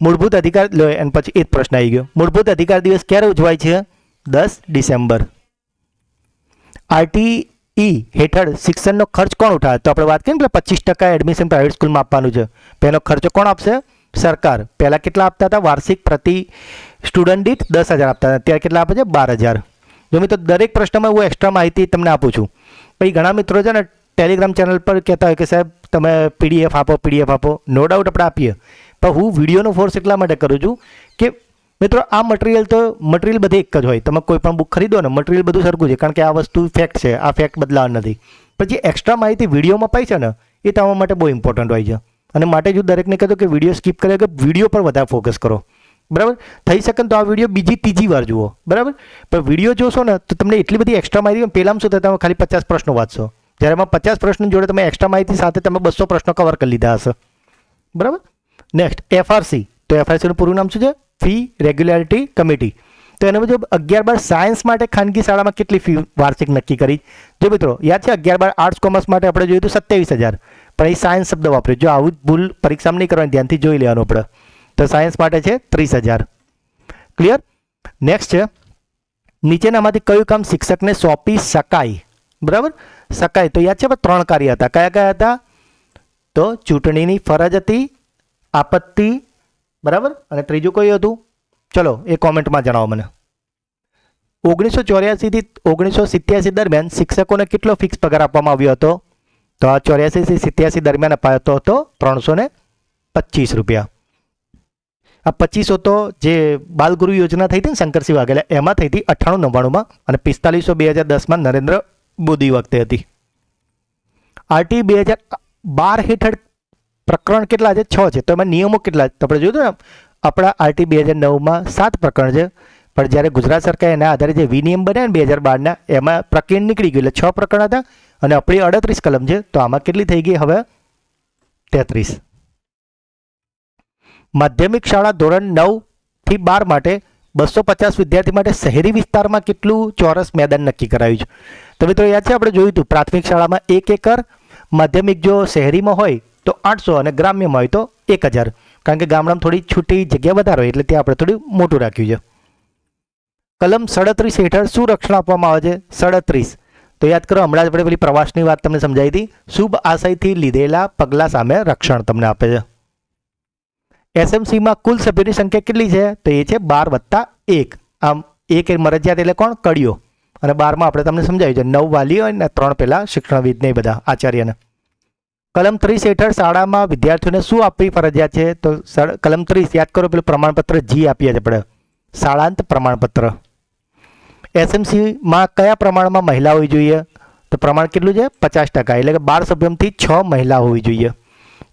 મૂળભૂત અધિકાર લો, અને પછી એ જ પ્રશ્ન આવી ગયો. મૂળભૂત અધિકાર દિવસ ક્યારે ઉજવાય છે? 10 ડિસેમ્બર. આરટીઈ હેઠળ શિક્ષણનો ખર્ચ કોણ ઉઠાવે? તો આપણે વાત કરીએ ને, 25% એડમિશન પ્રાઇવેટ સ્કૂલમાં આપવાનું છે. પહેલો ખર્ચો કોણ આપશે? સરકાર. પહેલાં કેટલા આપતા હતા? વાર્ષિક પ્રતિ સ્ટુડન્ટ દીઠ 10,000 આપતા હતા. અત્યારે કેટલા આપે છે? 12,000. જો મિત્રો દરેક પ્રશ્નમાં હું એક્સ્ટ્રા માહિતી તમને આપું છું. પછી ઘણા મિત્રો છે ને ટેલિગ્રામ ચેનલ પર કહેતા હોય કે સાહેબ તમે પીડીએફ આપો. નો ડાઉટ આપણે આપીએ, પણ હું વિડીયોનો ફોર્સ એટલા માટે કરું છું કે મિત્રો આ મટીરિયલ બધે એક જ હોય. તમે કોઈ પણ બુક ખરીદો ને, મટીરિયલ બધું સરખું છે, કારણ કે આ વસ્તુ ફેક્ટ છે, આ ફેક્ટ બદલાવા નથી. પણ જે એક્સ્ટ્રા માહિતી વિડીયોમાં પાઈ છે ને, એ તમારા માટે બહુ ઇમ્પોર્ટન્ટ હોય છે. અને માટે જ દરેકને કહેતો કે વિડીયો સ્કીપ કરે, કે વિડીયો પર વધારે ફોકસ કરો. બરાબર? થઈ શકે તો આ વિડીયો બીજી ત્રીજી વાર જુઓ. બરાબર? પણ વિડીયો જોશો ને તો તમને એટલી બધી એક્સ્ટ્રા માહિતી, પહેલાં શું થાય, તમે ખાલી 50 પ્રશ્નો વાંચશો, જ્યારે એમાં 50 પ્રશ્નો જોડે તમે એક્સ્ટ્રા માહિતી સાથે તમે 200 પ્રશ્નો કવર કરી લીધા હશે. બરાબર? Next FRC. તો એફઆરસીનું પૂરું નામ શું છે? Fee regulatory committee. તો એનો મુજબ 11-12 સાયન્સ માટે ખાનગી શાળામાં કેટલી ફી વાર્ષિક નક્કી કરી? જો મિત્રો યાદ છે, 11-12 આર્ટ્સ કોમર્સ માટે આપણે જોયું હતું 27,000, પણ એ સાયન્સ શબ્દ વાપર્યો. જો આવું ભૂલ પરીક્ષામાં નહીં કરવાની, ધ્યાનથી જોઈ લેવાનું આપણે. તો સાયન્સ માટે છે 30,000. ક્લિયર? નેક્સ્ટ છે, નીચેનામાંથી કયું કામ શિક્ષકને સોંપી શકાય? બરાબર? શકાય. તો યાદ છે 3 કાર્ય હતા. કયા હતા? તો ચૂંટણીની ફરજ હતી, આપત્તિ, બરાબર, અને ત્રીજું કયું હતું? ચલો એ કોમેન્ટમાં જણાવો મને. 1984થી 1987 દરમિયાન શિક્ષકોને કેટલો ફિક્સ પગાર આપવામાં આવ્યો હતો? તો આ 84થી 87 દરમિયાન અપાતો હતો 325 રૂપિયા. આ 25 તો જે બાલગુરુ યોજના થઈ હતી ને શંકરસિંહ વાઘેલા, એમાં થઈ હતી 98-99માં, અને 4500 2010માં નરેન્દ્ર મોદી વખતે હતી. આરટી 2012 હેઠળ પ્રકરણ કેટલા છે? 6 છે. તો એમાં નિયમો કેટલા છે? તો આપણે જોયું ને, આપણા આરટી 2009માં 7 પ્રકરણ છે, પણ જ્યારે ગુજરાત સરકારે એના આધારે જે વિનિયમ બન્યા ને 2012ના, એમાં પ્રકરણ નીકળી ગયું એટલે 6 પ્રકરણ હતા, અને આપણી 38 કલમ છે. તો આમાં કેટલી થઈ ગઈ હવે? 33. માધ્યમિક શાળા ધોરણ 9 થી 12 માટે 250 વિદ્યાર્થી માટે શહેરી વિસ્તારમાં કેટલું ચોરસ મેદાન નક્કી કરાયું છે? તો મિત્રો યાદ છે, આપણે જોયું હતું પ્રાથમિક શાળામાં 1 એકર, માધ્યમિક જો શહેરીમાં હોય તો 800 અને ગ્રામ્યમાં હોય તો 1000, કારણ કે ગામડામાં થોડી છૂટી જગ્યા વધારે હોય એટલે ત્યાં આપણે થોડું મોટું રાખ્યું છે. કલમ 37 હેઠળ શું રક્ષણ આપવામાં આવે છે? 37. તો યાદ કરો, હમણાં જ આપણે પેલી પ્રવાસની વાત તમને સમજાવી હતી. શુભ આશયથી લીધેલા પગલાં સામે રક્ષણ તમને આપે છે. એસએમસીમાં કુલ સભ્યોની સંખ્યા કેટલી છે? તો એ છે 12 + 1. આમ 1 મરજિયાત એટલે કોણ? કડીઓ. અને 12માં આપણે તમને સમજાવ્યું છે 9 વાલીઓ અને 3 પેલા શિક્ષણવિદ ને બધા આચાર્યને. કલમ 30 હેઠળ શાળામાં વિદ્યાર્થીઓને શું આપવી ફરજિયાત છે? તો કલમ 30 યાદ કરો, પેલું પ્રમાણપત્ર જી આપીએ છીએ આપણે, શાળાંત પ્રમાણપત્ર. એસએમસીમાં કયા પ્રમાણમાં મહિલા હોવી જોઈએ? તો પ્રમાણ કેટલું છે? 50%, એટલે કે 12 સભ્યોમાંથી 6 મહિલા હોવી જોઈએ.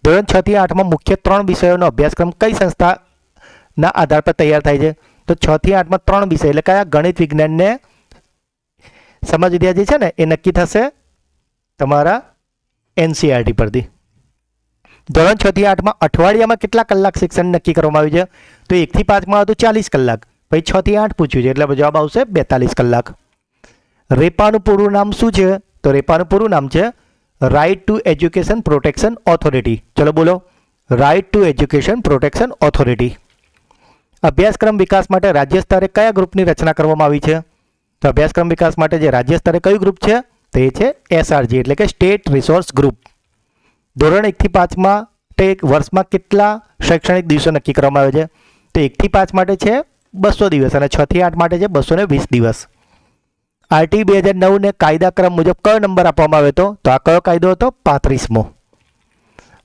ધોરણ 6 થી 8માં મુખ્ય 3 વિષયોનો અભ્યાસક્રમ કઈ સંસ્થાના આધાર પર તૈયાર થાય છે? તો 6 થી 8માં 3 વિષય એટલે કયા? ગણિત, વિજ્ઞાન ને સમાજ વિદ્યા જે છે ને, એ નક્કી થશે તમારા એનસીઆરટી પરથી. ધોરણ 6 થી 8માં અઠવાડિયામાં કેટલા કલાક શિક્ષણ નક્કી કરવામાં આવ્યું છે? તો 1 થી 5માં હતું 40 કલાક, પછી 6 થી 8 પૂછ્યું છે એટલે જવાબ આવશે 42 કલાક. રેપાનું પૂરું નામ શું છે? તો રેપાનું પૂરું નામ છે right to education protection authority. ચલો બોલો, right to education protection authority. અભ્યાસક્રમ વિકાસ માટે રાજ્ય સ્તરે કયા ગ્રુપની રચના કરવામાં આવી છે? તો અભ્યાસક્રમ વિકાસ માટે જે રાજ્ય સ્તરે કયું ગ્રુપ છે? તે છે એસઆરજી, એટલે કે સ્ટેટ રિસોર્સ ગ્રુપ. ધોરણ 1 થી 5માં વર્ષમાં કેટલા શૈક્ષણિક દિવસો નક્કી કરવામાં આવે છે? તો 1 થી 5 માટે છે 200 દિવસ અને 6 થી 8 માટે છે 220 દિવસ. આરટી 2009 ને કાયદાક્રમ મુજબ કયો નંબર આપવામાં આવ્યો હતો? તો આ કયો કાયદો હતો? 35મો.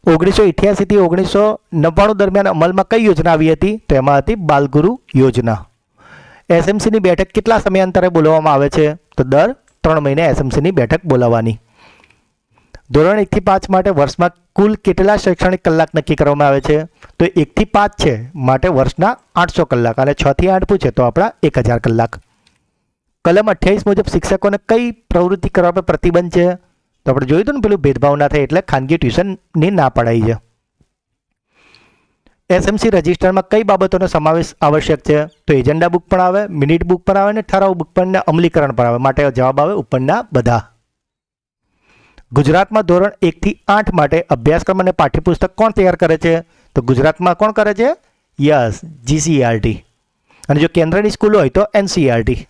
1988 થી 1999 દરમિયાન અમલમાં કઈ યોજના આવી હતી? તો એમાં હતી બાલગુરુ યોજના. એસએમસીની બેઠક કેટલા સમયાંતરે બોલાવવામાં આવે છે? તો દર 3 મહિને એસએમસીની બેઠક બોલાવવાની. ધોરણ 1 થી 5 માટે વર્ષમાં કુલ કેટલા શૈક્ષણિક કલાક નક્કી કરવામાં આવે છે? તો 1 થી 5 છે માટે વર્ષના 800 કલાક, અને 6 થી 8 પૂછે તો આપણા 1000 કલાક. કલમ 28 મુજબ શિક્ષકોને કઈ પ્રવૃત્તિ કરવા પર પ્રતિબંધ છે? તો આપણે જોયું હતું ને, પેલું ભેદભાવ ના થાય એટલે ખાનગી ટ્યુશનની ના પડાઈ છે. એસએમસી રજિસ્ટરમાં કઈ બાબતોનો સમાવેશ આવશ્યક છે? તો એજન્ડા બુક પણ આવે, મિનિટ બુક પણ આવે, અને ઠરાવ બુક પણ, અમલીકરણ પણ આવે. માટે જવાબ આવે ઉપરના બધા. ગુજરાતમાં ધોરણ 1 થી 8 માટે અભ્યાસક્રમ અને પાઠ્યપુસ્તક કોણ તૈયાર કરે છે? તો ગુજરાતમાં કોણ કરે છે? Yes, GCRT. અને જો કેન્દ્રની સ્કૂલ હોય તો એનસીઆરટી.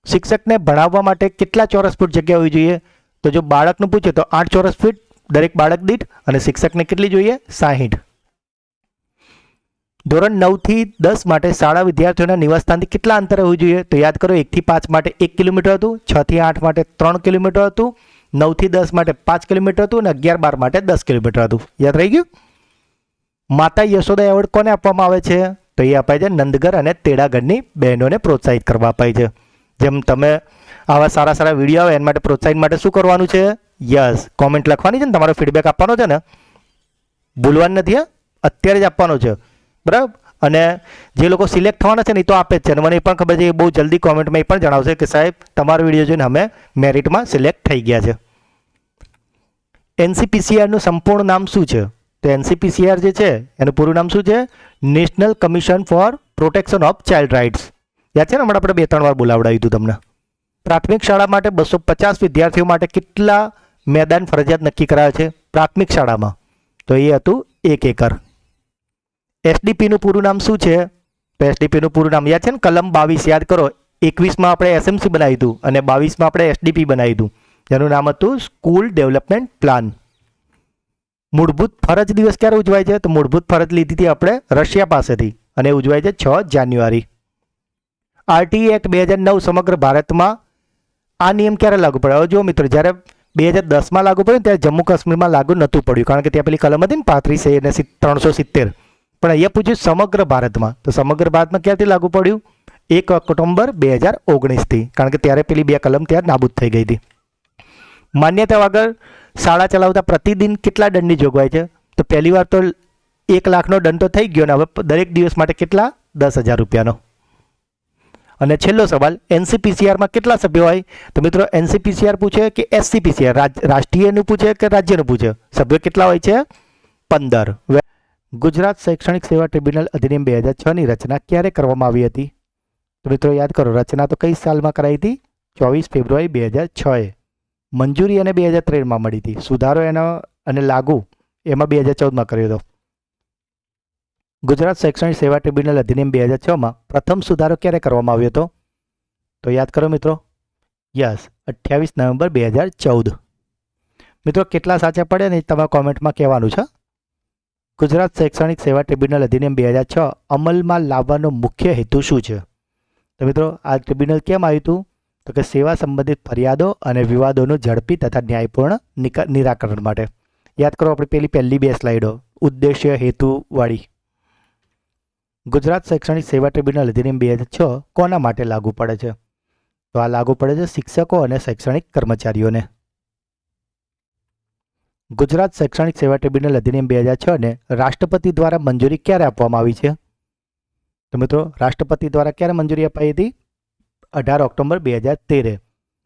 શિક્ષકને ભણાવવા માટે કેટલા ચોરસ ફૂટ જગ્યા હોવી જોઈએ? તો જો બાળકનું પૂછે તો 8 ચોરસ ફૂટ દરેક બાળક દીઠ, અને શિક્ષકને કેટલી જોઈએ? 60. ધોરણ 9 થી 10 માટે શાળા વિદ્યાર્થીઓના નિવાસસ્થાનથી કેટલા અંતરે હોવું જોઈએ? તો યાદ કરો, 1 થી 5 માટે 1 કિલોમીટર હતું, 6 થી 8 માટે 3 કિલોમીટર હતું, 9 થી 10 માટે 5 કિલોમીટર હતું, અને 11-12 માટે 10 કિલોમીટર હતું. યાદ રહી ગયું? માતા યશોદા એવોર્ડ કોને આપવામાં આવે છે? તો એ અપાય છે નંદગર અને તેડાગરની બહેનોને પ્રોત્સાહિત કરવા અપાય છે. જેમ તમે આવા સારા સારા વિડીયો આવે એના માટે પ્રોત્સાહન માટે શું કરવાનું છે? યસ, કોમેન્ટ લખવાની છે ને, તમારો ફીડબેક આપવાનો છે ને, ભૂલવાનું નથી. અત્યારે જ આપવાનો છે, બરાબર? અને જે લોકો સિલેક્ટ થવાના છે ને એ તો આપે જ છે, અને મને એ પણ ખબર છે એ બહુ જલ્દી કોમેન્ટમાં એ પણ જણાવશે કે સાહેબ તમારો વિડીયો જોઈને અમે મેરિટમાં સિલેક્ટ થઈ ગયા છે. એનસીપીસીઆરનું સંપૂર્ણ નામ શું છે? તો એનસીપીસીઆર જે છે એનું પૂરું નામ શું છે? National commission for protection of child rights. યાદ છે ને, હમણાં આપણે 2-3 વાર બોલાવડાવ્યું હતું તમને. પ્રાથમિક શાળા માટે 250 વિદ્યાર્થીઓ માટે કેટલા મેદાન ફરજિયાત નક્કી કરાયા છે પ્રાથમિક શાળામાં? તો એ હતું 1 એકર. એસડીપીનું પૂરું નામ શું છે? તો એસડીપીનું પૂરું નામ યાદ છે ને, કલમ 22 યાદ કરો. 21માં આપણે એસએમસી બનાવ્યું હતું અને 22માં આપણે એસડીપી બનાવ્યું હતું, જેનું નામ હતું સ્કૂલ ડેવલપમેન્ટ પ્લાન. મૂળભૂત ફરજ દિવસ ક્યારે ઉજવાય છે? તો મૂળભૂત ફરજ લીધી હતી આપણે રશિયા પાસેથી, અને ઉજવાય છે 6 જાન્યુઆરી. આરટીઈ એક્ટ 2009 સમગ્ર ભારતમાં આ નિયમ ક્યારે લાગુ પડ્યો? જો મિત્રો, જ્યારે 2010માં લાગુ પડ્યું ત્યારે જમ્મુ કાશ્મીરમાં લાગુ નહોતું પડ્યું, કારણ કે ત્યાં પેલી કલમ હતી ને 35A અને 370. પણ અહીંયા પૂછ્યું સમગ્ર ભારતમાં, તો સમગ્ર ભારતમાં ક્યારથી લાગુ પડ્યું? 1 ઓક્ટોબર 2019થી, કારણ કે ત્યારે પેલી 2 કલમ ત્યાં નાબૂદ થઈ ગઈ હતી. માન્યતા વગર શાળા ચલાવતા પ્રતિદિન કેટલા દંડની જોગવાઈ છે? તો પહેલી વાર તો 1 લાખનો દંડ તો થઈ ગયો ને હવે દરેક દિવસ માટે કેટલા? 10,000 રૂપિયાનો. અને છેલ્લો સવાલ, એનસીપીસીઆરમાં કેટલા સભ્યો હોય? તો મિત્રો, એનસીપીસીઆર પૂછે કે એસસીપીસીઆર, રાષ્ટ્રીયનું પૂછે કે રાજ્યનું પૂછે? સભ્યો કેટલા હોય છે? 15. ગુજરાત શૈક્ષણિક સેવા ટ્રિબ્યુનલ અધિનિયમ 2006ની રચના ક્યારે કરવામાં આવી હતી? તો મિત્રો યાદ કરો, રચના તો કઈ સાલમાં કરાઈ હતી? 24 ફેબ્રુઆરી 2006. મંજૂરી એને 2013માં મળી હતી. સુધારો એનો અને લાગુ એમાં 2014માં કર્યો હતો. ગુજરાત શૈક્ષણિક સેવા ટ્રિબ્યુનલ અધિનિયમ 2006માં પ્રથમ સુધારો ક્યારે કરવામાં આવ્યો હતો? તો યાદ કરો મિત્રો, યસ, 28 નવેમ્બર 2014. મિત્રો કેટલા સાચા પડ્યા ને તમારે કોમેન્ટમાં કહેવાનું છે. ગુજરાત શૈક્ષણિક સેવા ટ્રિબ્યુનલ અધિનિયમ 2006 અમલમાં લાવવાનો મુખ્ય હેતુ શું છે? તો મિત્રો, આ ટ્રિબ્યુનલ કેમ આવ્યું હતું? તો કે સેવા સંબંધિત ફરિયાદો અને વિવાદોનું ઝડપી તથા ન્યાયપૂર્ણ નિરાકરણ માટે. યાદ કરો આપણી પહેલી 2 સ્લાઇડો ઉદ્દેશ્ય હેતુવાળી. ગુજરાત શૈક્ષણિક સેવા ટ્રિબ્યુનલ અધિનિયમ 2006 કોના માટે લાગુ પડે છે? તો આ લાગુ પડે છે શિક્ષકો અને શૈક્ષણિક કર્મચારીઓને. ગુજરાત શૈક્ષણિક સેવા ટ્રિબ્યુનલ અધિનિયમ 2006 ને રાષ્ટ્રપતિ દ્વારા મંજૂરી ક્યારે આપવામાં આવી છે? તો મિત્રો, રાષ્ટ્રપતિ દ્વારા ક્યારે મંજૂરી અપાઈ હતી? 18 ઓક્ટોબર 2013.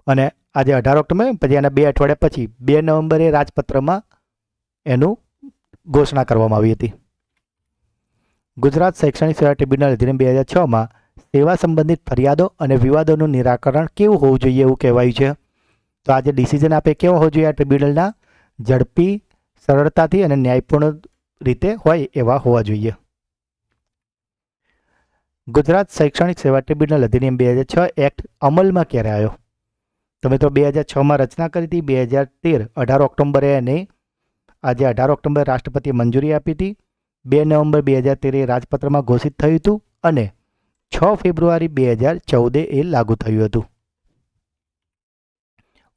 અને આજે 18 ઓક્ટોબર પછી એના 2 અઠવાડિયા પછી 2 નવેમ્બરે રાજપત્રમાં એનું ઘોષણા કરવામાં આવી હતી. ગુજરાત શૈક્ષણિક સેવા ટ્રિબ્યુનલ અધિનિયમ 2006માં સેવા સંબંધિત ફરિયાદો અને વિવાદોનું નિરાકરણ કેવું હોવું જોઈએ એવું કહેવાયું છે? તો આજે ડિસિઝન આપે કેવો હોવો જોઈએ? આ ટ્રિબ્યુનલના ઝડપી, સરળતાથી અને ન્યાયપૂર્ણ રીતે હોય એવા હોવા જોઈએ. ગુજરાત શૈક્ષણિક સેવા ટ્રિબ્યુનલ અધિનિયમ 2006 એક્ટ અમલમાં ક્યારે આવ્યો? તો મિત્રો 2006માં રચના કરી હતી. 2013 18 ઓક્ટોબરે એને આજે 18 ઓક્ટોબર રાષ્ટ્રપતિએ મંજૂરી આપી હતી. 2 નવેમ્બર 2013 રાજપત્રમાં ઘોષિત થયું હતું અને 6 ફેબ્રુઆરી 2014 એ લાગુ થયું હતું.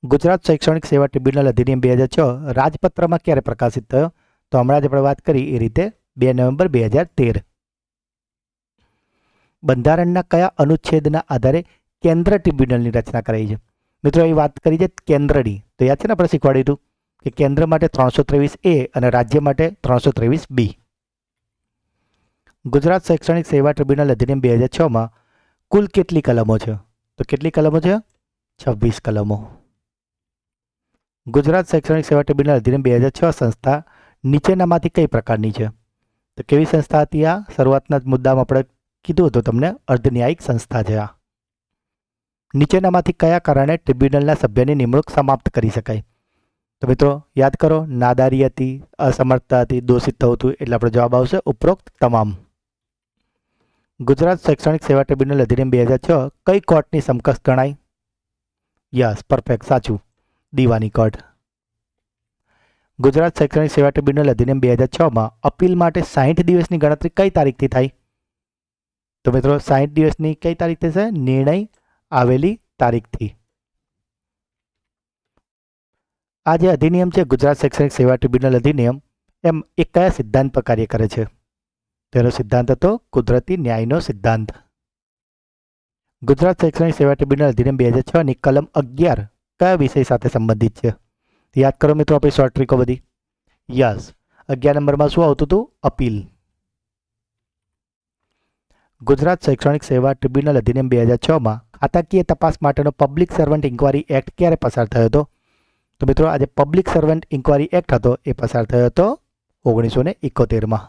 ગુજરાત શૈક્ષણિક સેવા ટ્રિબ્યુનલ અધિનિયમ 2006 રાજપત્રમાં ક્યારે પ્રકાશિત થયો? તો હમણાં જ આપણે વાત કરી એ રીતે 2 નવેમ્બર 2013. બંધારણના કયા અનુચ્છેદના આધારે કેન્દ્ર ટ્રિબ્યુનલની રચના કરાઈ છે? મિત્રો એ વાત કરી છે કેન્દ્રની, તો યાદ છે ને આપણે શીખવાડ્યું હતું કે કેન્દ્ર માટે 323A અને રાજ્ય માટે 323B. ગુજરાત શૈક્ષણિક સેવા ટ્રિબ્યુનલ અધિનિયમ 2006માં કુલ કેટલી કલમો છે? તો કેટલી કલમો છે? 26 કલમો. ગુજરાત શૈક્ષણિક સેવા ટ્રિબ્યુનલ અધિનિયમ 2006 સંસ્થા નીચેનામાંથી કઈ પ્રકારની છે? તો કેવી સંસ્થા હતી આ? શરૂઆતના જ મુદ્દામાં આપણે કીધું હતું તમને, અર્ધન્યાયિક સંસ્થા છે આ. નીચેનામાંથી કયા કારણે ટ્રિબ્યુનલના સભ્યની નિમણૂક સમાપ્ત કરી શકાય? તો મિત્રો યાદ કરો, નાદારી હતી, અસમર્થતા હતી, દોષિત થવું હતું, એટલે આપણો જવાબ આવશે ઉપરોક્ત તમામ. ગુજરાત શૈક્ષણિક સેવા ટ્રિબ્યુનલ અધિનિયમ 2006 કઈ કોર્ટની સમકક્ષ ગણાય? યસ, પરફેક્ટ, સાચું, દીવાની કોર્ટ. ગુજરાત શૈક્ષણિક સેવા ટ્રિબ્યુનલ અધિનિયમ 2006માં અપીલ માટે 60 દિવસની ગણતરી કઈ તારીખથી થાય? તો મિત્રો 60 દિવસની કઈ તારીખથી છે? નિર્ણય આવેલી તારીખથી. આ જે અધિનિયમ છે ગુજરાત શૈક્ષણિક સેવા ટ્રિબ્યુનલ અધિનિયમ, એમ એ કયા સિદ્ધાંત પર કાર્ય કરે છે? તેનો સિદ્ધાંત હતો કુદરતી ન્યાયનો સિદ્ધાંત. ગુજરાત શૈક્ષણિક સેવા ટ્રિબ્યુનલ અધિનિયમ 2006ની કલમ 11 કયા વિષય સાથે સંબંધિત છે? યાદ કરો મિત્રો આપણી શોર્ટ ટ્રીકો બધી. યસ, 11 નંબરમાં શું આવતું હતું? અપીલ. ગુજરાત શૈક્ષણિક સેવા ટ્રિબ્યુનલ અધિનિયમ 2006માં ખાતાકીય તપાસ માટેનો પબ્લિક સર્વન્ટ ઇન્કવાયરી એક્ટ ક્યારે પસાર થયો હતો? તો મિત્રો આજે પબ્લિક સર્વન્ટ ઇન્કવાયરી એક્ટ હતો એ પસાર થયો હતો 1971માં.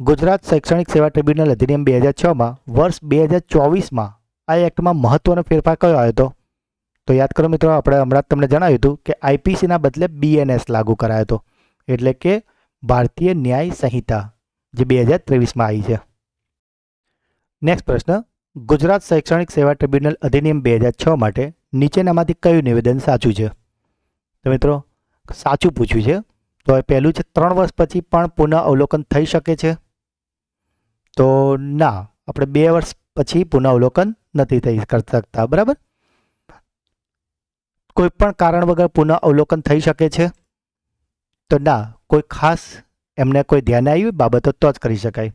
ગુજરાત શૈક્ષણિક સેવા ટ્રિબ્યુનલ અધિનિયમ 2006માં વર્ષ 2024માં આ એક્ટમાં મહત્વનો ફેરફાર કયો આવ્યો હતો? તો યાદ કરો મિત્રો, આપણે હમણાં તમને જણાવ્યું હતું કે આઈપીસીના બદલે બીએનએસ લાગુ કરાયો હતો, એટલે કે ભારતીય ન્યાય સંહિતા, જે 2023માં આવી છે. નેક્સ્ટ પ્રશ્ન, ગુજરાત શૈક્ષણિક સેવા ટ્રિબ્યુનલ અધિનિયમ 2006 માટે નીચેનામાંથી કયું નિવેદન સાચું છે? તો મિત્રો સાચું પૂછ્યું છે. તો પહેલું છે 3 વર્ષ પછી પણ પુનઃ અવલોકન થઈ શકે છે. તો ના, આપણે 2 વર્ષ પછી પુનઃ અવલોકન નથી થઈ શકતા. બરાબર. કોઈ પણ કારણ વગર પુનઃ અવલોકન થઈ શકે છે? તો ના, કોઈ ખાસ એમને કોઈ ધ્યાન આવ્યું બાબતો તો જ કરી શકાય.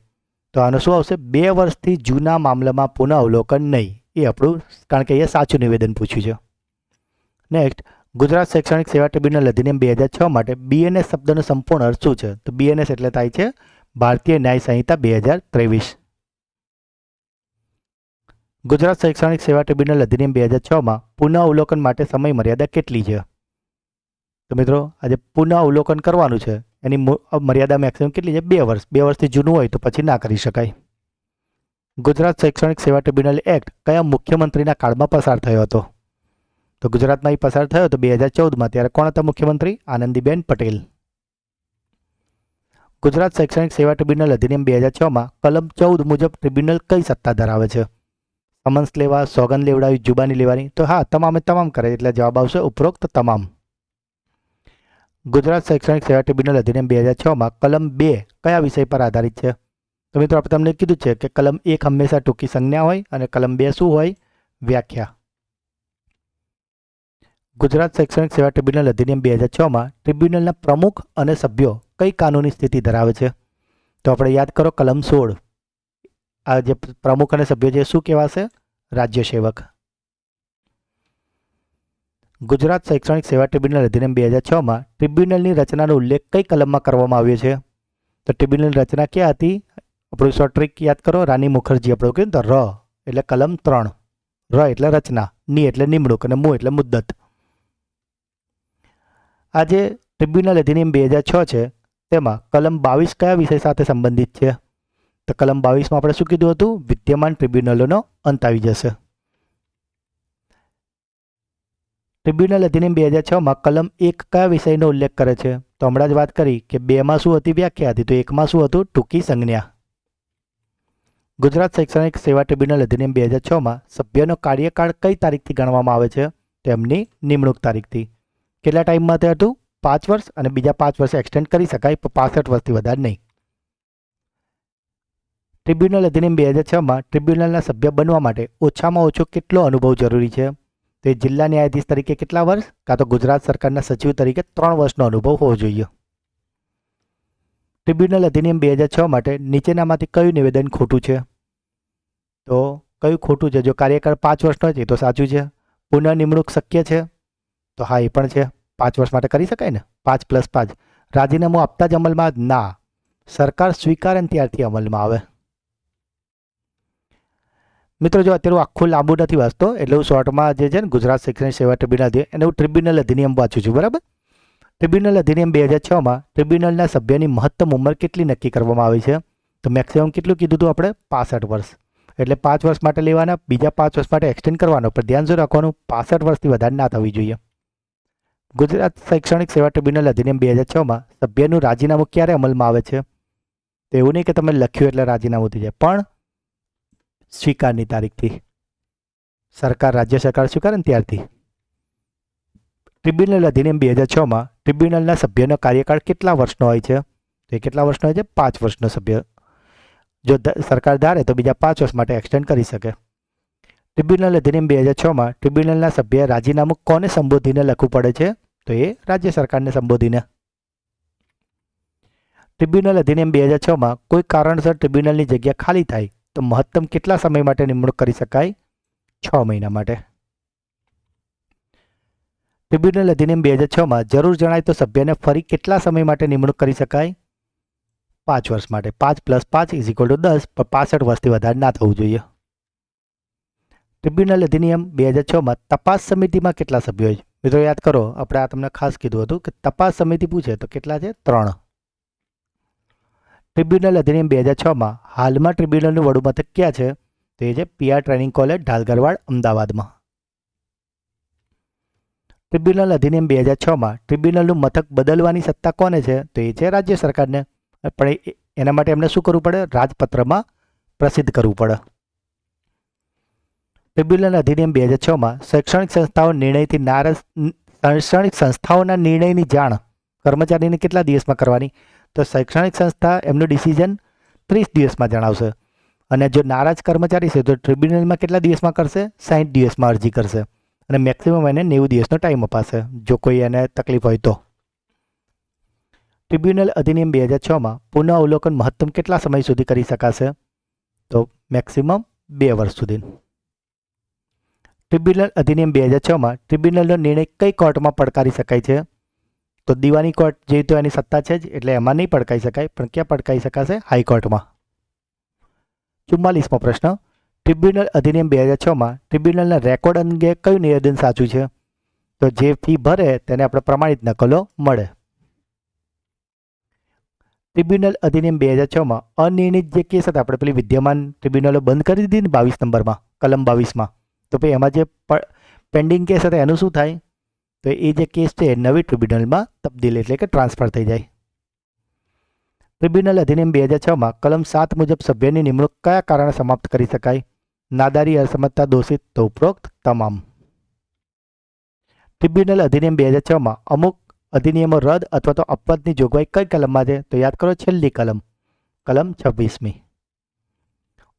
તો આનો શું આવશે? 2 વર્ષથી જૂના મામલામાં પુનઃ અવલોકન નહીં. એ આપણું, કારણ કે એ સાચું નિવેદન પૂછ્યું છે. નેક્સ્ટ, ગુજરાત શૈક્ષણિક સેવા ટ્રિબ્યુનલ અધિનિયમ 2006 માટે BNS શબ્દનો સંપૂર્ણ અર્થ શું છે? તો BNS એટલે થાય છે ભારતીય ન્યાય સંહિતા 2023. ગુજરાત શૈક્ષણિક સેવા ટ્રિબ્યુનલ અધિનિયમ 2006માં પુનઃ અવલોકન માટે સમય મર્યાદા કેટલી છે? તો મિત્રો, આજે પુનઃ અવલોકન કરવાનું છે, એની મર્યાદા મેક્સિમમ કેટલી છે? 2 વર્ષ. 2 વર્ષથી જૂનું હોય તો પછી ના કરી શકાય. ગુજરાત શૈક્ષણિક સેવા ટ્રિબ્યુનલ એક્ટ કયા મુખ્યમંત્રીના કાળમાં પસાર થયો હતો? તો ગુજરાતમાં એ પસાર થયો હતો 2014માં. ત્યારે કોણ હતા મુખ્યમંત્રી? આનંદીબેન પટેલ. ગુજરાત શૈક્ષણિક સેવા ટ્રિબ્યુનલ અધિનિયમ 2006માં કલમ 14 મુજબ ટ્રિબ્યુનલ કઈ સત્તા ધરાવે છે? સમન્સ લેવા, સોગંદ લેવડાવી, જુબાની લેવાની? તો હા, તમામે તમામ કરે, એટલે જવાબ આવશે ઉપરોક્ત તમામ. ગુજરાત શૈક્ષણિક સેવા ટ્રિબ્યુનલ અધિનિયમ 2006માં કલમ 2 કયા વિષય પર આધારિત છે? તો મિત્રો, આપણે તમને કીધું છે કે કલમ 1 હંમેશા ટૂંકી સંજ્ઞા હોય અને કલમ 2 શું હોય? વ્યાખ્યા. ગુજરાત શૈક્ષણિક સેવા ટ્રિબ્યુનલ અધિનિયમ 2006માં ટ્રિબ્યુનલના પ્રમુખ અને સભ્યો કઈ કાનૂની સ્થિતિ ધરાવે છે? તો આપણે યાદ કરો કલમ 16. આ જે પ્રમુખ અને સભ્યો છે શું કહેવાશે? રાજ્ય સેવક. ગુજરાત શૈક્ષણિક સેવા ટ્રિબ્યુનલ અધિનિયમ 2006માં ટ્રિબ્યુનલની રચનાનો ઉલ્લેખ કઈ કલમમાં કરવામાં આવ્યો છે? તો ટ્રિબ્યુનલની રચના ક્યાં હતી? આપણું શોર્ટ ટ્રીક યાદ કરો, રાની મુખર્જી. આપણું કીધું તો ર એટલે કલમ 3, ર એટલે રચના, ની એટલે નિમણૂક અને મુ એટલે મુદ્દત. આ જે ટ્રિબ્યુનલ અધિનિયમ 2006 છે તેમાં કલમ 22 કયા વિષય સાથે સંબંધિત છે? તો કલમ 22માં આપણે શું કીધું હતું? વિદ્યમાન ટ્રિબ્યુનલોનો અંત આવી જશે. ટ્રિબ્યુનલ અધિનિયમ 2006માં કલમ 1 કયા વિષયનો ઉલ્લેખ કરે છે? તો હમણાં જ વાત કરી કે 2માં શું હતી? વ્યાખ્યા હતી. તો 1માં શું હતું? ટૂંકી સંજ્ઞા. ગુજરાત શૈક્ષણિક સેવા ટ્રિબ્યુનલ અધિનિયમ 2006માં સભ્યનો કાર્યકાળ કઈ તારીખથી ગણવામાં આવે છે? તેમની નિમણૂક તારીખથી. કેટલા ટાઈમ માટે હતું? 5 વર્ષ, અને બીજા 5 વર્ષ એક્સટેન્ડ કરી શકાય, પણ 65 વર્ષથી વધારે નહીં. ટ્રિબ્યુનલ અધિનિયમ 2006માં ટ્રિબ્યુનલના સભ્ય બનવા માટે ઓછામાં ઓછો કેટલો અનુભવ જરૂરી છે? તો જિલ્લા ન્યાયાધીશ તરીકે કેટલા વર્ષ, કાં તો ગુજરાત સરકારના સચિવ તરીકે 3 વર્ષનો અનુભવ હોવો જોઈએ. ટ્રિબ્યુનલ અધિનિયમ 2006 માટે નીચેનામાંથી કયું નિવેદન ખોટું છે? તો કયું ખોટું છે? જો કાર્યકાળ 5 વર્ષનો છે તો સાચું છે. પુનઃ નિમણૂક શક્ય છે? તો હા, એ પણ છે. 5 વર્ષ માટે કરી શકાય ને, 5 + 5. રાજીનામું આપતા જ અમલમાં? ના, સરકાર સ્વીકારે ત્યારથી અમલમાં આવે. મિત્રો, જો અત્યારે આખું લાંબુ નથી વાંચતો, એટલે હું શોર્ટમાં જે છે ને ગુજરાત શૈક્ષણિક સેવા ટ્રિબ્યુનલ એને હું ટ્રિબ્યુનલ અધિનિયમ વાંચું છું. બરાબર. ટ્રિબ્યુનલ અધિનિયમ 2006માં ટ્રિબ્યુનલના સભ્યની મહત્તમ ઉંમર કેટલી નક્કી કરવામાં આવી છે? તો મેક્સિમમ કેટલું કીધું હતું આપણે? 65 વર્ષ. એટલે 5 વર્ષ માટે લેવાના, બીજા 5 વર્ષ માટે એક્સટેન્ડ કરવાનો, પણ ધ્યાન શું રાખવાનું? 65 વર્ષથી વધારે ના થવી જોઈએ. ગુજરાત શૈક્ષણિક સેવા ટ્રિબ્યુનલ અધિનિયમ 2006માં સભ્યનું રાજીનામું ક્યારે અમલમાં આવે છે? તો એવું નહીં કે તમે લખ્યું એટલે રાજીનામું થઈ જાય, પણ સ્વીકારની તારીખથી. સરકાર, રાજ્ય સરકાર સ્વીકારે ને ત્યારથી. ટ્રિબ્યુનલ અધિનિયમ 2006માં ટ્રિબ્યુનલના સભ્યનો કાર્યકાળ કેટલા વર્ષનો હોય છે? તો એ કેટલા વર્ષનો હોય છે? 5 વર્ષનો સભ્ય. જો સરકાર ધારે તો બીજા 5 વર્ષ માટે એક્સટેન્ડ કરી શકે. ટ્રિબ્યુનલ અધિનિયમ 2006માં ટ્રિબ્યુનલના સભ્ય રાજીનામું કોને સંબોધીને લખવું પડે છે? તો એ રાજ્ય સરકારને સંબોધીને. ટ્રિબ્યુનલ અધિનિયમ 2006માં કોઈ કારણસર ટ્રિબ્યુનલની જગ્યા ખાલી થાય તો મહત્તમ કેટલા સમય માટે નિમણૂક કરી શકાય? 6 મહિના માટે. ટ્રિબ્યુનલ અધિનિયમ 2006માં જરૂર જણાય તો સભ્યને ફરી કેટલા સમય માટે નિમણૂક કરી શકાય? 5 વર્ષ માટે. 5 + 5 = 10, પણ 65 વર્ષથી વધારે ના થવું જોઈએ. ટ્રિબ્યુનલ અધિનિયમ 2006માં તપાસ સમિતિમાં કેટલા સભ્યો હોય? મિત્રો યાદ કરો, આપણે આ તમને ખાસ કીધું હતું કે તપાસ સમિતિ પૂછે તો કેટલા છે? 3. ટ્રિબ્યુનલ અધિનિયમ 2006માં હાલમાં ટ્રિબ્યુનલનું વડું મથક ક્યાં છે? તો એ છે PR ટ્રેનિંગ કોલેજ, ઢાલગરવાડ, અમદાવાદમાં. ટ્રિબ્યુનલ અધિનિયમ 2006માં ટ્રિબ્યુનલનું મથક બદલવાની સત્તા કોને છે? તો એ છે રાજ્ય સરકારને. પણ એના માટે એમને શું કરવું પડે? રાજપત્રમાં પ્રસિદ્ધ કરવું પડે. ટ્રિબ્યુનલ અધિનિયમ 2006માં શૈક્ષણિક સંસ્થાઓના નિર્ણયની જાણ કર્મચારીને કેટલા દિવસમાં કરવાની? તો શૈક્ષણિક સંસ્થા એમનું ડિસિઝન 30 દિવસમાં જણાવશે. અને જો નારાજ કર્મચારી છે તો ટ્રિબ્યુનલમાં કેટલા દિવસમાં કરશે? 60 દિવસમાં અરજી કરશે અને મેક્સિમમ એને 90 દિવસનો ટાઈમ અપાશે જો કોઈ એને તકલીફ હોય તો. ટ્રિબ્યુનલ અધિનિયમ 2006માં પુનઃ અવલોકન મહત્તમ કેટલા સમય સુધી કરી શકાશે? તો મેક્સિમમ 2 વર્ષ સુધી. ટ્રિબ્યુનલ અધિનિયમ 2006માં ટ્રિબ્યુનલનો નિર્ણય કઈ કોર્ટમાં પડકારી શકાય છે? તો દીવાની કોર્ટ જે તો એની સત્તા છે જ એટલે એમાં નહીં પડકારી શકાય, પણ ક્યાં પડકારી શકાશે? હાઈકોર્ટમાં. 44મો પ્રશ્ન. ટ્રિબ્યુનલ અધિનિયમ 2006માં ટ્રિબ્યુનલના રેકોર્ડ અંગે કયું નિવેદન સાચું છે? તો જે ફી ભરે તેને આપણે પ્રમાણિત નકલો મળે. ટ્રિબ્યુનલ અધિનિયમ 2006માં અનિર્ણિત જે કેસ હતા, આપણે પેલી વિદ્યમાન ટ્રિબ્યુનલો બંધ કરી દીધી ને 22 નંબરમાં, કલમ 22માં, તો ભાઈ એમાં જે પેન્ડિંગ કેસ હતા એનું શું થાય? તો એ જે કેસ છે એ નવી ટ્રિબ્યુનલમાં તબદીલ એટલે કે ટ્રાન્સફર થઈ જાય. ટ્રિબ્યુનલ અધિનિયમ 2006માં કલમ 7 મુજબ સભ્યની નિમણૂક કયા કારણે સમાપ્ત કરી શકાય? નાદારી, અસમર્થતા, દોષિત તો ઉપરોક્ત તમામ. ટ્રિબ્યુનલ અધિનિયમ 2006માં અમુક અધિનિયમો રદ અથવા તો અપવાદની જોગવાઈ કઈ કલમમાં છે? તો યાદ કરો, છેલ્લી કલમ, કલમ 26મી.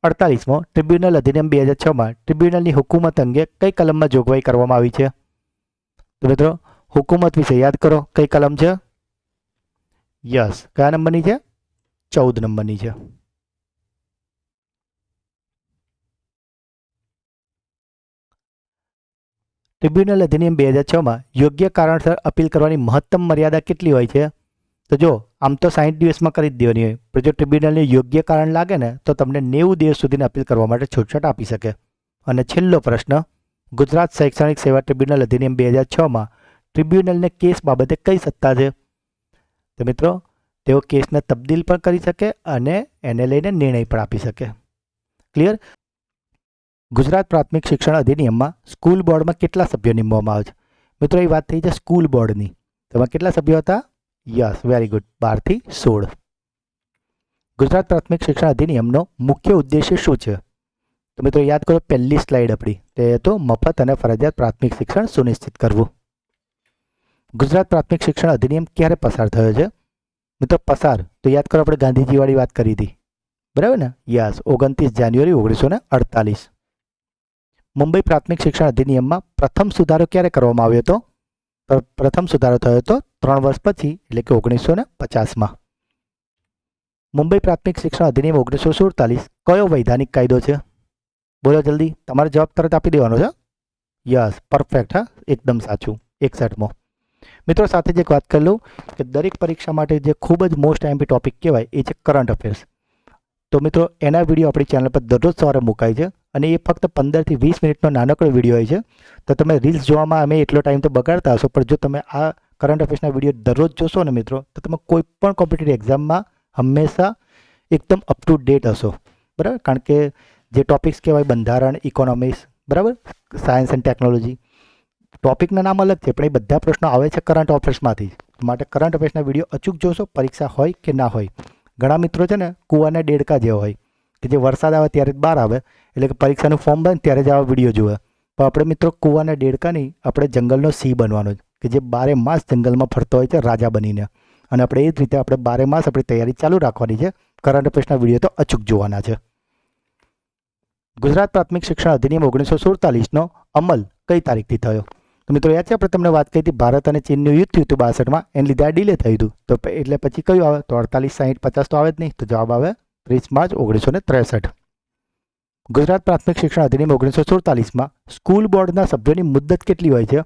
48મો. ટ્રિબ્યુનલ અધિનિયમ 2006માં ટ્રિબ્યુનલની હુકુમત અંગે કઈ કલમમાં જોગવાઈ કરવામાં આવી છે? તો મિત્રો હુકુમત વિશે યાદ કરો, કઈ કલમ છે? યસ, કયા નંબરની છે? 14 નંબરની છે. ટ્રિબ્યુનલ અધિનિયમ 2006માં યોગ્ય કારણસર અપીલ કરવાની મહત્તમ મર્યાદા કેટલી હોય છે? તો જો આમ તો 60 દિવસમાં કરી જ દેવાની હોય, પણ જો ટ્રિબ્યુનલને યોગ્ય કારણ લાગે ને તો તમને 90 દિવસ સુધીની અપીલ કરવા માટે છૂટછાટ આપી શકે. અને છેલ્લો પ્રશ્ન. ગુજરાત શૈક્ષણિક સેવા ટ્રિબ્યુનલ અધિનિયમ 2006માં ટ્રિબ્યુનલને કેસ બાબતે કઈ સત્તા છે? તો મિત્રો તેઓ કેસને તબદીલ પણ કરી શકે અને એને લઈને નિર્ણય પણ આપી શકે. ક્લિયર? ગુજરાત પ્રાથમિક શિક્ષણ અધિનિયમમાં સ્કૂલ બોર્ડમાં કેટલા સભ્યો નિમવામાં આવે છે? મિત્રો એ વાત થઈ છે સ્કૂલ બોર્ડની. તેમાં કેટલા સભ્યો હતા? યસ, વેરી ગુડ, 12 થી 16. ગુજરાત પ્રાથમિક શિક્ષણ અધિનિયમનો મુખ્ય ઉદ્દેશ્ય શું છે? તો મિત્રો યાદ કરો, પહેલી સ્લાઇડ આપણી તે તો મફત અને ફરજિયાત પ્રાથમિક શિક્ષણ સુનિશ્ચિત કરવું. ગુજરાત પ્રાથમિક શિક્ષણ અધિનિયમ ક્યારે પસાર થયો છે? મિત્રો પસાર તો યાદ કરો, આપણે ગાંધીજીવાળી વાત કરી હતી, બરાબર ને? યસ, 29 જાન્યુઆરી 1948. મુંબઈ પ્રાથમિક શિક્ષણ અધિનિયમમાં પ્રથમ સુધારો ક્યારે કરવામાં આવ્યો હતો? પ્રથમ સુધારો થયો હતો 3 વર્ષ પછી, એટલે કે 1950માં. મુંબઈ પ્રાથમિક શિક્ષણ અધિનિયમ 1947 કયો વૈધાનિક કાયદો છે? બોલો જલ્દી, તમારે જવાબ તરત આપી દેવાનો છે. યસ, પરફેક્ટ, હા, એકદમ સાચું, 61મો. મિત્રો સાથે જ એક વાત કરી લઉં કે દરેક પરીક્ષા માટે જે ખૂબ જ મોસ્ટ આઈએમપી ટોપિક કહેવાય એ છે કરંટ અફેર્સ. તો મિત્રો એના વિડીયો આપણી ચેનલ પર દરરોજ સવારે મુકાય છે અને એ ફક્ત 15 થી 20 મિનિટનો નાનકડો વિડીયો હોય છે. તો તમે રીલ્સ જોવામાં અમે એટલો ટાઈમ તો બગાડતા હશો, પણ જો તમે આ કરંટ અફેર્સના વિડીયો દરરોજ જોશો ને મિત્રો, તો તમે કોઈ પણ કોમ્પિટિટિવ એક્ઝામમાં હંમેશા એકદમ અપ ટુ ડેટ હશો, બરાબર? કારણ કે જે ટોપિક્સ કહેવાય બંધારણ, ઇકોનોમિક્સ, બરાબર, સાયન્સ એન્ડ ટેકનોલોજી, ટોપિકના નામ અલગ છે પણ એ બધા પ્રશ્નો આવે છે કરંટ અફેર્સમાંથી. માટે કરંટ અફેર્સના વિડીયો અચૂક જોશો, પરીક્ષા હોય કે ના હોય. ઘણા મિત્રો છે ને કૂવાના દેડકા જેવા હોય કે જે વરસાદ આવે ત્યારે જ બહાર આવે, એટલે કે પરીક્ષાનું ફોર્મ બને ત્યારે જ આવા વિડીયો જુએ. પણ આપણે મિત્રો કૂવાના દેડકા નહીં, આપણે જંગલનો સિંહ બનવાનો છે કે જે 12 માસ જંગલમાં ફરતો હોય છે રાજા બનીને. અને આપણે એ જ રીતે આપણે 12 માસ આપણી તૈયારી ચાલુ રાખવાની છે. કરંટ અફેર્સના વિડીયો તો અચૂક જોવાના છે. ગુજરાત પ્રાથમિક શિક્ષણ અધિનિયમ 1947નો અમલ કઈ તારીખથી થયો? તો મિત્રો યાદ છે આપણે તમને વાત કરી હતી ભારત અને ચીનનું યુદ્ધ થયું હતું 62માં, એને લીધે આ ડિલે થયું હતું. તો એટલે પછી કયું આવે? તો 48, 60, 50 તો આવે જ નહીં, તો જવાબ આવે 30 માર્ચ 1963. ગુજરાત પ્રાથમિક શિક્ષણ અધિનિયમ 1947માં સ્કૂલ બોર્ડના સભ્યોની મુદ્દત કેટલી હોય છે?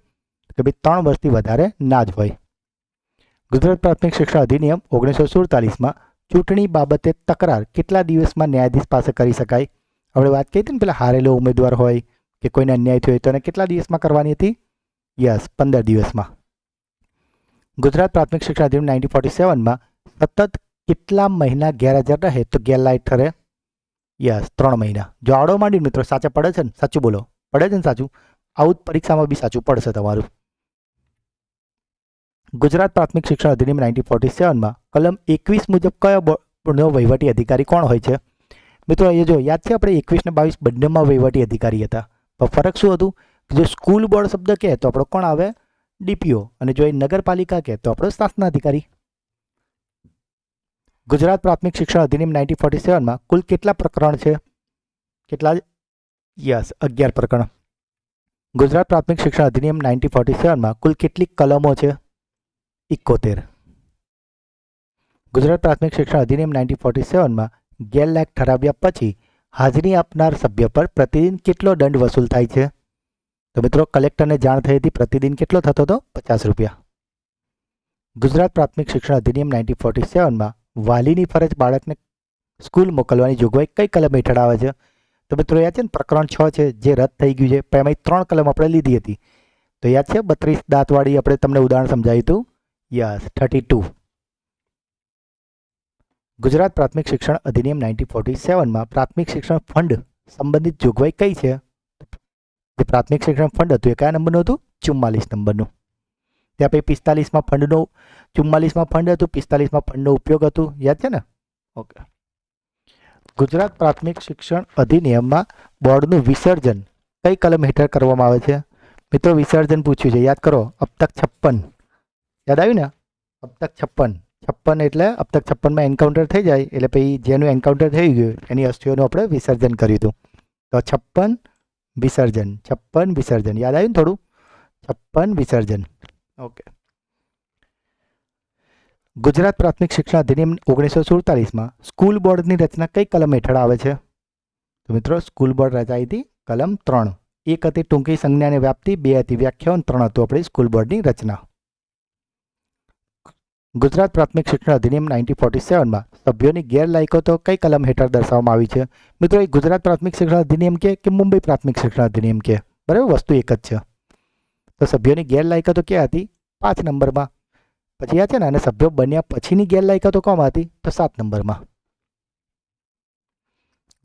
કે ભાઈ 3 વર્ષથી વધારે ના જ હોય. ગુજરાત પ્રાથમિક શિક્ષણ અધિનિયમ 1947માં ચૂંટણી બાબતે તકરાર કેટલા દિવસમાં ન્યાયાધીશ પાસે કરી શકાય? આપણે વાત કરી હતી ને, પેલા હારેલો ઉમેદવાર હોય કે કોઈને અન્યાય થયો હોય તો એને કેટલા દિવસમાં કરવાની હતી? યસ, 15 દિવસમાં. ગુજરાત પ્રાથમિક શિક્ષણ અધિનિયમ 1947માં સતત કેટલા મહિના ગેરહાજર રહે તો ગેરલાયક ઠરે? યસ, 3 મહિના. જો આડો માંડી મિત્રો સાચા પડે છે ને? સાચું બોલો, પડે છે ને સાચું? આવું જ પરીક્ષામાં બી સાચું પડશે તમારું. ગુજરાત પ્રાથમિક શિક્ષણ અધિનિયમ 1947માં કલમ 21 મુજબ કયો બોર્ડનો વહીવટી અધિકારી કોણ હોય છે? મિત્રો એ જો યાદ છે આપણે 21 ને 22 બંનેમાં વહીવટી અધિકારી હતા, પણ ફરક શું હતું? જો સ્કૂલ બોર્ડ શબ્દ કહે તો આપણો કોણ આવે? ડીપીઓ. અને જો એ નગરપાલિકા કહે તો આપણો શાસન અધિકારી. ગુજરાત પ્રાથમિક શિક્ષણ અધિનિયમ 1947માં કુલ કેટલા પ્રકરણ છે? કેટલા? યસ, 11 પ્રકરણ. ગુજરાત પ્રાથમિક શિક્ષણ અધિનિયમ 1947માં કુલ કેટલી કલમો છે? 71. ગુજરાત પ્રાથમિક શિક્ષણ અધિનિયમ 1947માં ગેરલાયક ઠરાવ્યા પછી હાજરી આપનાર સભ્ય પર પ્રતિદિન કેટલો દંડ વસૂલ થાય છે? તો મિત્રો કલેક્ટરને જાણ થઈ હતી, પ્રતિદિન કેટલો થતો હતો? 50 રૂપિયા. ગુજરાત પ્રાથમિક શિક્ષણ અધિનિયમ 1947માં વાલીની ફરજ બાળકને સ્કૂલ મોકલવાની જોગવાઈ કઈ કલમ હેઠળ આવે છે? તો મિત્રો યાદ છે ને, પ્રકરણ 6 છે જે રદ થઈ ગયું છે. એમાં 3 કલમ આપણે લીધી હતી, તો યાદ છે 32 દાંતવાળી આપણે તમને ઉદાહરણ સમજાવ્યું હતું. યસ, 32. ગુજરાત પ્રાથમિક શિક્ષણ અધિનિયમ 1947માં પ્રાથમિક શિક્ષણ ફંડ સંબંધિત જોગવાઈ કઈ છે? જે પ્રાથમિક શિક્ષણ ફંડ હતું એ કયા નંબરનું હતું? 44 નંબરનું. ત્યાં પછી 45માં ફંડનો 44માં ફંડ હતું, 45માં ફંડનો ઉપયોગ હતું. યાદ છે ને? ઓકે. ગુજરાત પ્રાથમિક શિક્ષણ અધિનિયમમાં બોર્ડનું વિસર્જન કઈ કલમ હેઠળ કરવામાં આવે છે? મિત્રો વિસર્જન પૂછ્યું છે, યાદ કરો. અબતક 56 યાદ આવ્યું ને? અબતક 56. 56 એટલે અબતક 56માં એન્કાઉન્ટર થઈ જાય એટલે પછી જેનું એન્કાઉન્ટર થઈ ગયું એની અસ્થિઓનું આપણે વિસર્જન કર્યું હતું. તો 56 વિસર્જન, 56 વિસર્જન. યાદ આવ્યું ને થોડું? 56 વિસર્જન. ઓકે. ગુજરાત પ્રાથમિક શિક્ષણ અધિનિયમ 1947માં સ્કૂલ બોર્ડની રચના કઈ કલમ હેઠળ આવે છે? તો મિત્રો સ્કૂલ બોર્ડ રચાઈ હતી કલમ 3. 1 હતી ટૂંકી સંજ્ઞા અને વ્યાપ્તિ, 2 હતી વ્યાખ્યા અને 3 હતું આપણી સ્કૂલ બોર્ડની રચના. ગુજરાત પ્રાથમિક શિક્ષણ અધિનિયમ 1947માં સભ્યોની ગેરલાયકાતો કઈ કલમ હેઠળ દર્શાવવામાં આવી છે? મિત્રો એ ગુજરાત પ્રાથમિક શિક્ષણ અધિનિયમ કે મુંબઈ પ્રાથમિક શિક્ષણ અધિનિયમ કે? બરાબર, વસ્તુ એક જ છે. તો સભ્યોની ગેરલાયકાતો ક્યાં હતી? 5 નંબરમાં. પછી યાદ છે ને, અને સભ્યો બન્યા પછીની ગેરલાયકાતો કોમાં હતી? તો 7 નંબરમાં.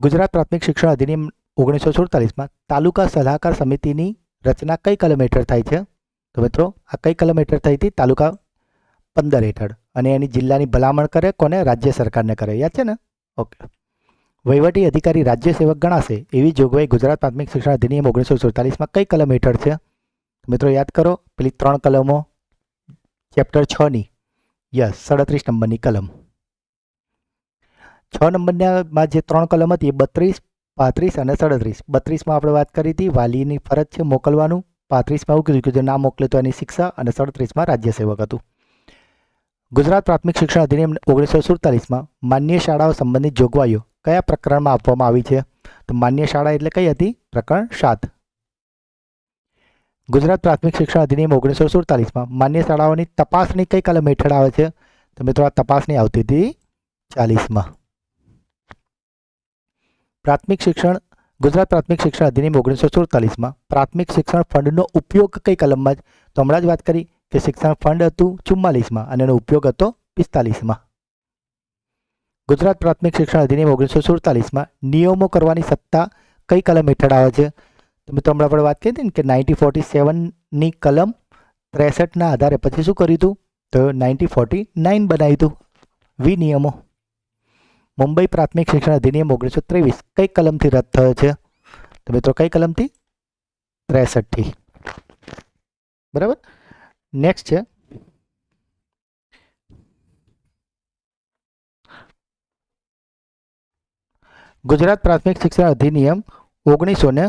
ગુજરાત પ્રાથમિક શિક્ષણ અધિનિયમ 1947માં તાલુકા સલાહકાર સમિતિની રચના કઈ કલમ હેઠળ થાય છે? તો મિત્રો આ કઈ કલમ હેઠળ થઈ હતી? તાલુકા 15 હેઠળ. અને એની જિલ્લાની ભલામણ કરે કોને? રાજ્ય સરકારને કરે. યાદ છે ને? ઓકે. વહીવટી અધિકારી રાજ્ય સેવક ગણાશે એવી જોગવાઈ ગુજરાત પ્રાથમિક શિક્ષણ અધિનિયમ 1947માં કઈ કલમ હેઠળ છે? મિત્રો યાદ કરો, પેલી 3 કલમો ચેપ્ટર 6ની. યસ, 37 નંબરની કલમ. 6 નંબરમાં જે 3 કલમ હતી એ 32, 35 અને 37. 32માં આપણે વાત કરી હતી વાલીની ફરજ છે મોકલવાનું. 35માં એવું કીધું કે જો ના મોકલે તો એની શિક્ષા, અને 37માં રાજ્ય સેવક હતું. ગુજરાત પ્રાથમિક શિક્ષણ અધિનિયમ 1947માં માન્ય શાળાઓ સંબંધિત જોગવાઈઓ કયા પ્રકરણમાં આપવામાં આવી છે? તો માન્ય શાળા એટલે કઈ હતી? પ્રકરણ 7. ગુજરાત પ્રાથમિક શિક્ષણ અધિનિયમ 1947માં માન્ય શાળાઓની તપાસણી કઈ કલમ હેઠળ આવે છે? તો મિત્રો આ તપાસણી આવતી હતી 40માં. ગુજરાત પ્રાથમિક શિક્ષણ અધિનિયમ 1947માં પ્રાથમિક શિક્ષણ ફંડનો ઉપયોગ કઈ કલમમાં? તો હમણાં જ વાત કરી કે શિક્ષણ ફંડ હતું 44માં અને એનો ઉપયોગ હતો 45માં. ગુજરાત પ્રાથમિક શિક્ષણ અધિનિયમ 1947માં નિયમો કરવાની સત્તા કઈ કલમ હેઠળ આવે છે? તો મિત્રો હમણાં આપણે વાત કરી હતી ને કે 1947ની કલમ 63ના આધારે પછી શું કર્યું હતું? તો 1949 બનાવ્યું હતું વિનિયમો. મુંબઈ પ્રાથમિક શિક્ષણ અધિનિયમ 1923 કઈ કલમથી રદ થયો છે? તો મિત્રો કઈ કલમથી? 63થી. બરાબર. નેક્સ્ટ છે ગુજરાત પ્રાથમિક શિક્ષણ અધિનિયમ 1900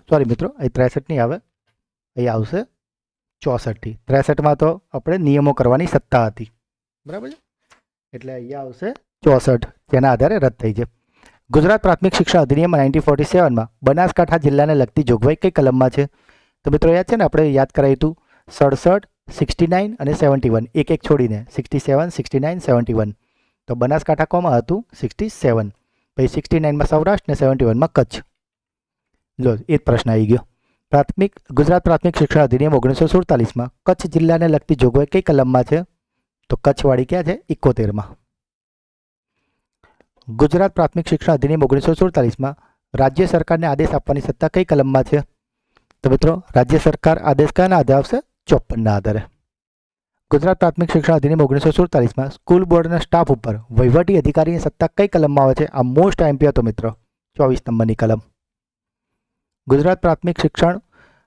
સોરી મિત્રો, અહીં 63 નહીં આવે, અહીં આવશે 64થી. 63માં તો આપણે નિયમો કરવાની સત્તા હતી. બરાબર છે, એટલે અહીંયા આવશે 64, જેના આધારે રદ થઈ છે. ગુજરાત પ્રાથમિક શિક્ષણ અધિનિયમ 1947માં બનાસકાંઠા જિલ્લાને લગતી જોગવાઈ કઈ કલમમાં છે? તો મિત્રો યાદ છે ને, આપણે યાદ કરાયું હતું 67, 69 અને 71, એક એક છોડીને 67, 69, 71. તો બનાસકાંઠા કોમાં હતું? 67. પછી 69માં સૌરાષ્ટ્ર ને 71માં કચ્છ. જો એ જ પ્રશ્ન આવી ગયો. ગુજરાત પ્રાથમિક શિક્ષણ અધિનિયમ 1947માં કચ્છ જિલ્લાને લગતી જોગવાઈ કઈ કલમમાં છે? તો કચ્છવાળી ક્યાં છે? 71માં. ગુજરાત પ્રાથમિક શિક્ષણ અધિનિયમ 1947માં રાજ્ય સરકારને આદેશ આપવાની સત્તા કઈ કલમમાં છે? તો મિત્રો રાજ્ય સરકાર આદેશ કયાના આધારે આવશે? 54ના આધારે. ગુજરાત પ્રાથમિક શિક્ષણ અધિનિયમ 1947માં સ્કૂલ બોર્ડના સ્ટાફ ઉપર વહીવટી અધિકારીની સત્તા કઈ કલમમાં આવે છે? આ મોસ્ટ આઈએમપી હતો મિત્રો, 24 નંબરની કલમ. ગુજરાત પ્રાથમિક શિક્ષણ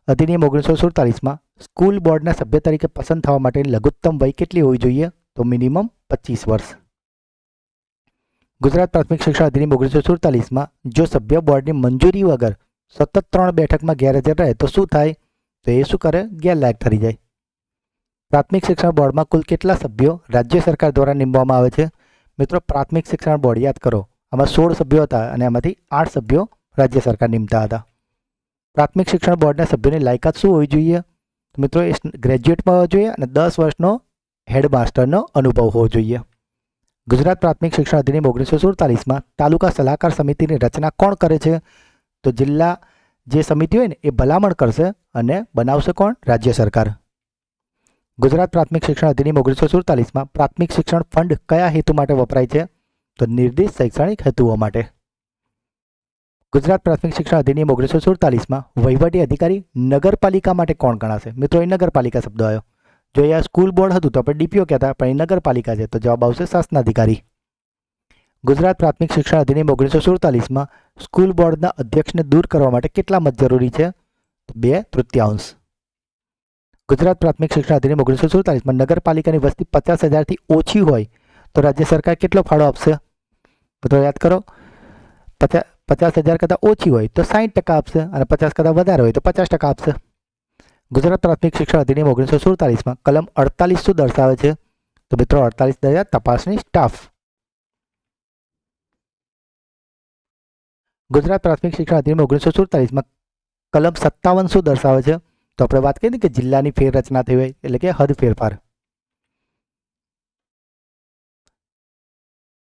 અધિનિયમ 1947માં સ્કૂલ બોર્ડના સભ્ય તરીકે પસંદ થવા માટેની લઘુત્તમ વય કેટલી હોવી જોઈએ? તો મિનિમમ 25 વર્ષ. ગુજરાત પ્રાથમિક શિક્ષણ અધિનિયમ 1947માં જો સભ્ય બોર્ડની મંજૂરી વગર સતત 3 બેઠકમાં ગેરહાજર રહે તો શું થાય? તો એ શું કરે? ગેરલાયક ઠરી જાય. પ્રાથમિક શિક્ષણ બોર્ડમાં કુલ કેટલા સભ્યો રાજ્ય સરકાર દ્વારા નીમવામાં આવે છે? મિત્રો, પ્રાથમિક શિક્ષણ બોર્ડ યાદ કરો, આમાં 16 સભ્યો હતા અને આમાંથી 8 સભ્યો રાજ્ય સરકાર નીમતા હતા. પ્રાથમિક શિક્ષણ બોર્ડના સભ્યોની લાયકાત શું હોવી જોઈએ? મિત્રો, એ ગ્રેજ્યુએટમાં હોવો જોઈએ અને 10 વર્ષનો હેડમાસ્ટરનો અનુભવ હોવો જોઈએ. ગુજરાત પ્રાથમિક શિક્ષણ અધિનિયમ 1947માં તાલુકા સલાહકાર સમિતિની રચના કોણ કરે છે? તો જિલ્લા જે સમિતિ હોય ને એ ભલામણ કરશે અને બનાવશે કોણ? રાજ્ય સરકાર. ગુજરાત પ્રાથમિક શિક્ષણ અધિનિયમ 1947માં પ્રાથમિક શિક્ષણ ફંડ કયા હેતુ માટે વપરાય છે? તો નિર્દિષ્ટ શૈક્ષણિક હેતુઓ માટે. ગુજરાત પ્રાથમિક શિક્ષણ અધિનિયમ 1947માં વહીવટી અધિકારી નગરપાલિકા માટે કોણ ગણાશે? મિત્રો, એ નગરપાલિકા શબ્દ આવ્યો. જો અહીંયા સ્કૂલ બોર્ડ હતું તો આપણે ડીપીઓ કહેતા, પણ એ નગરપાલિકા છે તો જવાબ આવશે શાસનાધિકારી. ગુજરાત પ્રાથમિક શિક્ષણ અધિનિયમ 1947માં સ્કૂલ બોર્ડના અધ્યક્ષને દૂર કરવા માટે કેટલા મત જરૂરી છે? 2/3. ગુજરાત પ્રાથમિક શિક્ષણ અધિનિયમ 1947માં નગરપાલિકાની વસ્તી 50,000થી ઓછી હોય તો રાજ્ય સરકાર કેટલો ફાળો આપશે? તો યાદ કરો, 50,000 કરતાં ઓછી હોય તો 60% આપશે અને 50 કરતાં વધારે હોય તો 50% આપશે. ગુજરાત પ્રાથમિક શિક્ષણ અધિનિયમ 1947માં કલમ 48 શું દર્શાવે છે? તો મિત્રો, 48 દર્શાવે તપાસણી સ્ટાફ. ગુજરાત પ્રાથમિક શિક્ષણ અધિનિયમ 1947માં કલમ 57 શું દર્શાવે છે? તો આપણે વાત કરી કે જિલ્લાની ફેરરચના થઈ હોય એટલે કે હદ ફેરફાર.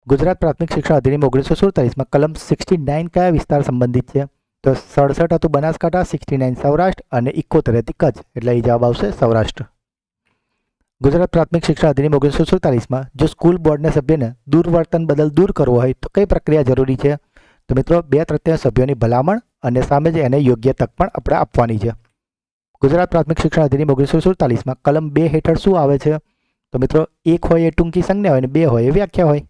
ગુજરાત પ્રાથમિક શિક્ષણ અધિનિયમ 1947માં કલમ 69 કયા વિસ્તાર સંબંધિત છે? તો 67 હતું બનાસકાંઠા, 69 સૌરાષ્ટ્ર અને 71 હતી કચ્છ, એટલે એ જવાબ આવશે સૌરાષ્ટ્ર. ગુજરાત પ્રાથમિક શિક્ષણ અધિનિયમ 1947માં જો સ્કૂલ બોર્ડના સભ્યને દુર્વર્તન બદલ દૂર કરવો હોય તો કઈ પ્રક્રિયા જરૂરી છે? તો મિત્રો, 2/3 સભ્યોની ભલામણ અને સામે જ એને યોગ્ય તક પણ આપણે આપવાની છે. ગુજરાત પ્રાથમિક શિક્ષણ અધિનિયમ 1947માં કલમ 2 હેઠળ શું આવે છે? તો મિત્રો, 1 હોય એ ટૂંકી સંજ્ઞા હોય અને 2 હોય એ વ્યાખ્યા હોય.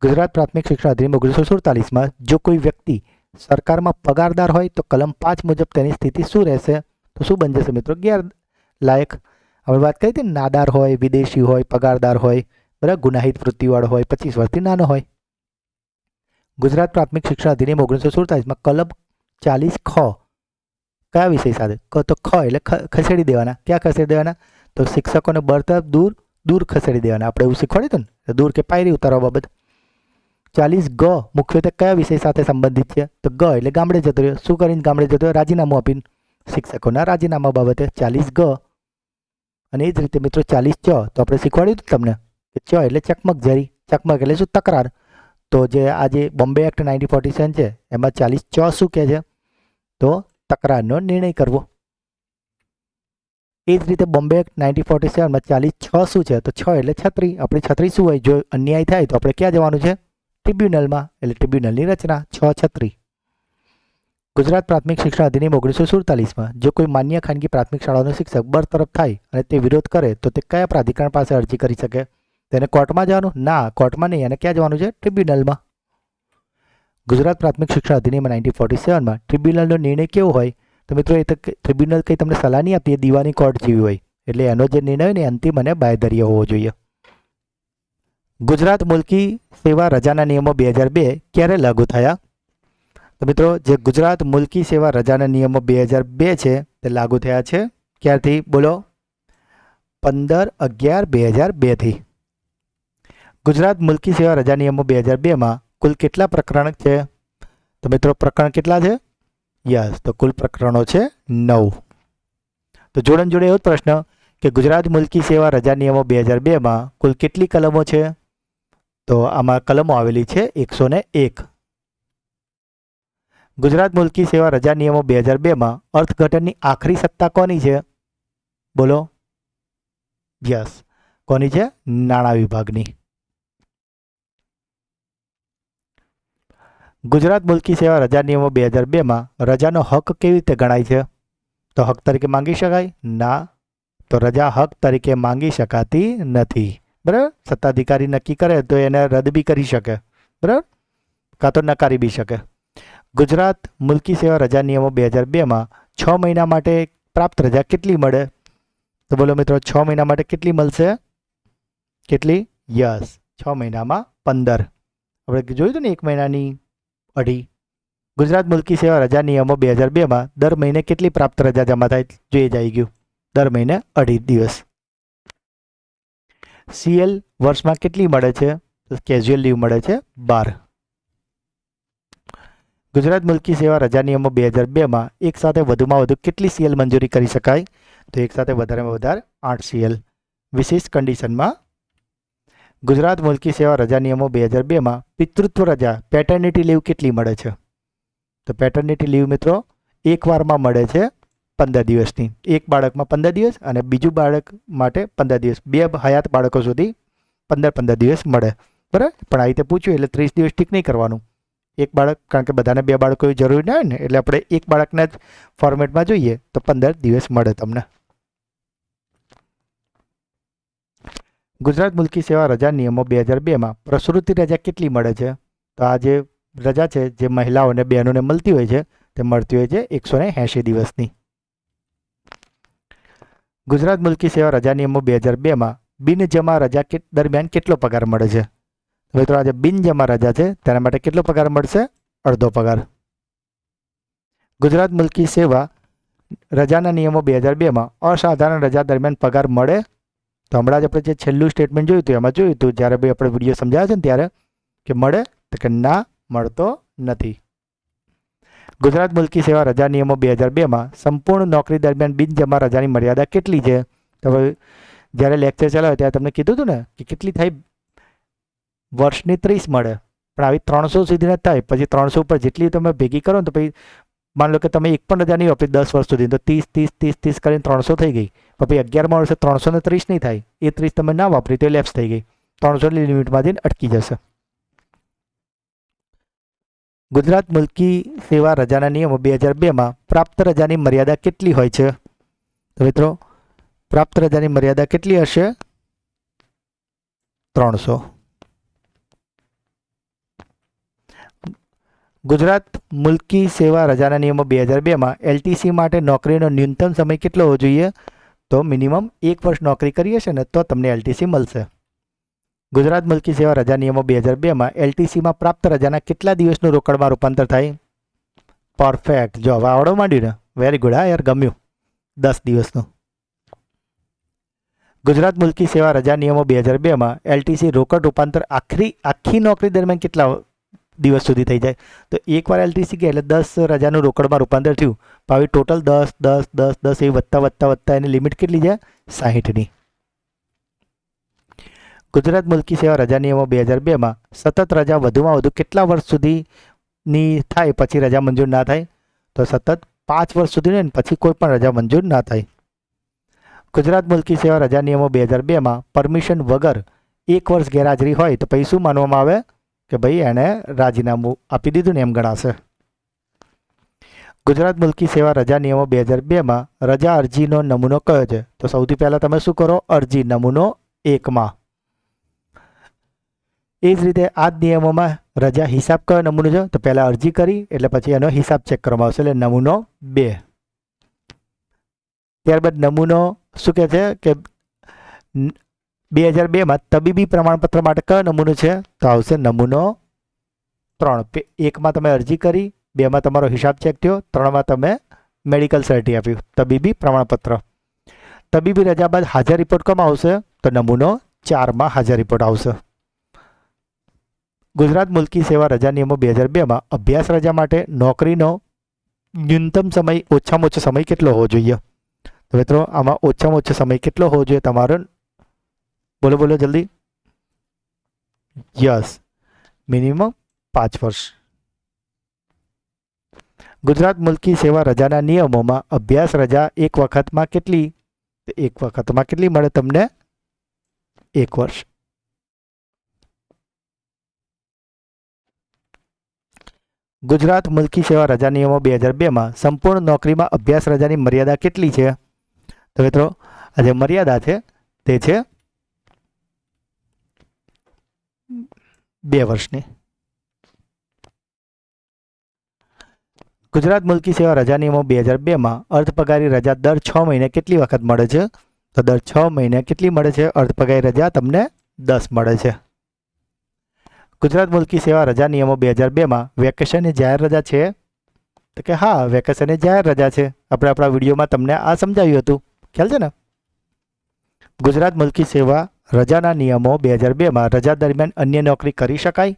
ગુજરાત પ્રાથમિક શિક્ષણ અધિનિયમ 1947માં જો કોઈ વ્યક્તિ સરકારમાં પગારદાર હોય તો કલમ 5 મુજબ તેની સ્થિતિ શું રહેશે? તો શું બની જશે મિત્રો? ગેરલાયક. આપણે વાત કરી હતી, નાદાર હોય, વિદેશી હોય, પગારદાર હોય, બરાબર, ગુનાહિત વૃત્તિવાળો હોય, 25 વર્ષથી નાનો હોય. ગુજરાત પ્રાથમિક શિક્ષણ અધિનિયમ 1947માં કલમ 40 ખ કયા વિષય સાથે? તો ખ એટલે ખસેડી દેવાના. ક્યાં ખસેડી દેવાના? તો શિક્ષકોને બળતરફ દૂર ખસેડી દેવાના. આપણે એવું શીખવાડ્યું હતું ને, દૂર કે પાયરી ઉતારવા બાબત. 40 ગ મુખ્યત્વે કયા વિષય સાથે સંબંધિત છે? તો ગ એટલે ગામડે જતો રહ્યો. શું કરીને ગામડે જતો રહ્યો? રાજીનામું આપીને. શિક્ષકોના રાજીનામા બાબતે 40 ગ. અને એ જ રીતે મિત્રો 40 ચ તો આપણે શીખવાડ્યું હતું તમને કે ચ એટલે ચકમક જારી. ચકમક એટલે શું? તકરાર. તો જે આજે બોમ્બે એક્ટ 1947 છે એમાં 40 ચ શું કહે છે? તો તકરારનો નિર્ણય કરવો. એ જ રીતે બોમ્બે એક્ટ 1947માં 40 છ શું છે? તો 6 એટલે છત્રી. આપણી છત્રી શું હોય? જો અન્યાય થાય તો આપણે ક્યાં જવાનું છે? ટ્રિબ્યુનલમાં. એટલે ટ્રિબ્યુનલની રચના 6 છત્રી. ગુજરાત પ્રાથમિક શિક્ષણ અધિનિયમ 1947માં જો કોઈ માન્ય ખાનગી પ્રાથમિક શાળાનો શિક્ષક બરતરફ થાય અને તે વિરોધ કરે તો તે કયા પ્રાધિકરણ પાસે અરજી કરી શકે? તેને કોર્ટમાં જવાનું? ના, કોર્ટમાં નહીં. અને ક્યાં જવાનું છે? ટ્રિબ્યુનલમાં. ગુજરાત પ્રાથમિક શિક્ષણ અધિનિયમ 1947માં ટ્રિબ્યુનલનો નિર્ણય કેવો હોય? તો મિત્રો, એ તો ટ્રિબ્યુનલ કંઈ તમને સલાહ નહીં આપી, એ દીવાની કોર્ટ જેવી હોય. એટલે એનો જે નિર્ણય હોય ને અંતિમ અને બાંયધર્ય હોવો જોઈએ. ગુજરાત મુલકી સેવા રજાના નિયમો 2002 ક્યારે લાગુ થયા? તો મિત્રો, જે ગુજરાત મુલકી સેવા રજાના નિયમો 2002 છે તે લાગુ થયા છે ક્યારથી? બોલો. 15/11/2002 થી. ગુજરાત મુલકી સેવા રજા નિયમો 2002માં કુલ કેટલા પ્રકરણ છે? તો મિત્રો, પ્રકરણ કેટલા છે? યસ, તો કુલ પ્રકરણો છે 9. તો જોડે જોડે એવો જ પ્રશ્ન કે ગુજરાત મુલકી સેવા રજા નિયમો 2002માં કુલ કેટલી કલમો છે? તો આમાં કલમો આવેલી છે 101. ગુજરાત મુલકી સેવા રજા નિયમો 2002માં અર્થઘટનની આખરી સત્તા કોની છે? બોલો. યસ, કોની છે? નાણાં વિભાગની. ગુજરાત મુલકી સેવા રજા નિયમો 2002માં રજાનો હક કેવી રીતે ગણાય છે? તો હક તરીકે માંગી શકાય? ના, તો રજા હક તરીકે માંગી શકાતી નથી. બરાબર. સત્તાધિકારી નક્કી કરે તો એને રદ બી કરી શકે, બરાબર, કાં તો નકારી બી શકે. ગુજરાત મુલકી સેવા રજા નિયમો 2002માં 6 મહિના માટે પ્રાપ્ત રજા કેટલી મળે? તો બોલો મિત્રો, 6 મહિના માટે કેટલી મળશે? કેટલી? યસ, 6 મહિનામાં 15. આપણે જોયું હતું ને 1 મહિનાની અઢી. ગુજરાત મુલકી સેવા રજા નિયમો 2002માં દર મહિને કેટલી પ્રાપ્ત રજા જમા થાય જોઈએ જ આવી ગયું. દર મહિને 2.5 દિવસ. CL વર્ષમાં કેટલી મળે છે? તો કેઝ્યુઅલ લીવ મળે છે 12. ગુજરાત મુલકી સેવા રજા નિયમો 2002માં એક સાથે વધુમાં વધુ કેટલી CL મંજૂરી કરી શકાય? તો એક સાથે વધારેમાં વધારે 8 CL. વિશેષ કન્ડિશનમાં ગુજરાત મુલકી સેવા રજા નિયમો 2002માં પિતૃત્વ રજા પેટર્નિટી લીવ કેટલી મળે છે? તો પેટર્નિટી લીવ મિત્રો એક વારમાં મળે છે 15 દિવસની. એક બાળકમાં 15 દિવસ અને બીજું બાળક માટે 15 દિવસ. 2 હયાત બાળકો સુધી 15 દિવસ મળે. બરાબર. પણ આ રીતે પૂછ્યું એટલે 30 દિવસ ઠીક નહીં કરવાનું. એક બાળક, કારણ કે બધાને 2 બાળકો જરૂરી ના હોય ને, એટલે આપણે એક બાળકના જ ફોર્મેટમાં જોઈએ તો 15 દિવસ મળે તમને. ગુજરાત મુલકી સેવા રજા નિયમો 2002માં પ્રસૂતિ રજા કેટલી મળે છે? તો આ જે રજા છે જે મહિલાઓને બહેનોને મળતી હોય છે તે મળતી હોય છે 180 દિવસની. ગુજરાત મુલકી સેવા રજા નિયમો 2002માં બિનજમા રજા દરમિયાન કેટલો પગાર મળે છે? મિત્રો આજે બિનજમા રજા છે તેના માટે કેટલો પગાર મળશે? અડધો પગાર. ગુજરાત મુલકી સેવા રજાના નિયમો 2002માં અસાધારણ રજા દરમિયાન પગાર મળે? તો હમણાં જ આપણે જે છેલ્લું સ્ટેટમેન્ટ જોયું હતું એમાં જોયું હતું જ્યારે ભાઈ આપણે વિડીયો સમજાવ્યો છે ને ત્યારે કે મળે તો કે ના, મળતો નથી. ગુજરાત મુલકી સેવા રજા નિયમો 2002માં સંપૂર્ણ નોકરી દરમિયાન બિનજમા રજાની મર્યાદા કેટલી છે? તો જ્યારે લેક્ચર ચલાવ્યો ત્યારે તમને કીધું હતું ને કે કેટલી થાય? વર્ષની 30 મળે, પણ આવી 300 સુધી ન થાય. પછી 300 ઉપર જેટલી તમે ભેગી કરો ને તો પછી માન લો કે તમે એક પણ રજા નહીં વાપરી 10 વર્ષ સુધી, તો 30 કરીને 300 થઈ ગઈ. પછી 11મા વર્ષે 330 નહીં થાય, એ 30 તમે ના વાપરી તો લેપ્સ થઈ ગઈ. 300ની લિમિટમાં જઈને અટકી જશે. ગુજરાત મુલકી સેવા રજાના નિયમો 2002માં પ્રાપ્ત રજાની મર્યાદા કેટલી હોય છે? તો મિત્રો પ્રાપ્ત રજાની મર્યાદા કેટલી હશે? 300. ગુજરાત મુલકી સેવા રજાના નિયમો 2002માં LTC માટે નોકરીનો ન્યૂનતમ સમય કેટલો હોવો જોઈએ? તો મિનિમમ 1 વર્ષ નોકરી કરી હશે ને તો તમને LTC મળશે. ગુજરાત મુલકી સેવા રજા નિયમો 2002માં LTCમાં પ્રાપ્ત રજાના કેટલા દિવસનું રોકડમાં રૂપાંતર થાય? પરફેક્ટ. જો હવે આવડો માંડ્યું ને, વેરી ગુડ. હા યાર, ગમ્યું. 10 દિવસનું. ગુજરાત મુલકી સેવા રજા નિયમો 2002માં LTC રોકડ રૂપાંતર આખી નોકરી દરમિયાન કેટલા દિવસ સુધી થઈ જાય? તો એકવાર LTC ગયા એટલે 10 રજાનું રોકડમાં રૂપાંતર થયું. હવે ટોટલ 10 10 10 10 એ વધતા એની લિમિટ કેટલી છે? 60ની. ગુજરાત મુલકી સેવા રજા નિયમો 2002માં સતત રજા વધુમાં વધુ કેટલા વર્ષ સુધીની થાય પછી રજા મંજૂર ના થાય? તો સતત 5 વર્ષ સુધીની ને પછી કોઈ પણ રજા મંજૂર ના થાય. ગુજરાત મુલકી સેવા રજા નિયમો 2002માં પરમિશન વગર 1 વર્ષ ગેરહાજરી હોય તો પછી શું માનવામાં આવે? કે ભાઈ એણે રાજીનામું આપી દીધું ને એમ ગણાશે. ગુજરાત મુલકી સેવા રજા નિયમો 2002માં રજા અરજીનો નમૂનો કયો છે? તો સૌથી પહેલાં તમે શું કરો? અરજી નમૂનો 1માં. એ જ રીતે આ જ નિયમોમાં રજા હિસાબ કયો નમૂનો છે? તો પહેલાં અરજી કરી એટલે પછી એનો હિસાબ ચેક કરવામાં આવશે, એટલે નમૂનો 2. ત્યારબાદ નમૂનો શું કહે છે કે 2002માં તબીબી પ્રમાણપત્ર માટે કયો નમૂનો છે? તો આવશે નમૂનો 3. 1માં તમે અરજી કરી, 2માં તમારો હિસાબ ચેક થયો, 3માં તમે મેડિકલ સર્ટી આપ્યું, તબીબી પ્રમાણપત્ર. તબીબી રજા બાદ હાજર રિપોર્ટ કોમાં આવશે? તો નમૂનો 4માં હાજર રિપોર્ટ આવશે. ગુજરાત મુલકી સેવા રજા નિયમો 2002માં અભ્યાસ રજા માટે નોકરીનો ન્યૂનતમ સમય ઓછામાં ઓછો સમય કેટલો હોવો જોઈએ? તો મિત્રો આમાં ઓછામાં ઓછો સમય કેટલો હોવો જોઈએ તમારો? બોલો જલ્દી. યસ, મિનિમમ 5 વર્ષ. ગુજરાત મુલકી સેવા રજાના નિયમોમાં અભ્યાસ રજા એક વખતમાં કેટલી મળે તમને? 1 વર્ષ. ગુજરાત મુલકી સેવા રજા નિયમો 2002માં સંપૂર્ણ નોકરીમાં અભ્યાસ રજાની મર્યાદા કેટલી છે? તો મિત્રો આ જે મર્યાદા છે તે છે 2 વર્ષની. ગુજરાત મુલકી સેવા રજા નિયમો 2002માં અર્ધપગારી રજા દર 6 મહિને કેટલી વખત મળે છે? તો દર 6 મહિને કેટલી મળે છે અર્ધપગારી રજા? તમને 10 મળે છે. ગુજરાત મુલકી સેવા રજા નિયમો 2002માં વેકેશન એ જાહેર રજા છે? તો કે હા, વેકેશન એ જાહેર રજા છે. આપણે આપણા વિડીયોમાં તમને આ સમજાવ્યું હતું, ખ્યાલ છે ને. ગુજરાત મુલકી સેવા રજાના નિયમો 2002માં રજા દરમિયાન અન્ય નોકરી કરી શકાય?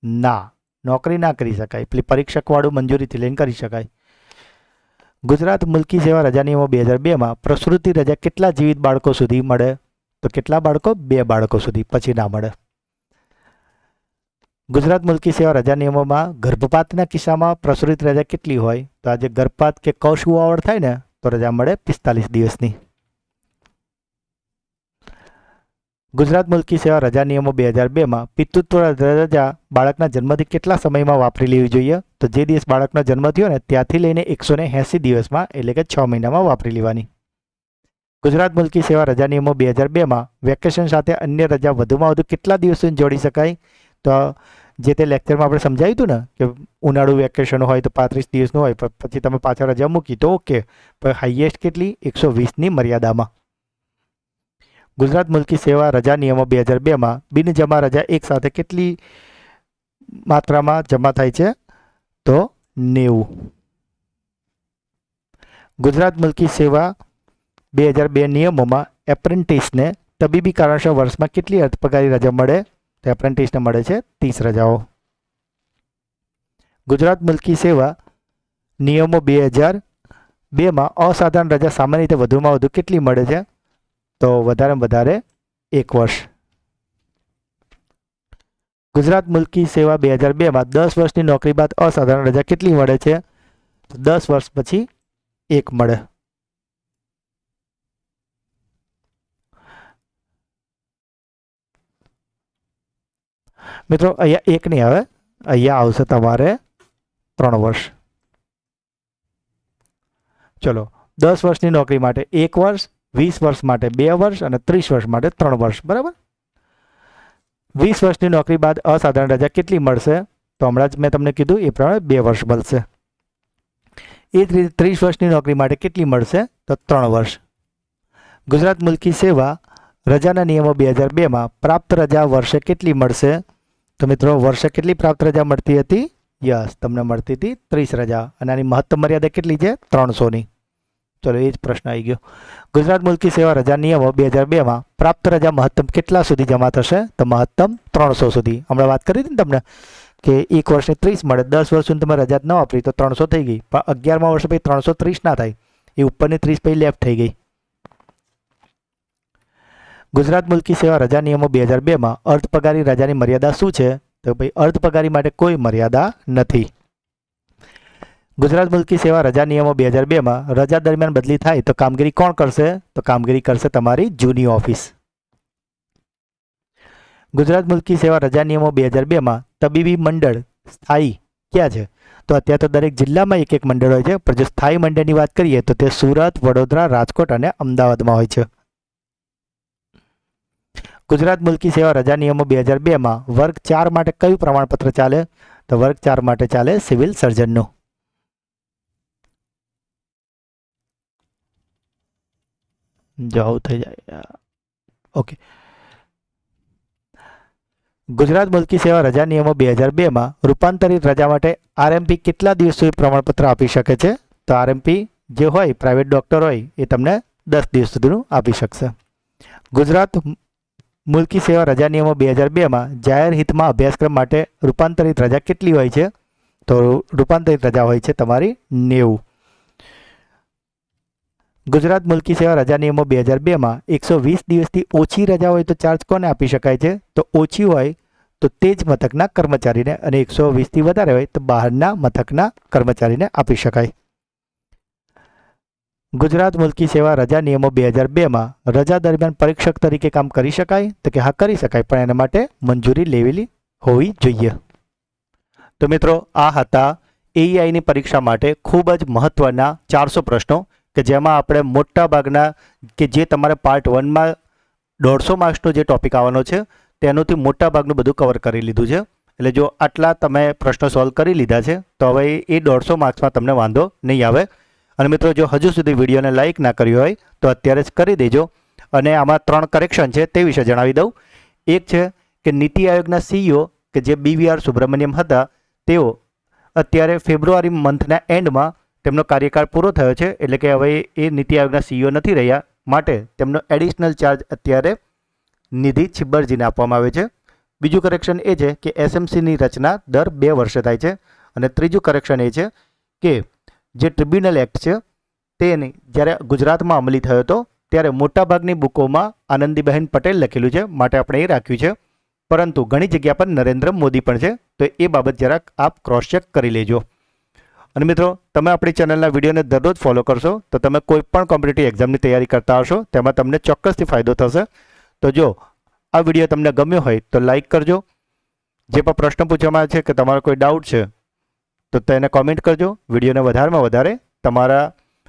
ના, નોકરી ના કરી શકાય. પેલી પરીક્ષકવાળું મંજૂરીથી લઈને કરી શકાય. ગુજરાત મુલકી સેવા રજા નિયમો 2002માં પ્રસૂતિ રજા કેટલા જીવિત બાળકો સુધી મળે? તો કેટલા બાળકો? 2 બાળકો સુધી, પછી ના મળે. ગુજરાત મુલકી સેવા રજા નિયમોમાં ગર્ભપાતના કિસ્સામાં પ્રસૂતિ રજા કેટલી હોય? તો આજે ગર્ભપાત કે કૌશિકવાવડ થાય ને તો રજા મળે 45 દિવસની. ગુજરાત મુલકી સેવા રજા નિયમો 2002માં પિતૃત્વ રજા બાળકના જન્મથી કેટલા સમયમાં વાપરી લેવી જોઈએ? તો જે દિવસ બાળકનો જન્મ થયો ને ત્યાંથી લઈને 180 દિવસમાં, એટલે કે 6 મહિનામાં વાપરી લેવાની. ગુજરાત મુલકી સેવા રજા નિયમો 2002માં વેકેશન સાથે અન્ય રજા વધુમાં વધુ કેટલા દિવસો જોડી શકાય? તો જે તે લેક્ચરમાં આપણે સમજાવ્યું હતું ને કે ઉનાળુ વેકેશન હોય તો 35 દિવસનું હોય, પછી તમે પાછળ રજા મૂકી તો ઓકે, પણ હાઈએસ્ટ કેટલી? 120ની મર્યાદામાં. ગુજરાત મુલકી સેવા રજા નિયમો 2002માં બિનજમા રજા એક સાથે કેટલી માત્રામાં જમા થાય છે? તો 90. ગુજરાત મુલકી સેવા 2002 નિયમોમાં એપ્રેન્ટિસને તબીબી કારણસર વર્ષમાં કેટલી અર્ધપગારી રજા મળે? તો એપ્રેન્ટિસને મળે છે 30 રજાઓ. ગુજરાત મુલકી સેવા નિયમો 2002માં અસાધારણ રજા સામાન્ય રીતે વધુમાં વધુ કેટલી મળે છે? તો વધારેમાં વધારે 1 વર્ષ. ગુજરાત મુલકી સેવા 2002માં 10 વર્ષની નોકરી બાદ અસાધારણ રજા કેટલી મળે છે? તો 10 વર્ષ પછી 1 મળે. મિત્રો અહીંયા 1 નહીં આવે, અહીંયા આવશે તમારે 3 વર્ષ. ચલો, 10 વર્ષની નોકરી માટે 1 વર્ષ, 20 વર્ષ માટે 2 વર્ષ અને 30 વર્ષ માટે 3 વર્ષ. બરાબર. 20 વર્ષની નોકરી બાદ અસાધારણ રજા કેટલી મળશે? તો હમણાં જ મેં તમને કીધું એ પ્રમાણે 2 વર્ષ મળશે. એ જ રીતે 30 વર્ષની નોકરી માટે કેટલી મળશે? તો 3 વર્ષ. ગુજરાત મુલકી સેવા રજાના નિયમો 2002માં પ્રાપ્ત રજા વર્ષે કેટલી મળશે? તો મિત્રો વર્ષે કેટલી પ્રાપ્ત રજા મળતી હતી? યસ, તમને મળતી હતી 30 રજા. અને આની મહત્તમ મર્યાદા કેટલી છે? 300ની. ચલો, એ જ પ્રશ્ન આવી ગયો. ગુજરાત મુલકી સેવા રજા નિયમો 2002માં પ્રાપ્ત રજા મહત્તમ કેટલા સુધી જમા થશે? તો મહત્તમ 300 સુધી. હમણાં વાત કરી હતી ને તમને કે 1 વર્ષે 30 મળે, 10 વર્ષ સુધી તમે રજા ન વાપરી તો 300 થઈ ગઈ, પણ 11મા વર્ષે પછી 330 ના થાય, એ ઉપરની 30 પછી લેફ્ટ થઈ ગઈ. ગુજરાત મુલકી સેવા રજા નિયમો 2002માં અર્ધપગારી રજાની મર્યાદા શું છે? તો ભાઈ અર્ધપગારી માટે કોઈ મર્યાદા નથી. ગુજરાત મુલકી સેવા રજા નિયમો 2002માં રજા દરમિયાન બદલી થાય તો કામગીરી કોણ કરશે? તો કામગીરી કરશે તમારી જૂની ઓફિસ. ગુજરાત મુલકી સેવા રજા નિયમો 2002માં તબીબી મંડળ સ્થાયી ક્યાં છે? તો અત્યારે તો દરેક જિલ્લામાં એક એક મંડળ હોય છે, પણ જો સ્થાયી મંડળની વાત કરીએ તો તે સુરત, વડોદરા, રાજકોટ અને અમદાવાદમાં હોય છે. ગુજરાત મુલકી સેવા રજા નિયમો 2002માં વર્ગ 4 માટે કયું પ્રમાણપત્ર ચાલે? તો વર્ગ 4 માટે ચાલે સિવિલ સર્જનનું. જાવ થઈ જાય. ઓકે. ગુજરાત મુલકી સેવા રજા નિયમો 2002માં રૂપાંતરિત રજા માટે આરએમપી કેટલા દિવસ સુધી પ્રમાણપત્ર આપી શકે છે? તો આરએમપી જે હોય પ્રાઇવેટ ડોક્ટર હોય એ તમને 10 દિવસ સુધીનું આપી શકશે. ગુજરાત મુલકી સેવા રજા નિયમો 2002માં જાહેર હિતમાં અભ્યાસક્રમ માટે રૂપાંતરિત રજા કેટલી હોય છે? તો રૂપાંતરિત રજા હોય છે તમારી 90. ગુજરાત મુલકી સેવા રજા નિયમો 2002માં 120 દિવસથી ઓછી રજા હોય તો ચાર્જ કોને આપી શકાય છે? તો ઓછી હોય તો તે જ મથકના કર્મચારીને, અને 120થી વધારે હોય તો બહારના મથકના કર્મચારીને આપી શકાય. ગુજરાત મુલકી સેવા રજા નિયમો 2002માં રજા દરમિયાન પરીક્ષક તરીકે કામ કરી શકાય? તો કે હા, કરી શકાય, પણ એના માટે મંજૂરી લેવેલી હોવી જોઈએ. તો મિત્રો, આ હતા એઈઆઈની પરીક્ષા માટે ખૂબ જ મહત્વના 400 પ્રશ્નો કે જેમાં આપણે મોટા ભાગના કે જે તમારે પાર્ટ 1માં 150 માર્ક્સનો જે ટોપિક આવવાનો છે તેનોથી મોટા ભાગનું બધું કવર કરી લીધું છે. એટલે જો આટલા તમે પ્રશ્નો સોલ્વ કરી લીધા છે તો હવે એ 150 માર્ક્સમાં તમને વાંધો નહીં આવે. અને મિત્રો, જો હજુ સુધી વિડીયોને લાઇક ના કર્યો હોય તો અત્યારે જ કરી દેજો. અને આમાં 3 કરેક્શન છે તે વિશે જણાવી દઉં. એક છે કે નીતિ આયોગના CEO કે જે BVR સુબ્રમણ્યમ હતા તેઓ અત્યારે ફેબ્રુઆરી મંથના એન્ડમાં તેમનો કાર્યકાળ પૂરો થયો છે, એટલે કે હવે એ નીતિ આયોગના CEO નથી રહ્યા, માટે તેમનો એડિશનલ ચાર્જ અત્યારે નિધિ છિબ્બરજીને આપવામાં આવે છે. બીજું કરેક્શન એ છે કે SMCની રચના દર 2 વર્ષે થાય છે. અને ત્રીજું કરેક્શન એ છે કે જે ટ્રિબ્યુનલ એક્ટ છે તેની જ્યારે ગુજરાતમાં અમલી થયો હતો ત્યારે મોટાભાગની બુકોમાં આનંદીબહેન પટેલ લખેલું છે, માટે આપણે એ રાખ્યું છે, પરંતુ ઘણી જગ્યા પર નરેન્દ્ર મોદી પણ છે, તો એ બાબત જરાક આપ ક્રોસ ચેક કરી લેજો. અને મિત્રો, તમે આપણી ચેનલના વિડીયોને દરરોજ ફોલો કરશો તો તમે કોઈ પણ કોમ્પિટિટિવ એક્ઝામની તૈયારી કરતા હશો તેમાં તમને ચોક્કસથી ફાયદો થશે. તો જો આ વિડીયો તમને ગમ્યો હોય તો લાઈક કરજો. જે પણ પ્રશ્ન પૂછવામાં આવે છે કે તમારો કોઈ ડાઉટ છે તો તેને કોમેન્ટ કરજો. વિડીયોને વધારેમાં વધારે તમારા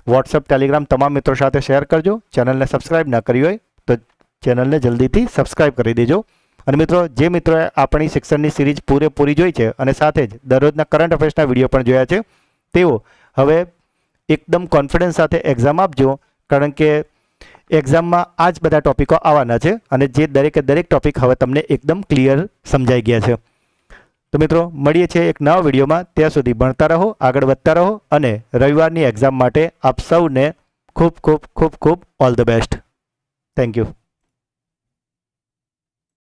વોટ્સઅપ, ટેલિગ્રામ તમામ મિત્રો સાથે શેર કરજો. ચેનલને સબસ્ક્રાઈબ ના કરી હોય તો ચેનલને જલ્દીથી સબસ્ક્રાઈબ કરી દેજો. અને મિત્રો, જે મિત્રોએ આપણી શિક્ષણની સિરીઝ પૂરેપૂરી જોઈ છે અને સાથે જ દરરોજના કરંટ અફેર્સના વિડીયો પણ જોયા છે તેઓ હવે એકદમ કોન્ફિડન્સ સાથે એક્ઝામ આપજો, કારણ કે એક્ઝામમાં આ જ બધા ટોપિકો આવવાના છે અને જે દરેકે દરેક ટોપિક હવે તમને એકદમ ક્લિયર સમજાઈ ગયા છે. તો મિત્રો, મળીએ છીએ એક નવા વિડીયોમાં. ત્યાં સુધી ભણતા રહો, આગળ વધતા રહો અને રવિવારની એક્ઝામ માટે આપ સૌને ખૂબ ખૂબ ખૂબ ખૂબ all the best. Thank you.